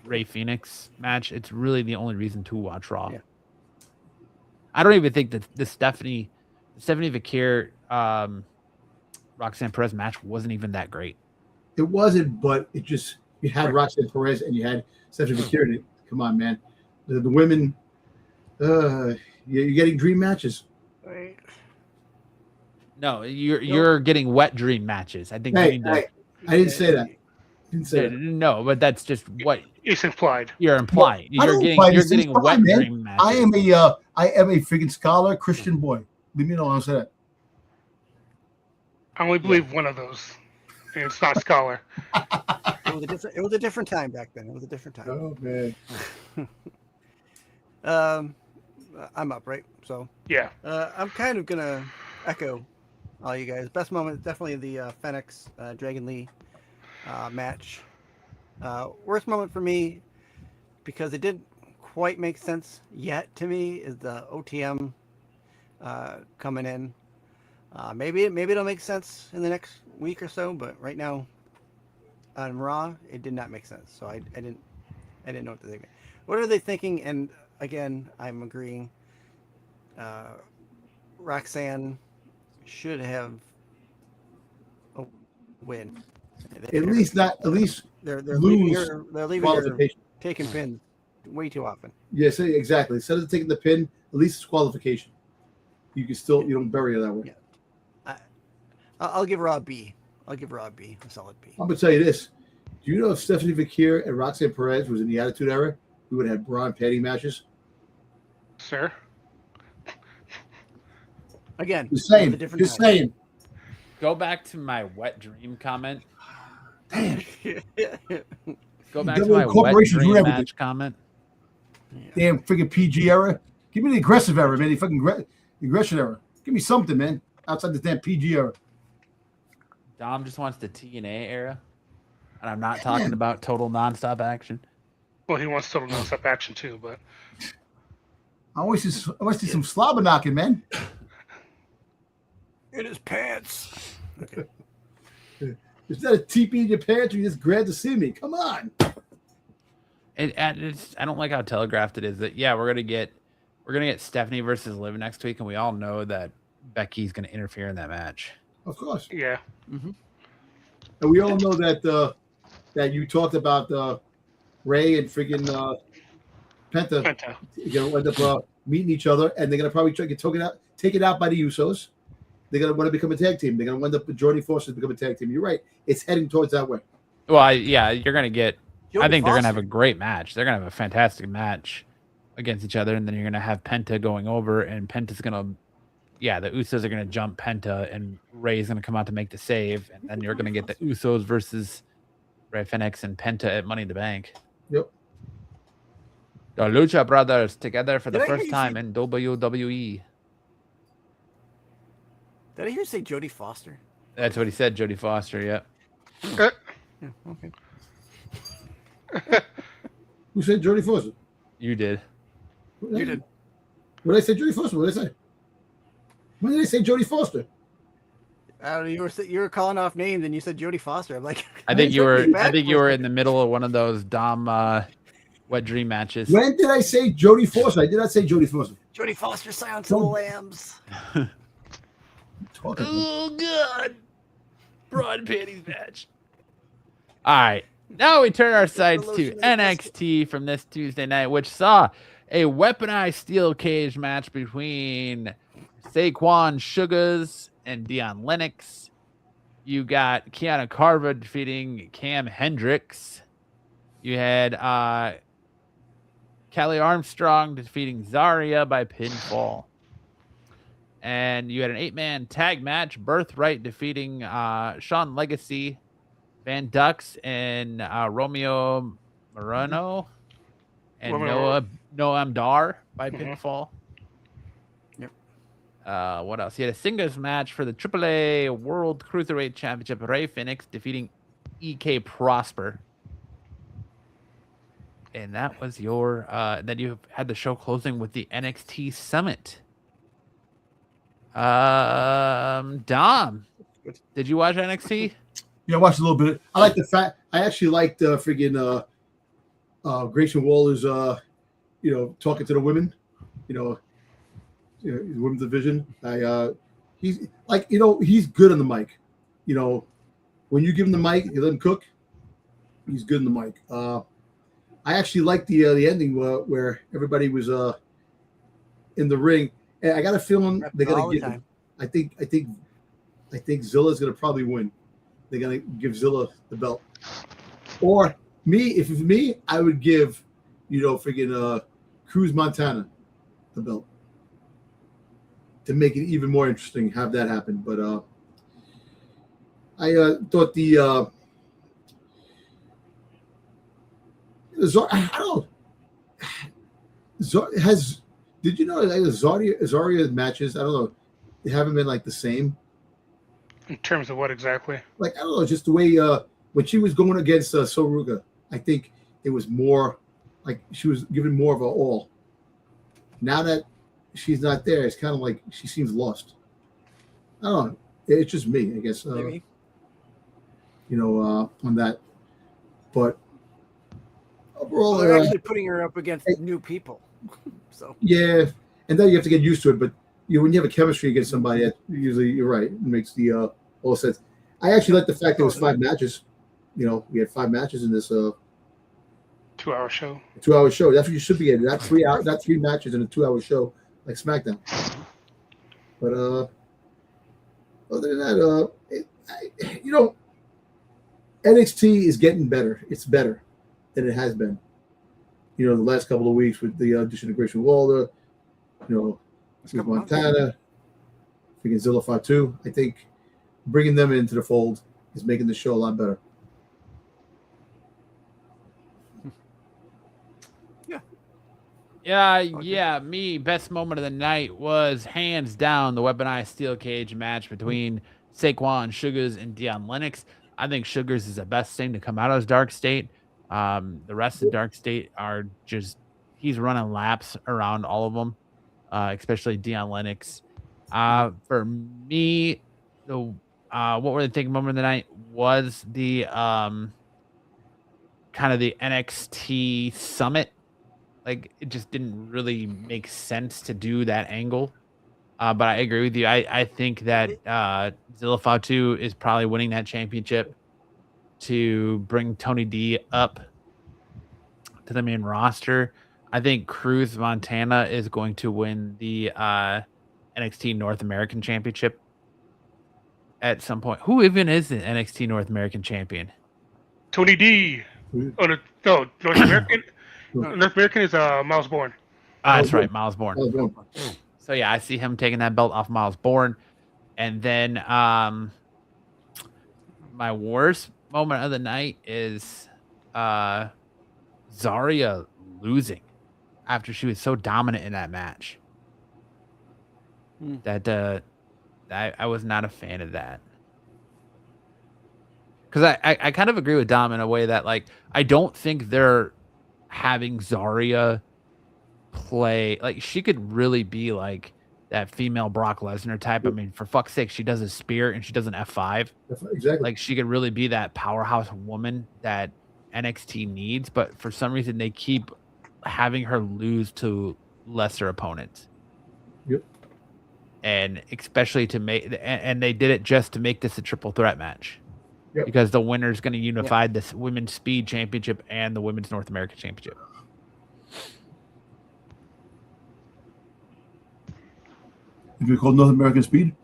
Rey Phoenix match. It's really the only reason to watch Raw. Yeah. I don't even think that the Stephanie Vakir, Roxanne Perez match wasn't even that great. It wasn't, but it just you had Roxanne Perez and you had Stephanie McKiernan. Come on, man. The women, you're getting dream matches. Right. No, you're getting wet dream matches. I think. I didn't say that. No, but that's just what It's implied. you're implying. You're getting wet dream matches. I am a freaking scholar, Christian boy. Leave me alone. I'll say that. I only believe one of those, and it's not Scholar. It was a different time back then. It was a different time. Oh man. I'm up, right? So Yeah. I'm kind of gonna echo all you guys. Best moment, definitely the Phoenix Dragon Lee match. Worst moment for me, because it didn't quite make sense yet to me, is the OTM coming in. Maybe it'll make sense in the next week or so, but right now on Raw, it did not make sense. So I didn't know what to think. What are they thinking? And again, I'm agreeing. Roxanne should have a win. At least They're lose leaving her qualification. taking pins way too often. Yes, exactly. Instead of taking the pin, at least it's qualification. You don't bury her that way. Yeah. I'll give her a B. A solid B. I'm gonna tell you this. Do you know if Stephanie Vakir and Roxanne Perez was in the Attitude Era, we would have had bra and panty matches? Sir? Again, Just saying. with a different Just time. saying. Go back to my wet dream comment. Damn. Go back to Double my wet corporations do dream everything. match comment. Damn freaking PG era. Give me the aggressive era, man. The fucking aggression era. Give me something, man. Outside the damn PG era. Dom just wants the TNA era. And I'm not talking about total nonstop action. Well, he wants total non-stop action too, but I always see some slobber knocking, man. In his pants. Okay. Is that a teepee in your pants or you just glad to see me? Come on. It's I don't like how telegraphed it is that we're gonna get Stephanie versus Liv next week, and we all know that Becky's gonna interfere in that match. Of course. yeah. Mm-hmm. And we all know that that you talked about Ray and freaking Penta. You're gonna end up meeting each other, and they're gonna probably try to get taken out by the Usos. They're gonna want to become a tag team. They're gonna end up with Jordie Foster to become a tag team. You're right. It's heading towards that way. Well, you're gonna get. I think they're Foster. gonna have a great match. They're gonna have a fantastic match against each other, and then you're gonna have Penta going over, and Penta's gonna. Yeah, the Usos are gonna jump Penta, and Ray's gonna come out to make the save, and then you're gonna get the Usos versus Rey Fenix and Penta at Money in the Bank. Yep. The Lucha Brothers together for the Did I hear first you time say- in WWE. Did I hear you say Jodie Foster? That's what he said, Jodie Foster. Yeah. Yeah, okay. Who said Jordie Foster? You did. You did. What did I say, Jordie Foster? What did I say? When did I say Jodie Foster? I don't know, you were calling off names and you said Jodie Foster. I'm like, I think you were. took me back I think for you a were second. in the middle of one of those Dom wet dream matches. When did I say Jodie Foster? I did not say Jodie Foster. Jodie Foster, Silence of the Don't- Lambs. Talking about. Oh god, broad panties match. All right, now we turn our sights to NXT from this Tuesday night, which saw a weaponized steel cage match between Saquon Sugars and Dion Lennox. You got Kiana Carver defeating Cam Hendricks. You had Kelly Armstrong defeating Zarya by pinfall. And you had an 8-man tag match, Birthright defeating Sean Legacy, Van Dux, and Romeo Moreno, and Noam Dar by pinfall. Yep. What else? He had a singles match for the AAA World Cruiserweight Championship, Rey Fenix defeating EK Prosper. And that was your then you had the show closing with the NXT Summit. Dom, did you watch NXT? Yeah, I watched a little bit. I like the fact I actually liked friggin' Grayson Waller's talking to the women, women's division. He's like, he's good on the mic. When you give him the mic, you let him cook. He's good on the mic. I actually liked the ending where everybody was in the ring. And I got a feeling they're gonna get him. I think Zilla's gonna probably win. They're gonna give Zilla the belt. Or me, if it's me, I would give, freaking Cruz Montana the belt to make it even more interesting. Have that happen. But I thought the I don't know. Did you know that Zarya matches? I don't know. They haven't been like the same. In terms of what exactly? Like, I don't know, just the way when she was going against Soruga, I think it was more like she was given more of a all. Now that she's not there, it's kind of like she seems lost. I don't know. It's just me, I guess. Maybe. On that. But overall, they're actually putting her up against new people. So yeah, and then you have to get used to it. But when you have a chemistry against somebody, that usually you're right. It makes the all sense. I actually like the fact there was 5 matches. We had 5 matches in this 2-hour show. 2-hour show. That's what you should be getting. Not 3 hours. Not 3 matches in a 2-hour show like SmackDown. But other than that, NXT is getting better. It's better than it has been. The last couple of weeks with the addition of Grayson Waller, Montana, freaking Zilla Fatu. I think bringing them into the fold is making the show a lot better. Yeah. Me, best moment of the night was hands down the weaponized steel cage match between Saquon Sugars and Deion Lennox. I think Sugars is the best thing to come out of his Dark State. The rest of Dark State are just, he's running laps around all of them, especially Deion Lennox. For me, what were the thing moment of the night was the kind of the NXT Summit. Like, it just didn't really make sense to do that angle. But I agree with you. I think that Zilla Fatu is probably winning that championship to bring Tony D up to the main roster. I think Cruz Montana is going to win the NXT North American Championship at some point. Who even is the NXT North American champion? Tony D. Oh, no, North American. North American is Miles Bourne. That's right, Miles Bourne. So yeah, I see him taking that belt off Miles Bourne. And then my worst moment of the night is Zarya losing after she was so dominant in that match. That I was not a fan of that. Because I kind of agree with Dom in a way that, like, I don't think they're having Zarya play, like, she could really be like that female Brock Lesnar type. I mean, for fuck's sake, she does a spear and she does an F5. Exactly. Like, she could really be that powerhouse woman that NXT needs, but for some reason they keep having her lose to lesser opponents. Yep. And especially to make, and they did it just to make this a triple threat match. Yep. Because the winner is going to unify this Women's Speed Championship and the Women's North American Championship. Is it called North American Speed?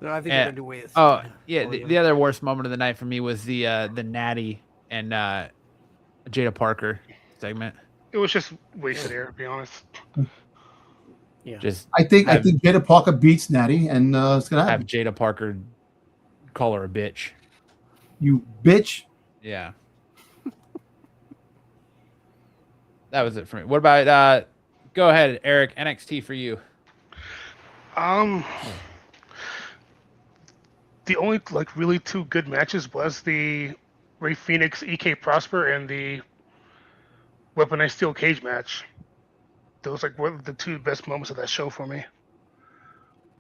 No, I think they're going to do away with. Oh, yeah. The other worst moment of the night for me was the Natty and Jada Parker segment. It was just wasted air, to be honest. Yeah. Just I think Jada Parker beats Natty, and it's gonna have happen. Jada Parker call her a bitch. You bitch. Yeah. That was it for me. What about go ahead, Eric, NXT for you. The only like really two good matches was the Ray Phoenix, EK Prosper, and the Weaponized Steel Cage match. Those like were the two best moments of that show for me.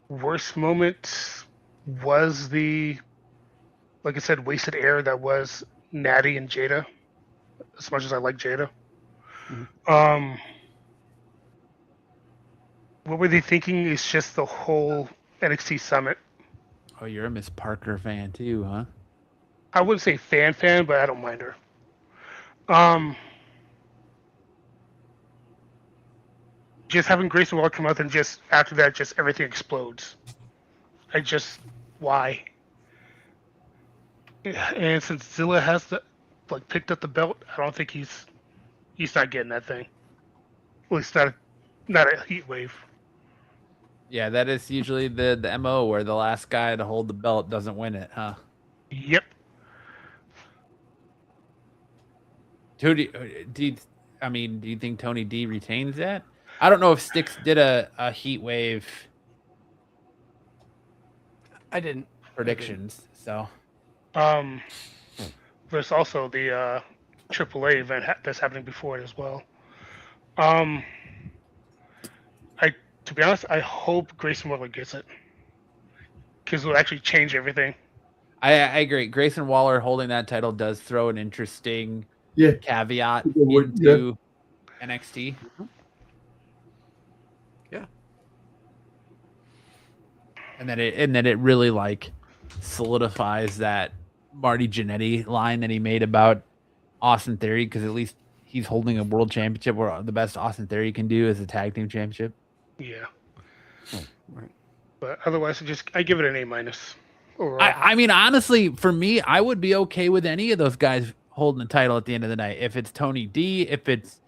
Worst moment was the, like I said, wasted air that was Natty and Jada. As much as I like Jada. What were they thinking is just the whole NXT Summit. Oh, you're a Miss Parker fan too, huh? I wouldn't say fan, but I don't mind her. Just having Grayson Waller come out and just after that, just everything explodes. Why? And since Zilla has picked up the belt, I don't think he's not getting that thing. At least not a heat wave. Yeah, that is usually the MO where the last guy to hold the belt doesn't win it, huh? Yep. Do you think Tony D retains that? I don't know if Styx did a heat wave I didn't. predictions, so There's also the AAA event that's happening before it as well. To be honest, I hope Grayson Waller gets it because it will actually change everything. I agree. Grayson Waller holding that title does throw an interesting caveat into NXT. Yeah. And then it really like solidifies that Marty Jannetty line that he made about Austin Theory, because at least he's holding a world championship where the best Austin Theory can do is a tag team championship. Yeah. Right. But otherwise, I give it an A-. I mean, honestly, for me, I would be okay with any of those guys holding the title at the end of the night. If it's Tony D, if it's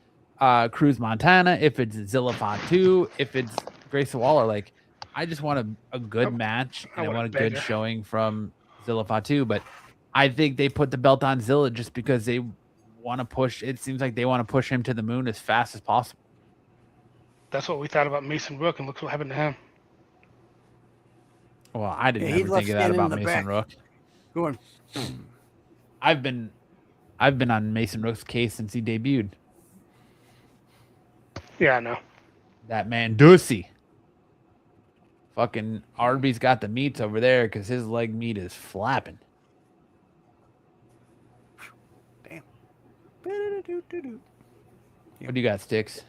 Cruz Montana, if it's Zilla Fatu, if it's Grayson Waller, like I just want a good match and I want a good showing from Zilla Fatu. But I think they put the belt on Zilla just because they want to push. It seems like they want to push him to the moon as fast as possible. That's what we thought about Mason Rook, and look what happened to him. Well, I didn't ever think of that about Mason Rook. Go on. I've been on Mason Rook's case since he debuted. Yeah, I know. That man Ducey. Fucking Arby's got the meats over there because his leg meat is flapping. Damn. What do you got, Sticks?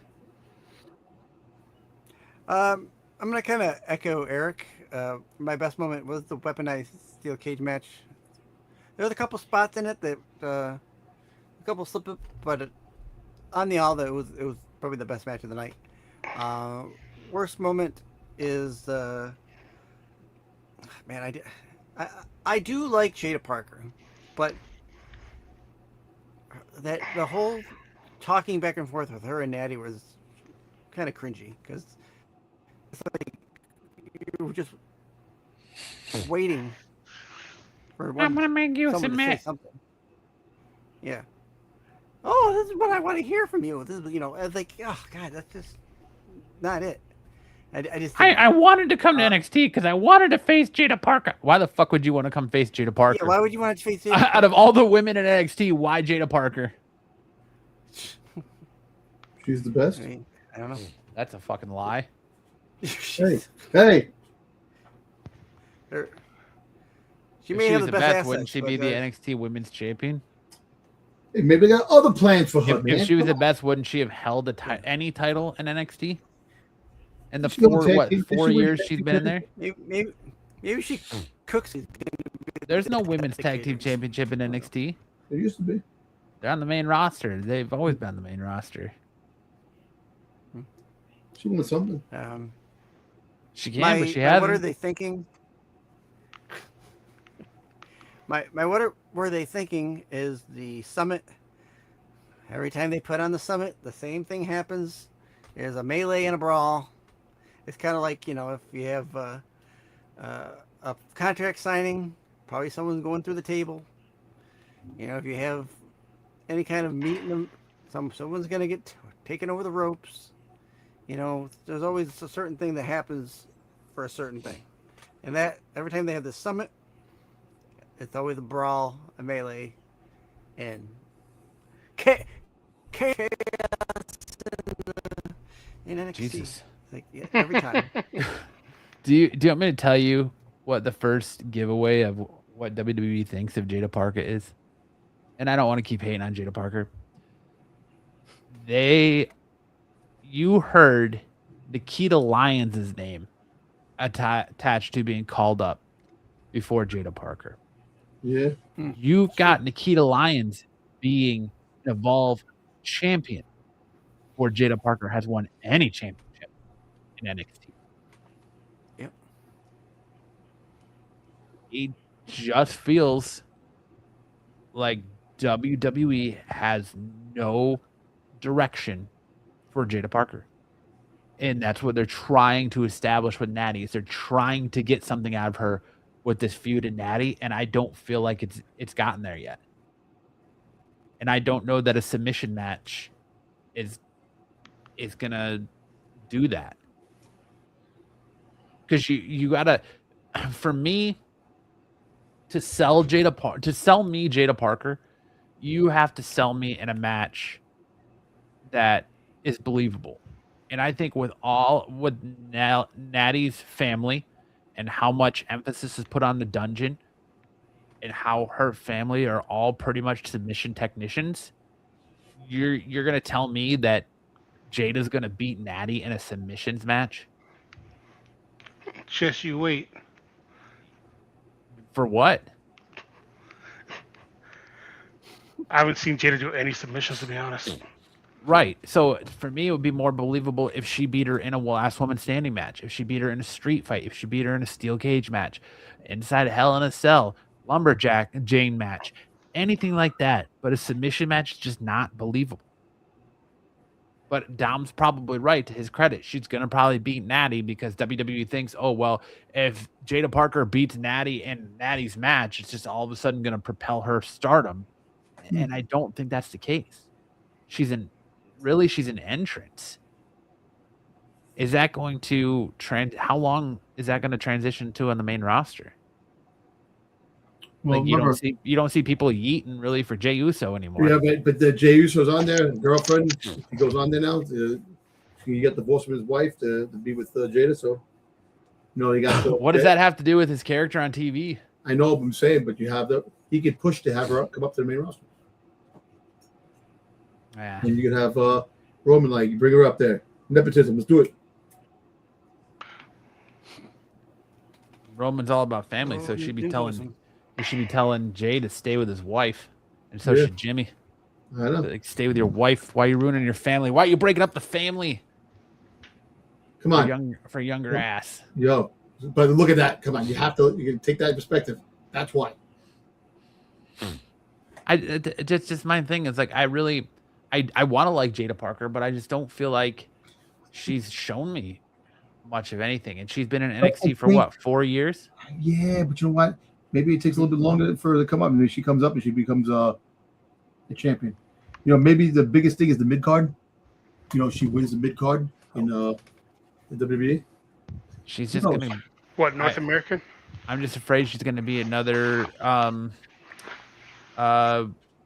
I'm gonna kind of echo Eric. My best moment was the weaponized steel cage match. There was a couple spots in it that a couple slip up, but on the all, it was probably the best match of the night. Worst moment is man, I do like Jada Parker, but that the whole talking back and forth with her and Natty was kind of cringy because it's like you were just waiting for I'm gonna make you submit. Something. Yeah. Oh, this is what I want to hear from you. This is, it's like, oh god, that's just not it. I wanted to come to NXT because I wanted to face Jada Parker. Why the fuck would you want to come face Jada Parker? Yeah, why would you want to face Jada Parker? Out of all the women in NXT, why Jada Parker? She's the best. I don't know. That's a fucking lie. Hey. She may have the best assets, wouldn't she be the NXT Women's Champion? Hey, maybe they got other plans for her. If she was the best, wouldn't she have held any title in NXT? In the 4 years she's been in there? Maybe she cooks. There's no women's tag team championship in NXT. There used to be. They're on the main roster. They've always been on the main roster. She wants something. She can, but she hasn't. What are they thinking? What were they thinking is the Summit Every time they put on the Summit, the same thing happens. There's a melee and a brawl. It's kind of like, if you have a contract signing, probably someone's going through the table. If you have any kind of meeting, someone's going to get taken over the ropes. There's always a certain thing that happens for a certain thing. And that every time they have the Summit, it's always a brawl, a melee, and chaos in NXT. Jesus. Every time. Do you want me to tell you what the first giveaway of what WWE thinks of Jada Parker is? And I don't want to keep hating on Jada Parker. You heard Nikita Lyons' name attached to being called up before Jada Parker. Yeah. You've got Nikita Lyons being an Evolve champion before Jada Parker has won any championship in NXT. Yep. It just feels like WWE has no direction for Jada Parker. And that's what they're trying to establish with Natty. Is they're trying to get something out of her with this feud in Natty, and I don't feel like it's gotten there yet. And I don't know that a submission match is gonna do that. Because you gotta, for me, to sell me Jada Parker, you have to sell me in a match that is believable. And I think with Natty's family and how much emphasis is put on the dungeon and how her family are all pretty much submission technicians, you're gonna tell me that Jada's gonna beat Natty in a submissions match? Just you wait. For what? I haven't seen Jada do any submissions, to be honest. Right. So for me, it would be more believable if she beat her in a last woman standing match, if she beat her in a street fight, if she beat her in a steel cage match, inside a Hell in a Cell, lumberjack Jane match, anything like that. But a submission match is just not believable. But Dom's probably right, to his credit. She's going to probably beat Natty because WWE thinks, oh, well, if Jada Parker beats Natty in Natty's match, it's just all of a sudden going to propel her stardom. And I don't think that's the case. She's an entrance. Is that going to how long is that going to transition to on the main roster? Well, like you don't see people yeeting really for Jey Uso anymore. Yeah, but the Jey Uso's on there, girlfriend. He goes on there now. He got divorced from his wife to be with Jada. So, he got. What does that have to do with his character on TV? I know what I'm saying, but he could push to have her come up to the main roster. Yeah. And you can have Roman, you bring her up there. Nepotism, let's do it. Roman's all about family, so she'd be telling Jay to stay with his wife, and so should Jimmy. I know. Stay with your wife. Why are you ruining your family? Why are you breaking up the family? Come on, for younger ass. Yo, but look at that. Come on, you can take that perspective. That's why. Just my thing is I want to like Jada Parker, but I just don't feel like she's shown me much of anything. And she's been in NXT for what, 4 years? Yeah, but you know what? Maybe it takes a little bit longer for her to come up. And then she comes up and she becomes a champion. Maybe the biggest thing is the mid card. She wins the mid card in the WWE. She's just gonna North American? I'm just afraid she's gonna be another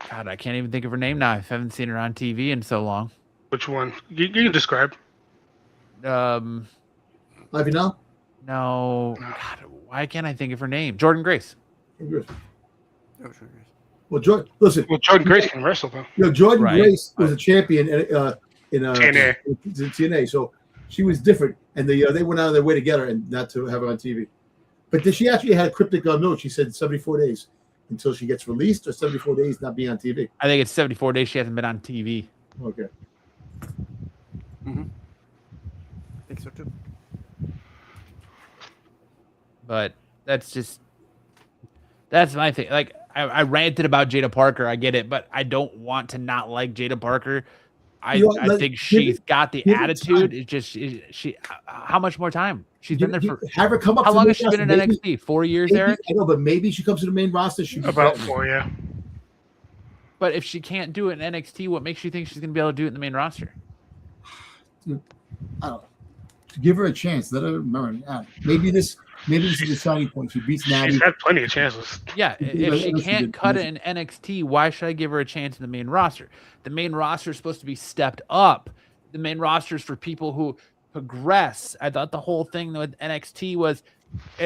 God, I can't even think of her name now. I haven't seen her on TV in so long. Which one? You can describe. Ivy now? No. God, why can't I think of her name? Jordan Grace. Well, listen. Well, Jordan Grace can wrestle, though. Jordan Grace was a champion in TNA. So she was different, and they went out of their way to get her and not to have her on TV. But she actually had a cryptic note. She said 74 days until she gets released, or 74 days not being on TV. I think it's 74 days she hasn't been on TV. Okay. Mm-hmm. I think so too. But that's my thing. I ranted about Jada Parker. I get it, but I don't want to not like Jada Parker. I think she's got the attitude. It's just she. How much more time? She's been there for. Have her come up. How long has she been in NXT? 4 years, Eric? I know, but maybe she comes to the main roster. About 4, yeah. But if she can't do it in NXT, what makes you think she's going to be able to do it in the main roster? I don't know. Give her a chance. Let her remember. Maybe this is the signing point. She beats Natty. She's had plenty of chances. Yeah, if she can't cut it in NXT, why should I give her a chance in the main roster? The main roster is supposed to be stepped up. The main roster is for people who progress. I thought the whole thing with NXT was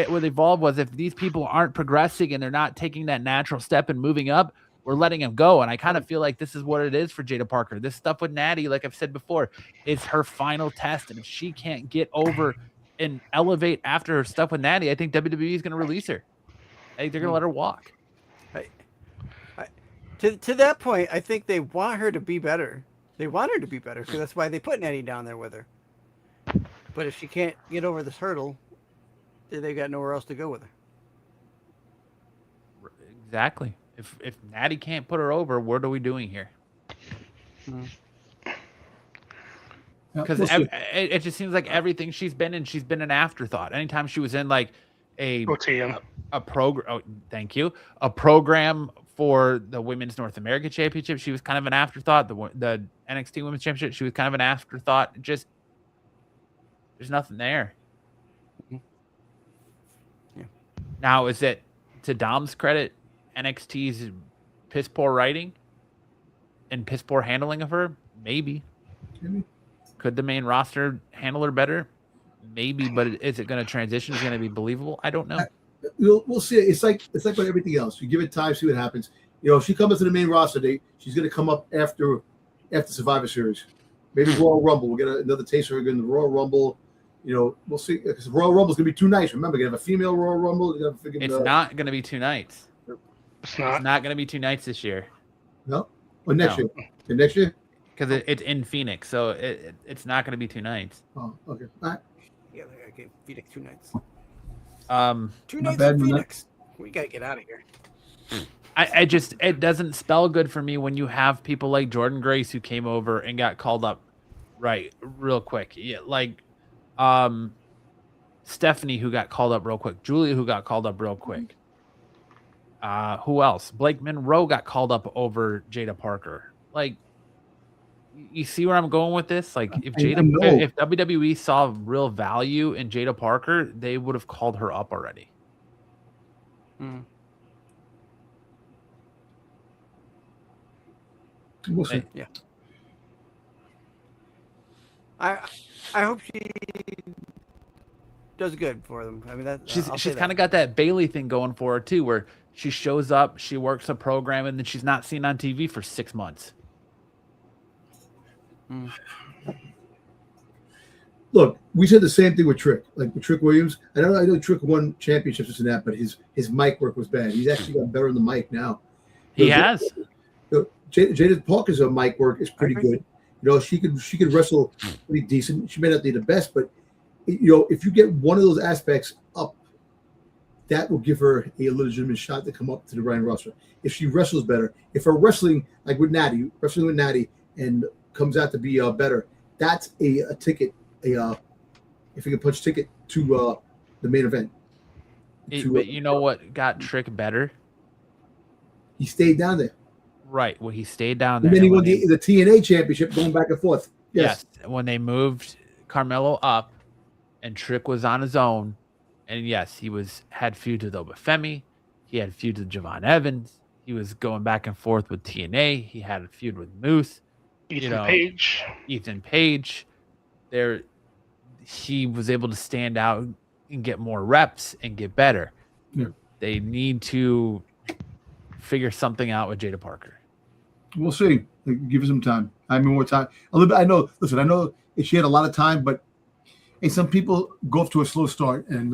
what evolved was if these people aren't progressing and they're not taking that natural step and moving up, we're letting them go. And I kind of feel like this is what it is for Jada Parker. This stuff with Natty, like I've said before, is her final test. And if she can't get over and elevate after her stuff with Natty, I think WWE is going to release her. I think they're going to let her walk. To that point, I think they want her to be better. They want her to be better because that's why they put Natty down there with her. But if she can't get over this hurdle, they got nowhere else to go with her. Exactly. If Natty can't put her over, what are we doing here? Because it just seems like everything she's been in, she's been an afterthought. Anytime she was in like a program, thank you, a program for the Women's North American Championship, she was kind of an afterthought. The NXT Women's Championship, she was kind of an afterthought. Just there's nothing there. Yeah. Now, is it to Dom's credit, NXT's piss poor writing and piss poor handling of her? Maybe. Could the main roster handle her better? Maybe, but is it going to transition? Is it going to be believable? I don't know. We'll see. It's like with everything else. You give it time, see what happens. If she comes to the main roster, she's going to come up after Survivor Series. Maybe Royal Rumble. We'll get another taste of her in the Royal Rumble. We'll see. Because Royal Rumble is going to be 2 nights. Remember, you're going to have a female Royal Rumble. It's not going to be 2 nights. It's not going to be 2 nights this year. No? Or next year? Next year? Because it's in Phoenix, so it's not going to be 2 nights. Oh, okay. All right. Yeah, I gave Phoenix 2 nights. 2 nights in Phoenix. We got to get out of here. It doesn't spell good for me when you have people like Jordan Grace who came over and got called up real quick. Yeah, like Stephanie who got called up real quick. Julia who got called up real quick. Who else? Blake Monroe got called up over Jada Parker. Like, you see where I'm going with this? Like, if WWE saw real value in Jada Parker, they would have called her up already. We'll see. Yeah. I hope she does good for them. I mean, she's kind of got that Bailey thing going for her too, where she shows up, she works a program, and then she's not seen on TV for 6 months. Look, we said the same thing with Trick. Like with Trick Williams, I know Trick won championships and that, but his mic work was bad. He's actually got better on the mic now. He has. Jada Parker's mic work is pretty good. She could wrestle pretty decent. She may not be the best, but if you get one of those aspects up, that will give her a legitimate shot to come up to the main roster. If she wrestles better, if her wrestling like with Natty, and comes out to be better, that's a ticket. If you can punch ticket to the main event. But you know what got Trick better? He stayed down there. Right. Well, he stayed down there. And then he won the TNA championship going back and forth. Yes. When they moved Carmelo up and Trick was on his own, and yes, he had feuds with Obafemi. He had feuds with Javon Evans. He was going back and forth with TNA. He had a feud with Moose. Ethan Page. He was able to stand out and get more reps and get better. Yeah. They need to figure something out with Jada Parker. We'll see. Give her some time. I mean, more time. A little bit. I know she had a lot of time, but some people go off to a slow start. And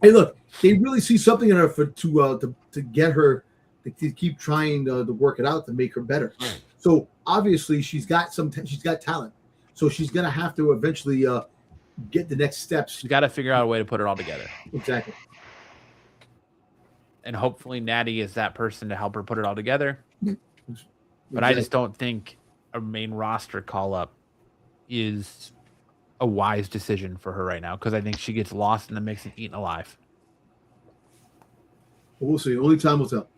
hey, look, they really see something in her to get her to keep trying to work it out to make her better. So obviously she's got talent. So she's gonna have to eventually get the next steps. She's got to figure out a way to put it all together. Exactly. and hopefully Natty is that person to help her put it all together. But I just don't think a main roster call up is a wise decision for her right now because I think she gets lost in the mix and eaten alive. We'll see. Only time will tell.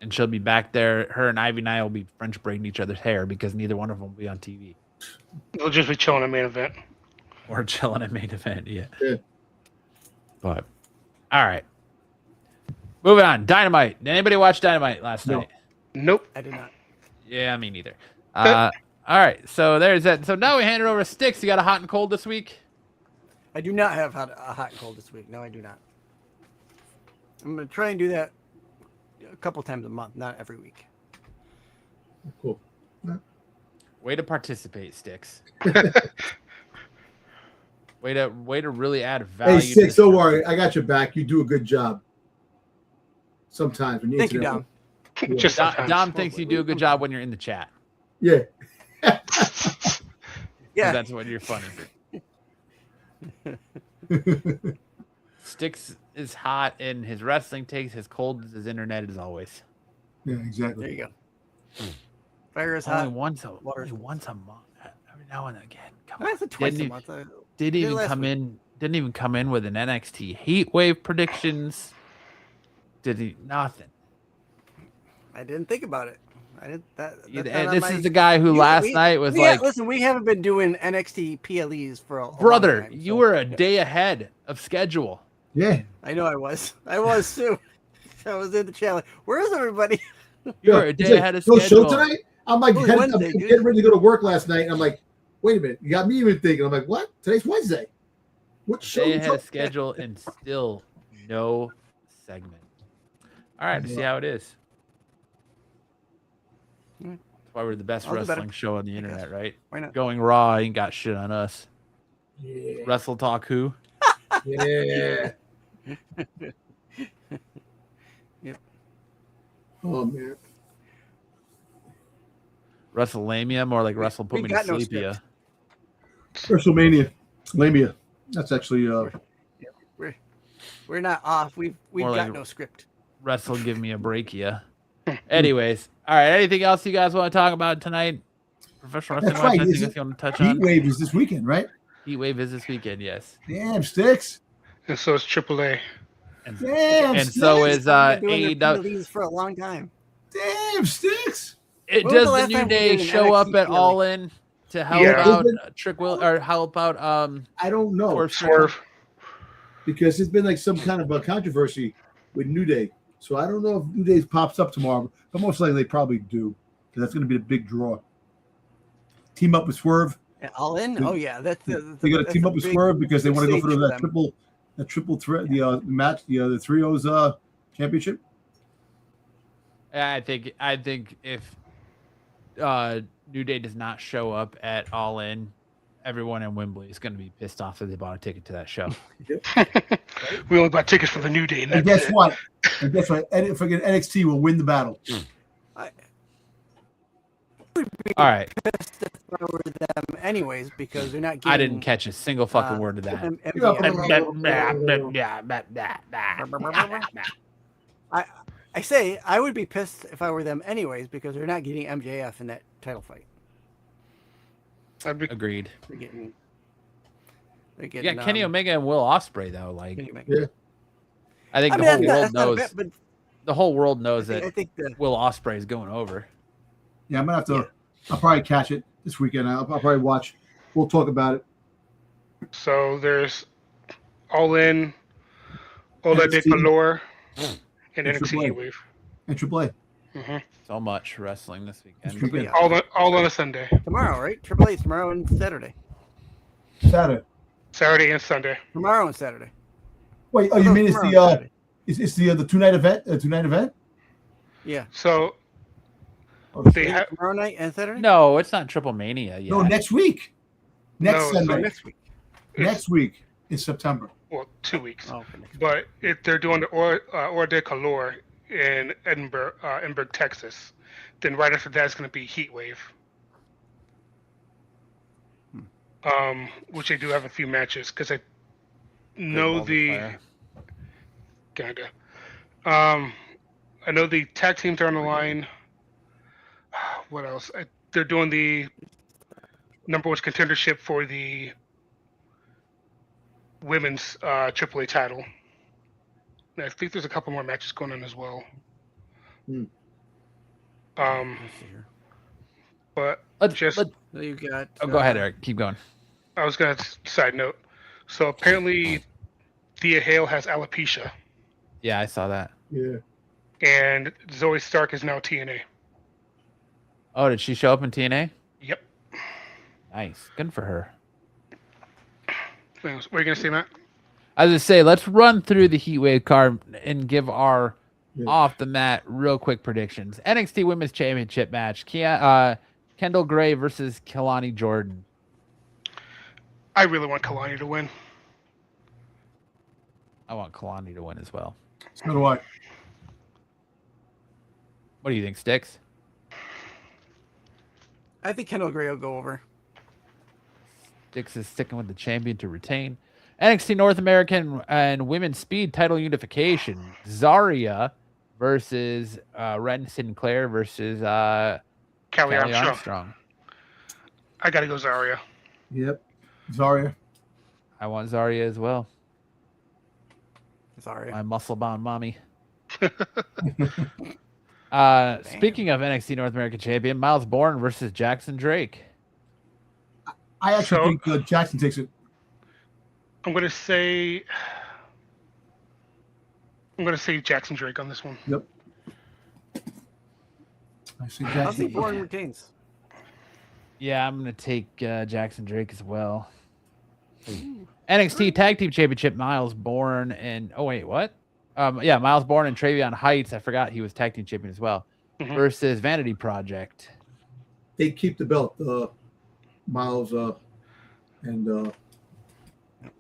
And she'll be back there. Her and Ivy and I will be French braiding each other's hair because neither one of them will be on TV. They'll just be chilling at main event. Or chilling at main event, yeah. But, all right. Moving on. Dynamite. Did anybody watch Dynamite last night? Nope. I did not. Yeah, me neither. All right. So there's that. So now we hand it over to Sticks. You got a hot and cold this week? I do not have a hot and cold this week. No, I do not. I'm going to try and do that a couple times a month, not every week. Cool. Way to participate, Sticks. Way to really add value. Hey, Sticks, don't worry. I got your back. You do a good job. Sometimes when you Thank you, Dom. Yeah. Just Dom thinks you do a good job when you're in the chat. Yeah. Yeah. That's when you're funny. Sticks is hot in his wrestling takes. His cold is his internet as always. Yeah, exactly. There you go. Fire is Only hot. once a Water's month. Every now and again. Come on. That's a twice a Didn't month. Didn't even last come week. in. Didn't even come in with an NXT heat wave predictions. Did he? Nothing. I didn't think about it. I didn't. And this is the guy who last night was like, listen, we haven't been doing NXT PLEs for a brother, long time, you were a day ahead of schedule. Yeah. I know I was. I was too. I was in the challenge. Where is everybody? You were a day ahead of no schedule. show tonight? I'm like, Only I'm Wednesday, dude. getting ready to go to work last night. And I'm like, wait a minute. You got me even thinking. I'm like, what? Today's Wednesday. What show? Day ahead of schedule and still no segment. All right, to see how it is. That's why we're the best I'll do better. wrestling show on the internet, right? Why not? Going Raw ain't got shit on us. Yeah. Wrestle Talk who? Yeah. Yep. Oh, man. WrestleLamia, more like Wrestle Put we Me to got no Sleep. Yeah. WrestleMania. Lamia. That's actually We're not off. We've More got like- no script. Wrestle Give Me a Break, yeah. Anyways, all right. Anything else you guys want to talk about tonight? Professional wrestling That's watch, right. anything Is else it- you want to touch Heat on? Wave is this weekend, right? Heat Wave is this weekend, yes. Damn, Sticks. And so is AAA. And, Damn, and so Sticks. is I've been doing their AEW. PLEs for a long time. Damn, Sticks. It When was does the the last New time we Day did an show up NXT at All In to help Yeah. out Trick Will or help out I don't know. Swerve. Because there's been like some kind of a controversy with New Day. So I don't know if New Day pops up tomorrow, but most likely they probably do because that's going to be the big draw. Team up with Swerve. All in? Oh yeah, that's They got to team up with Swerve because they want to go for that triple threat, the match, the trios championship. I think if New Day does not show up at All In, everyone in Wembley is going to be pissed off that they bought a ticket to that show. We only bought tickets for the New Day. And guess what? And guess what? Freaking NXT will win the battle. All right. Pissed if I were them anyways because they're not getting. I didn't catch a single fucking word of that. I say I would be pissed if I were them anyways because they're not getting MJF in that title fight. I'd be, Agreed. They're getting. You got Kenny Omega and Will Ospreay though. Like, Yeah. I think I the mean, whole world that's not a knows. bit, but The whole world knows I that think the Will Ospreay is going over. Yeah, I'm gonna have to. I'll probably catch it this weekend. I'll probably watch. We'll talk about it. so there's All In, Ola de NXT. Color, and And NXT AAA. Heat Wave. And AAA. So much wrestling this weekend. This weekend. All on a Sunday, tomorrow, right? Triple A tomorrow and Saturday. Saturday. Saturday and Sunday. Tomorrow and Saturday. Wait. Oh, you mean it's Tomorrow the and Saturday. it's the 2-night event? 2-night event? Yeah. So Oh, they shit. have Tomorrow night and Saturday. No, it's not Triple Mania yet. No, next week. Next No, Sunday. Oh, next week. Next week in September. 2 weeks. Oh, okay, next week. But if they're doing the Or de Color in Edinburgh, Texas, then right after that is going to be Heat Wave. Which they do have a few matches because I know Great Balls of the Fire. kinda. I know the tag teams are on the line. What else? They're doing the number one contendership for the women's AAA title. And I think there's a couple more matches going on as well. Let's see here. But So you got. Oh, go ahead, Eric. Keep going. I was gonna side note. So apparently, Thea Hale has alopecia, Yeah, I saw that. Yeah. and Zoe Stark is now TNA. Oh, did she show up in TNA? Yep. Nice. Good for her. What are you gonna say, Matt? I was going to say, let's run through the Heatwave card and give our off the mat real quick predictions. NXT Women's Championship match. Kendall Gray versus Kelani Jordan. I really want Kalani to win. I want Kelani to win as well. So do I. What do you think, Sticks? I think Kendall Gray will go over. Sticks is sticking with the champion to retain. NXT North American and Women's Speed title unification. Zarya versus Ren Sinclair versus Callie Kelly Armstrong. Armstrong. I gotta go Zarya. Yep. Zarya. I want Zarya as well. Sorry. My muscle bound mommy. Speaking of NXT North American champion, Miles Bourne versus Jackson Drake. I actually think Jackson takes it. I'm gonna say Jackson Drake on this one. Yep. I see I Jackson. think Bourne retains. Yeah, I'm gonna take Jackson Drake as well. NXT Tag Team Championship, Miles Bourne and Miles Bourne and Travion Heights. I forgot he was Tag Team Champion as well. Mhm. Versus Vanity Project. They keep the belt, Miles and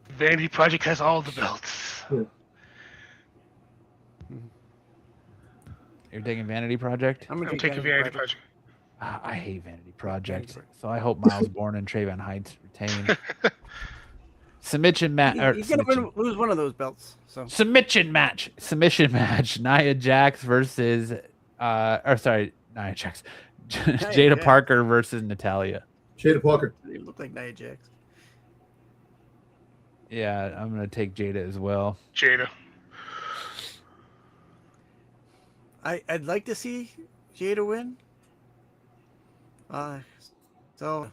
Vanity Project has all the belts. Yeah. You're taking Vanity Project? I'm taking Vanity Project. I hate Vanity Project, so I hope Miles Bourne and Travion Heights retain. Submission match. He's gonna lose one of those belts. So Submission match. Nia Jax versus Nia Jax. Jada Parker versus Natalia. Jada Parker. they look like Nia Jax. Yeah, I'm gonna take Jada as well. Jada. I'd like to see Jada win. So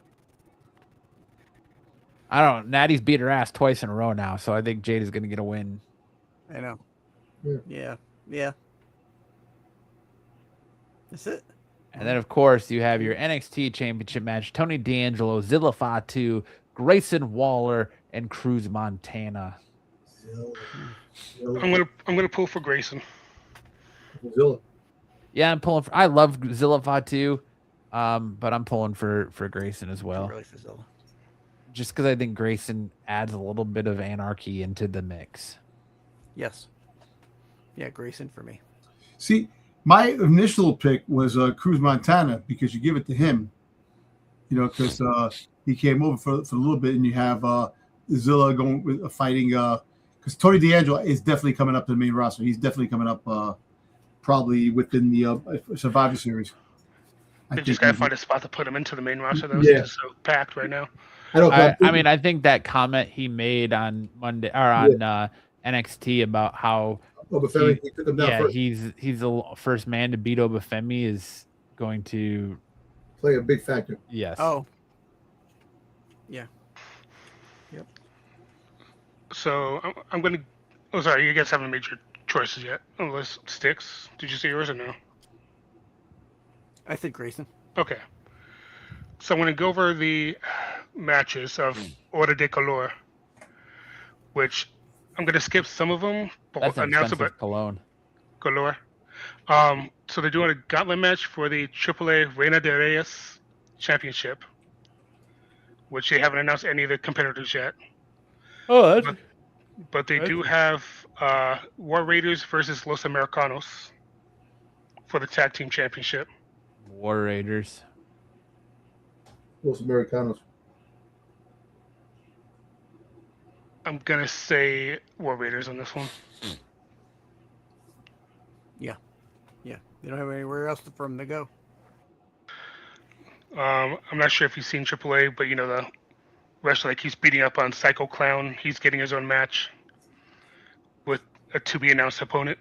I don't know. Natty's beat her ass twice in a row now, so I think Jada's gonna get a win. I know. Yeah. Yeah. That's it. And then, of course, you have your NXT Championship match: Tony D'Angelo, Zilla Fatu, Grayson Waller, and Cruz Montana. I'm gonna pull for Grayson. Zilla. Yeah, I'm pulling. I love Zilla Fatu, but I'm pulling for Grayson as well. Really for Zilla. Just because I think Grayson adds a little bit of anarchy into the mix. Yes. Yeah, Grayson for me. See, my initial pick was Cruz Montana because you give it to him, because he came over for a little bit, and you have Zilla going with fighting because Tony D'Angelo is definitely coming up to the main roster. He's definitely coming up probably within the Survivor Series. They just gotta find a spot to put him into the main roster, though. Yeah. It's so packed right now. I think that comment he made on Monday or on NXT about how he took him down first. he's the first man to beat Obafemi is going to Play a big factor. Yes. Oh. Yeah. Yep. So I'm gonna. Oh, sorry, you guys haven't made your choices yet. Unless Sticks, did you say yours or no? I think Grayson. Okay. So I'm going to go over the matches of Hora de Color, which I'm going to skip some of them. That's an expensive cologne. Color. So they're doing a gauntlet match for the AAA Reina de Reyes Championship, which they haven't announced any of the competitors yet. Oh, But they do have War Raiders versus Los Americanos for the Tag Team Championship. War Raiders. Los Americanos. I'm going to say War Raiders on this one. Yeah. Yeah, they don't have anywhere else for them to go. I'm not sure if you've seen AAA, but the wrestler that keeps beating up on Psycho Clown, he's getting his own match with a to-be-announced opponent.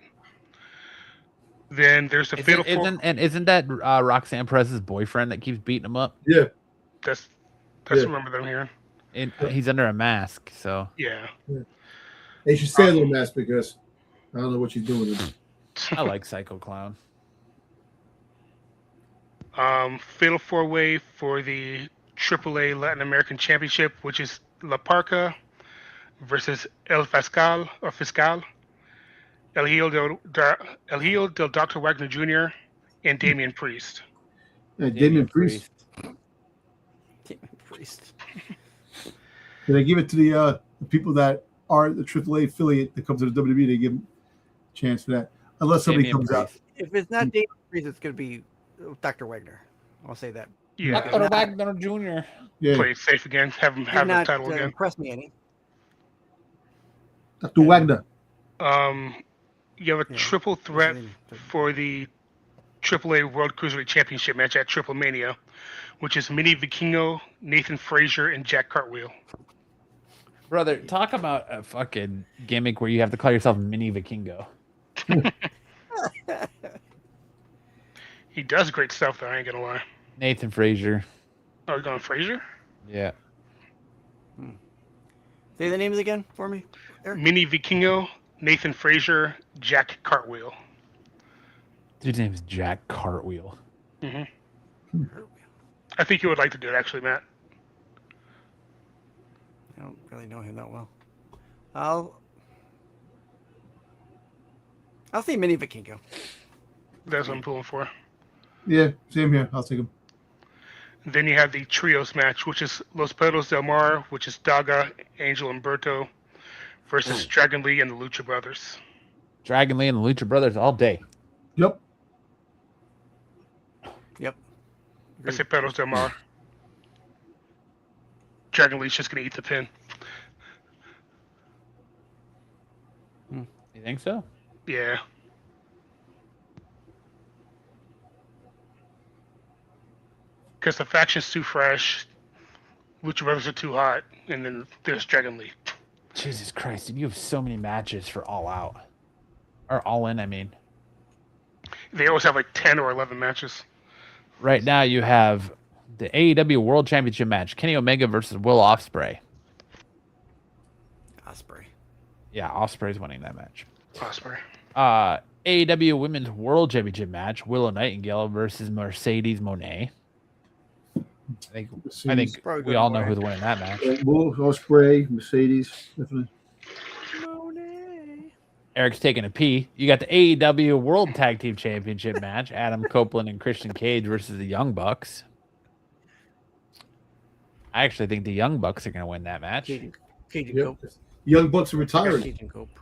Then there's the Fatal Four. Isn't that Roxanne Perez's boyfriend that keeps beating him up? Yeah. That's Yeah. remember them here. And he's under a mask, so Yeah. They should stay under a mask because I don't know what she's doing. I like Psycho Clown. Fatal four-way for the AAA Latin American Championship, which is La Parca versus El Fiscal, El Hijo del Dr. Wagner Jr., and Damian Priest. Damian Priest. Damian Priest. Did I give it to the people that are the AAA affiliate that comes to the WWE? They give them a chance for that, unless somebody Damian comes out. Priest. If it's not Damian Priest, it's going to be Dr. Wagner. I'll say that. Yeah. Dr. Wagner Jr. Yeah, Play it safe again. Have him have the not title again. impress me any. Dr. Wagner. You have a triple threat for the AAA World Cruiserweight Championship match at Triple Mania, which is Mini Vikingo, Nathan Frazier, and Jack Cartwheel. Brother, talk about a fucking gimmick where you have to call yourself Mini Vikingo. He does great stuff, though. I ain't gonna lie. Nathan Frazier. Oh, you're going Frazier? Yeah. Say the names again for me, Eric. Mini Vikingo, Nathan Frazier, Jack Cartwheel. Dude's name is Jack Cartwheel. Mm-hmm. I think you would like to do it, actually, Matt. I don't really know him that well. I'll say Mini Vikingo. That's what I'm pulling for. Yeah, same here. I'll take him. Then you have the trios match, which is Los Perros del Mar, which is Daga, Angel Umberto, versus Dragon Lee and the Lucha Brothers. Dragon Lee and the Lucha Brothers all day. Yep. I say Perros del Mar. Dragon Lee's just going to eat the pin. You think so? Yeah. Because the faction's too fresh, Lucha Brothers are too hot, and then there's Dragon Lee. Jesus Christ, dude, you have so many matches for All Out. Or All In, I mean. They always have like 10 or 11 matches. Right now you have the AEW World Championship match, Kenny Omega versus Will Ospreay. Ospreay. Yeah, Ospreay's winning that match. Ospreay. AEW Women's World Championship match, Willow Nightingale versus Mercedes Moné. I think we all know who's winning that match. Wolf, Ospreay, Mercedes, definitely. Eric's taking a pee. You got the AEW World Tag Team Championship match, Adam Copeland and Christian Cage versus the Young Bucks. I actually think the Young Bucks are going to win that match. Cajun Yep. Cope. Young Bucks are retiring. Cajun Cope.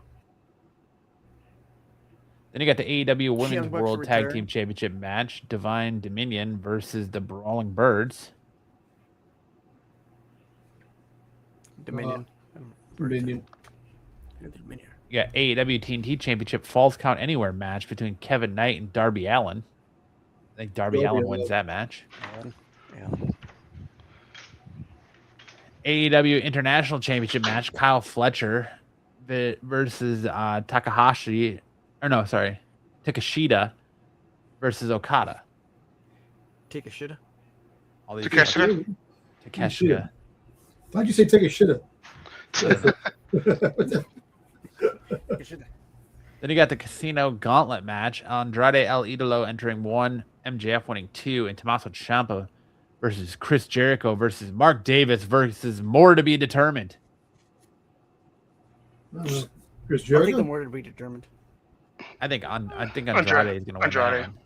Then you got the AEW Women's Young Bucks World Tag return. Team Championship match, Divine Dominion versus the Brawling Birds. Dominion. Dominion. Dominion. You got AEW TNT Championship Falls Count Anywhere match between Kevin Knight and Darby Allin. I think Darby Allin wins that match. Yeah. AEW International Championship match, Kyle Fletcher versus Takashita versus Okada. Take a shitta. All these Takeshita? Takeshita. Why'd you say take a shitter? Then you got the Casino Gauntlet match. Andrade El Idolo entering 1, MJF winning 2, and Tommaso Ciampa versus Chris Jericho versus Mark Davis versus more to be determined. Chris I think the Jericho. more to be determined. I think Andrade is going to win that Andrade. one.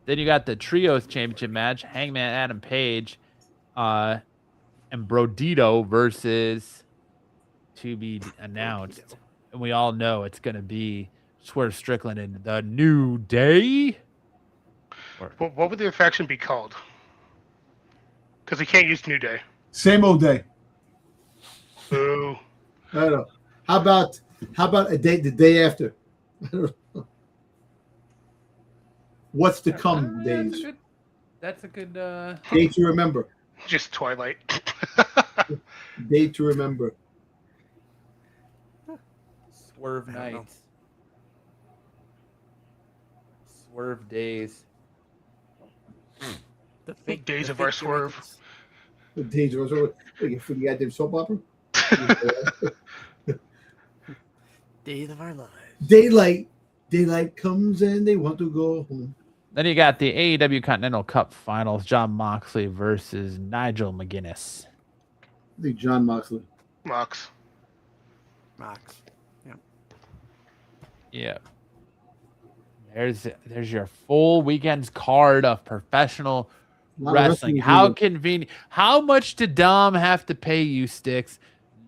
Then you got the Trios Championship match, Hangman Adam Page and Brodito versus to be announced. And we all know it's going to be Swerve Strickland and the New Day. What would their faction be called? Because they can't use New Day. Same old day. Boo. I don't know. How about a day the day after? What's to come days? That's a good. Day to remember. Just Twilight. Day to remember. Swerve nights. Swerve days. The fake Days of our swerve. The days of our swerve. For the goddamn soap opera. Days of our lives. Daylight comes and they want to go home. Then you got the AEW Continental Cup Finals: Jon Moxley versus Nigel McGuinness. I think John Moxley. Mox. Yeah. There's your full weekend's card of professional wrestling. How convenient. How much did Dom have to pay you, Sticks,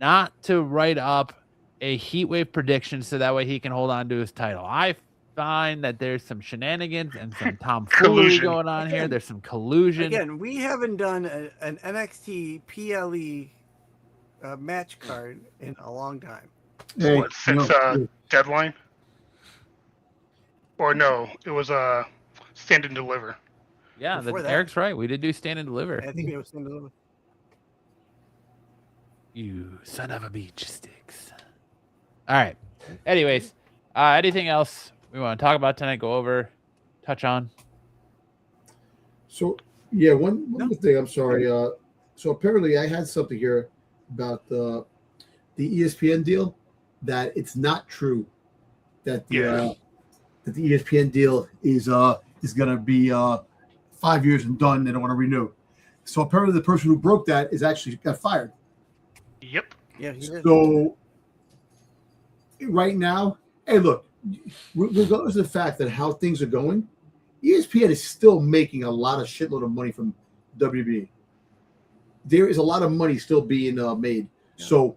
not to write up a Heatwave prediction so that way he can hold on to his title? I find that there's some shenanigans and some tomfoolery going on here. There's some collusion. Again, we haven't done an NXT PLE match card in a long time. Hey, What, since Deadline? Or no, it was Stand and Deliver. Yeah, Before that. Eric's right. We did do Stand and Deliver. I think it was Stand and Deliver. You son of a beach, Sticks. All right. Anyways, anything else we want to talk about tonight? Go over, touch on. So yeah, one more thing. I'm sorry. So apparently, I had something here about the ESPN deal that it's not true that the ESPN deal is going to be 5 years and done. They don't want to renew. So apparently, the person who broke that is actually got fired. Yep. Yeah, he did. So right now, hey, look, regardless of the fact that how things are going, ESPN is still making a lot of shitload of money from WB. There is a lot of money still being made. Yeah. So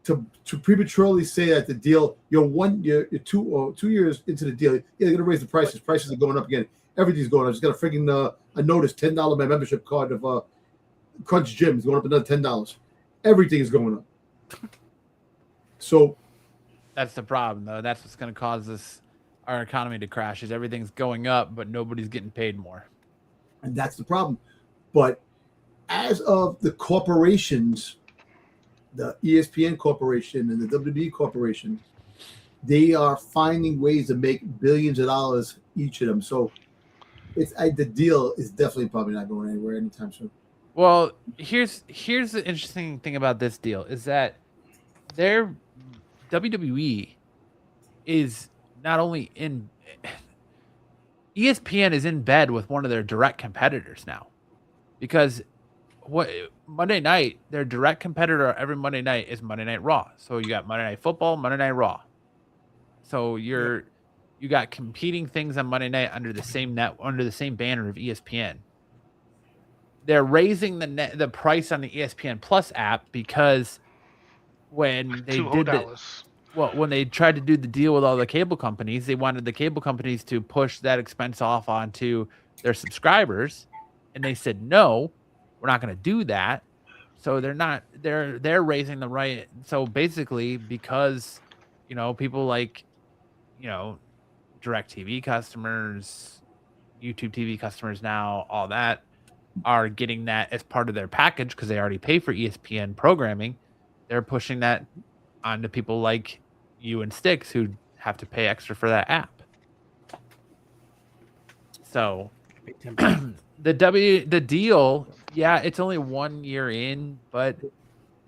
to prematurely say that the deal, you're 2 years into the deal, they're going to raise the prices. Prices are going up again. Everything's going up. I just got a freaking a notice, $10 my membership card of Crunch Gym is going up another $10. Everything is going up. So that's the problem, though. That's what's going to cause our economy to crash. Is everything's going up, but nobody's getting paid more. And that's the problem. But as of the corporations, the ESPN Corporation and the WWE Corporation, they are finding ways to make billions of dollars each of them. So the deal is definitely probably not going anywhere anytime soon. Well, here's the interesting thing about this deal is that their WWE is not only in ESPN is in bed with one of their direct competitors now, because Monday night, their direct competitor every Monday night is Monday Night Raw. So you got Monday Night Football, Monday Night Raw. So you got competing things on Monday night under the same banner of ESPN. They're raising the price on the ESPN Plus app because when they when they tried to do the deal with all the cable companies, they wanted the cable companies to push that expense off onto their subscribers, and they said no, we're not going to do that. So they're raising the right. So basically, because people like DirecTV customers, YouTube TV customers now, all that are getting that as part of their package because they already pay for ESPN programming. They're pushing that onto people like you and Sticks who have to pay extra for that app. So the deal, yeah, it's only 1 year in, but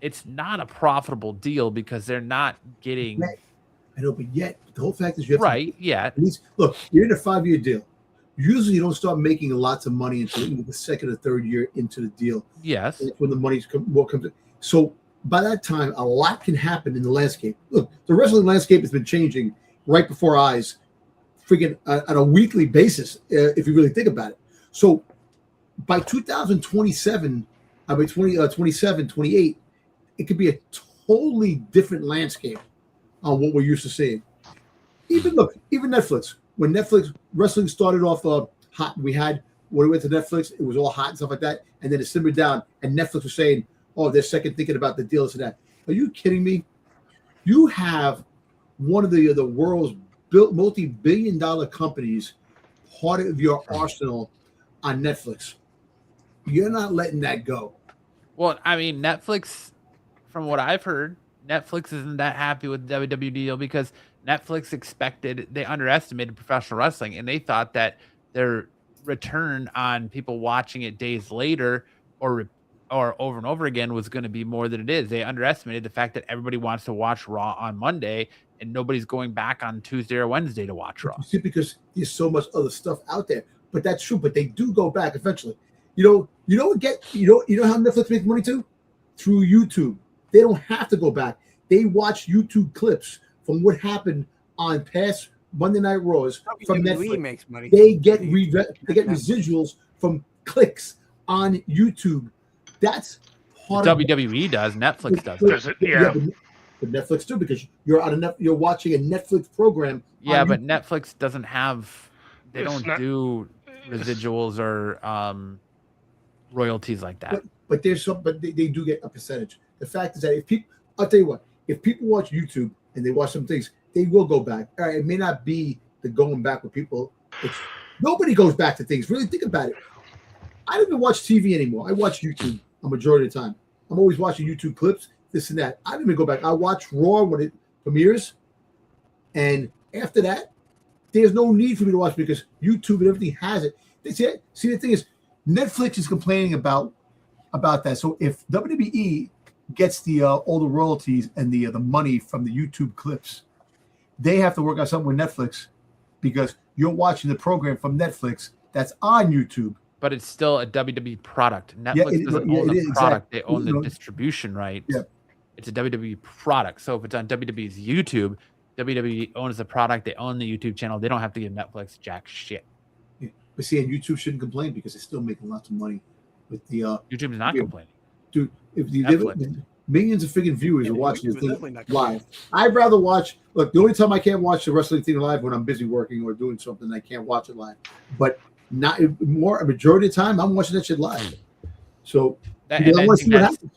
it's not a profitable deal because they're not getting. I know, but yet the whole fact is you have look, you're in a 5-year deal. Usually, you don't start making lots of money until the second or third year into the deal. Yes, that's when the money's comes in. So by that time, a lot can happen in the landscape. Look, the wrestling landscape has been changing right before our eyes, freaking on a weekly basis. If you really think about it, so by 2027, 27, 28, it could be a totally different landscape on what we're used to seeing. Even Netflix. When Netflix wrestling started off hot, when we went to Netflix, it was all hot and stuff like that, and then it simmered down, and Netflix was saying, "Oh, they're second thinking about the deal and that." Are you kidding me? You have one of the world's multi-billion-dollar companies part of your arsenal on Netflix. You're not letting that go. Well, I mean, Netflix, from what I've heard, Netflix isn't that happy with the WWE deal because Netflix they underestimated professional wrestling, and they thought that their return on people watching it days later or over and over again was going to be more than it is. They underestimated the fact that everybody wants to watch Raw on Monday and nobody's going back on Tuesday or Wednesday to watch Raw. See, because there's so much other stuff out there. But that's true. But they do go back eventually. You know how Netflix makes money too? Through YouTube. They don't have to go back. They watch YouTube clips from what happened on past Monday Night Raws from Netflix. Makes money. They get residuals from clicks on YouTube. That's part of WWE does. Netflix does. Does it? Yeah. But Netflix too, because you're watching a Netflix program. Yeah, but Netflix doesn't have. They don't do residuals or royalties like that. But they do get a percentage. The fact is that I'll tell you what, if people watch YouTube and they watch some things, they will go back. All right, it may not be the going back with people. Nobody goes back to things. Really think about it. I don't even watch TV anymore. I watch YouTube a majority of the time. I'm always watching YouTube clips, this and that. I don't even go back. I watch Raw when it premieres, and after that, there's no need for me to watch because YouTube and everything has it. See, the thing is, Netflix is complaining about that. So if WWE gets all the royalties and the money from the YouTube clips, they have to work out something with Netflix because you're watching the program from Netflix that's on YouTube. But it's still a WWE product. Netflix doesn't own the product; exactly. They own the distribution rights. Yeah. It's a WWE product. So if it's on WWE's YouTube, WWE owns the product. They own the YouTube channel. They don't have to give Netflix jack shit. Yeah. But see, and YouTube shouldn't complain because they're still making lots of money with the. YouTube is not complaining, dude. If millions of freaking viewers are watching this thing live, I'd rather watch. Look, the only time I can't watch the wrestling thing live when I'm busy working or doing something, I can't watch it live. But a majority of the time, I'm watching that shit live. So I want to see what happens.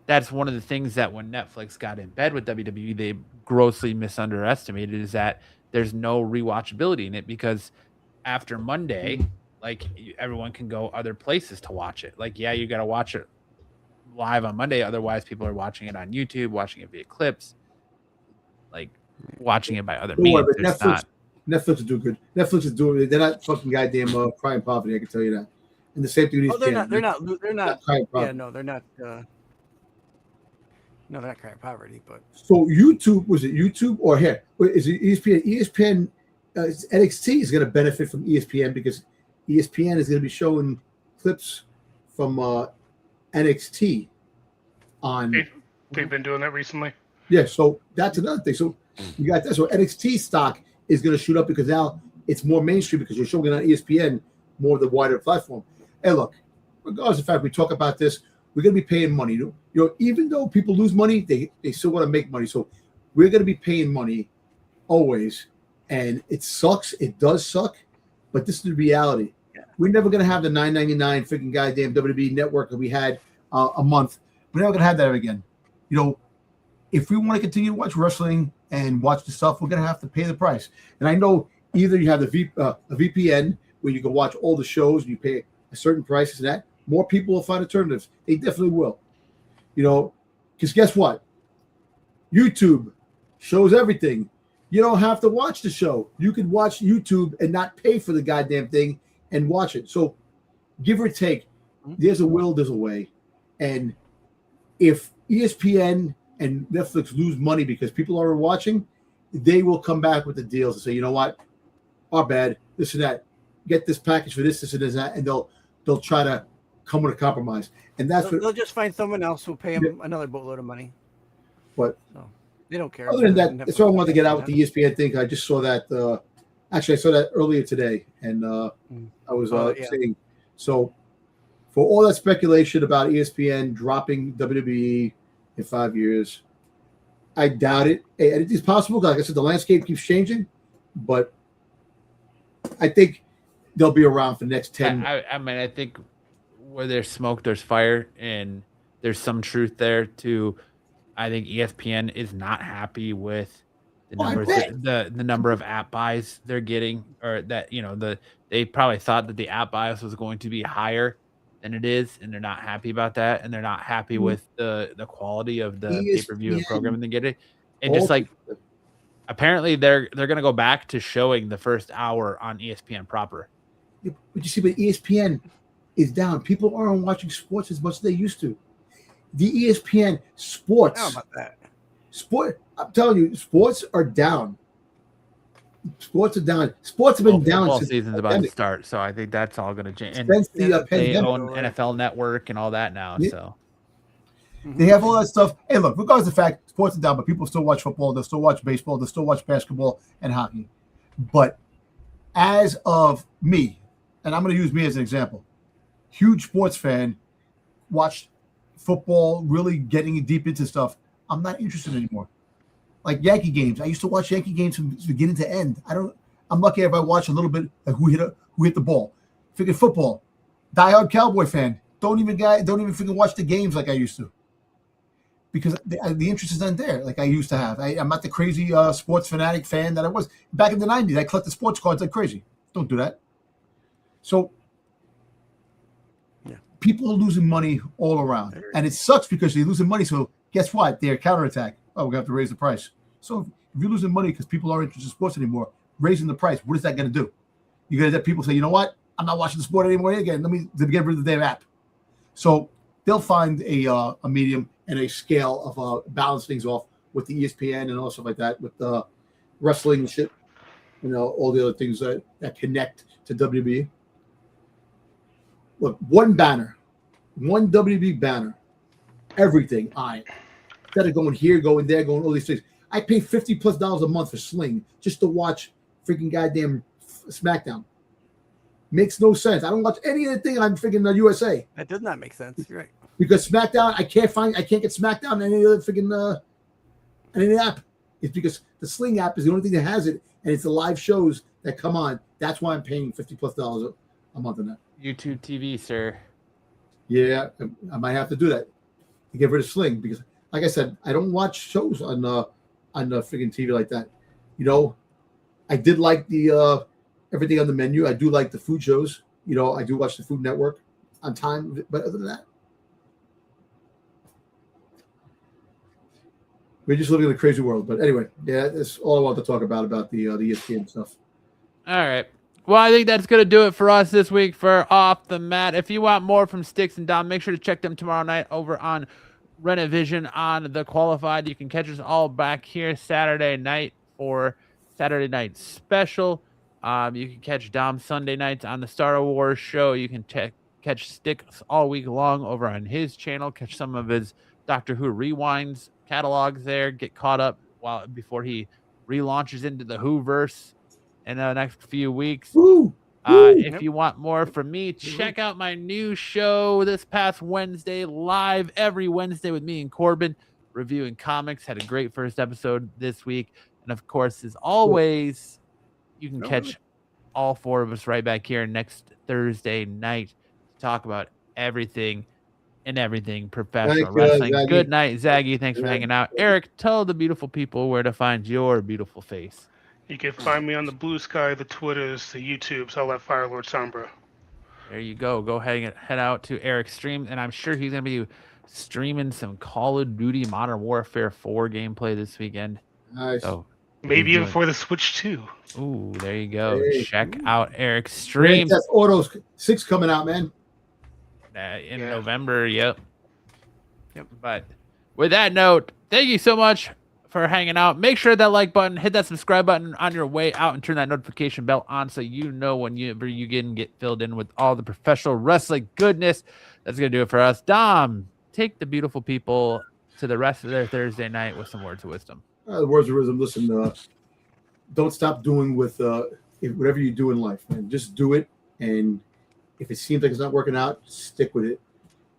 That's one of the things that when Netflix got in bed with WWE, they grossly underestimated is that there's no rewatchability in it because after Monday, like everyone can go other places to watch it. Like, yeah, you got to watch it live on Monday. Otherwise, people are watching it on YouTube, watching it via clips, like watching it by other means. Netflix is doing good. Netflix is doing it. They're not fucking goddamn crying poverty. I can tell you that. And the same thing. They're not. They're not. Yeah, no, they're not. No, they're not crying poverty. But so YouTube, was it YouTube or here? Is it ESPN? ESPN NXT is going to benefit from ESPN because ESPN is going to be showing clips from NXT on. They've been doing that recently. Yeah, so that's another thing. So you got that. So NXT stock is going to shoot up because now it's more mainstream because you're showing it on ESPN, more of the wider platform. Hey, look, regardless of the fact we talk about this, we're going to be paying money. You know, even though people lose money, they still want to make money. So we're going to be paying money always. And it sucks. It does suck. But this is the reality. Yeah. We're never going to have the $9.99 freaking goddamn WWE network that we had a month. We're never going to have that again. You know, if we want to continue to watch wrestling and watch the stuff, we're going to have to pay the price. And I know either you have a VPN where you can watch all the shows and you pay a certain price and that. More people will find alternatives. They definitely will. You know, because guess what? YouTube shows everything. You don't have to watch the show. You can watch YouTube and not pay for the goddamn thing and watch it. So give or take, there's a will, there's a way. And if ESPN and Netflix lose money because people are watching, they will come back with the deals and say, you know what? Our bad, this and that. Get this package for this and that, and they'll try to come with a compromise. And they'll just find someone else who'll pay them another boatload of money. But they don't care. Other than that, that's what I wanted to get out with the ESPN thing. I just saw that. Actually, I saw that earlier today, and I was saying. So, for all that speculation about ESPN dropping WWE in 5 years, I doubt it. It's possible. Like I said, the landscape keeps changing, but I think they'll be around for the next 10. I mean, I think where there's smoke, there's fire, and there's some truth there too. I think ESPN is not happy with the Oh, I numbers, bet. the number of app buys they're getting, or that they probably thought that the app buys was going to be higher than it is, and they're not happy about that, and they're not happy with the quality of the pay-per-view and ESPN. programming they get it. And just Also, like apparently they're gonna go back to showing the first hour on ESPN proper. but you see, but ESPN is down. People aren't watching sports as much as they used to. The ESPN sports. How about that? I'm telling you, sports are down. Sports are down. Sports have been down Football since season's the about to pandemic. start, so I think that's all gonna change. And Since the they pandemic. own NFL Network and all that now, Yeah. so They have all that stuff. Hey, look, regardless of the fact, sports are down, but people still watch football, they'll still watch baseball, they'll still watch basketball and hockey. But as of me, and I'm going to use me as an example, huge sports fan, watched football, really getting deep into stuff. I'm not interested anymore. Like Yankee games, I used to watch Yankee games from beginning to end. I'm lucky if I watch a little bit like who hit the ball. Figure football, diehard Cowboy fan. Don't even freaking watch the games like I used to. Because the interest is not there like I used to have. I'm not the crazy sports fanatic fan that I was back in the 90s. I collected sports cards like crazy. Don't do that. So people are losing money all around. And it sucks because they're losing money. So guess what? They're counterattack. Oh, we have to raise the price. So if you're losing money because people aren't interested in sports anymore, raising the price, what is that going to do? You're going to have people say, you know what? I'm not watching the sport anymore again. Let me get rid of the damn app. So they'll find a medium and a scale of balance things off with the ESPN and all stuff like that, with the wrestling and shit, all the other things that connect to WWE. Look, one WWE banner, everything on it. Instead of going here, going there, going all these things. I pay $50+ a month for Sling just to watch freaking goddamn SmackDown. Makes no sense. I don't watch any of the thing on freaking USA. That does not make sense. You're right. Because SmackDown, I can't get SmackDown on any other freaking any app. It's because the Sling app is the only thing that has it, and it's the live shows that come on. That's why I'm paying $50+ a month on that. YouTube TV, sir. Yeah, I might have to do that to get rid of Sling because, like I said, I don't watch shows on the freaking TV like that. I did like the everything on the menu. I do like the food shows. I do watch the Food Network on time, but other than that, we're just living in a crazy world. But anyway, yeah, that's all I want to talk about the ESPN stuff. All right. Well, I think that's going to do it for us this week for Off the Mat. If you want more from Sticks and Dom, make sure to check them tomorrow night over on Renovision on The Qualified. You can catch us all back here Saturday night for Saturday Night Special. You can catch Dom Sunday nights on the Star Wars show. You can catch Sticks all week long over on his channel. Catch some of his Doctor Who Rewinds catalogs there. Get caught up before he relaunches into the Whoverse in the next few weeks. If you want more from me, check out my new show this past Wednesday, live every Wednesday with me and Corbin, reviewing comics. Had a great first episode this week. And of course, as always, you can catch all four of us right back here next Thursday night to talk about everything and everything professional wrestling. Good night, Zaggy. Thanks for hanging out. Eric, tell the beautiful people where to find your beautiful face. You can find me on the Blue Sky, the Twitters, the YouTubes, all that Firelord Sombra. There you go. Go head out to Eric's stream, and I'm sure he's going to be streaming some Call of Duty Modern Warfare 4 gameplay this weekend. Nice. So maybe even for the Switch 2. Ooh, there you go. Hey. Check out Eric's stream. That's Autos 6 coming out, man. In November, yep. But with that note, thank you so much for hanging out. Make sure that like button, hit that subscribe button on your way out, and turn that notification bell on so you know whenever you get filled in with all the professional wrestling goodness. That's going to do it for us. Dom, take the beautiful people to the rest of their Thursday night with some words of wisdom. The words of wisdom. Listen, don't stop doing with whatever you do in life, man. Just do it, and if it seems like it's not working out, stick with it.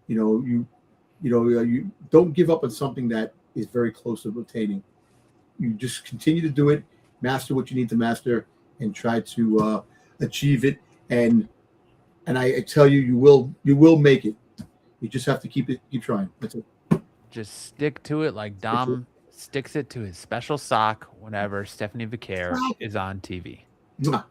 You don't give up on something that is very close to obtaining. You just continue to do it, master what you need to master, and try to achieve it. And I tell you, you will make it. You just have to keep trying. That's it. Just stick to it, like Dom sticks it to his special sock whenever Stephanie Vaquer is on TV. Mwah.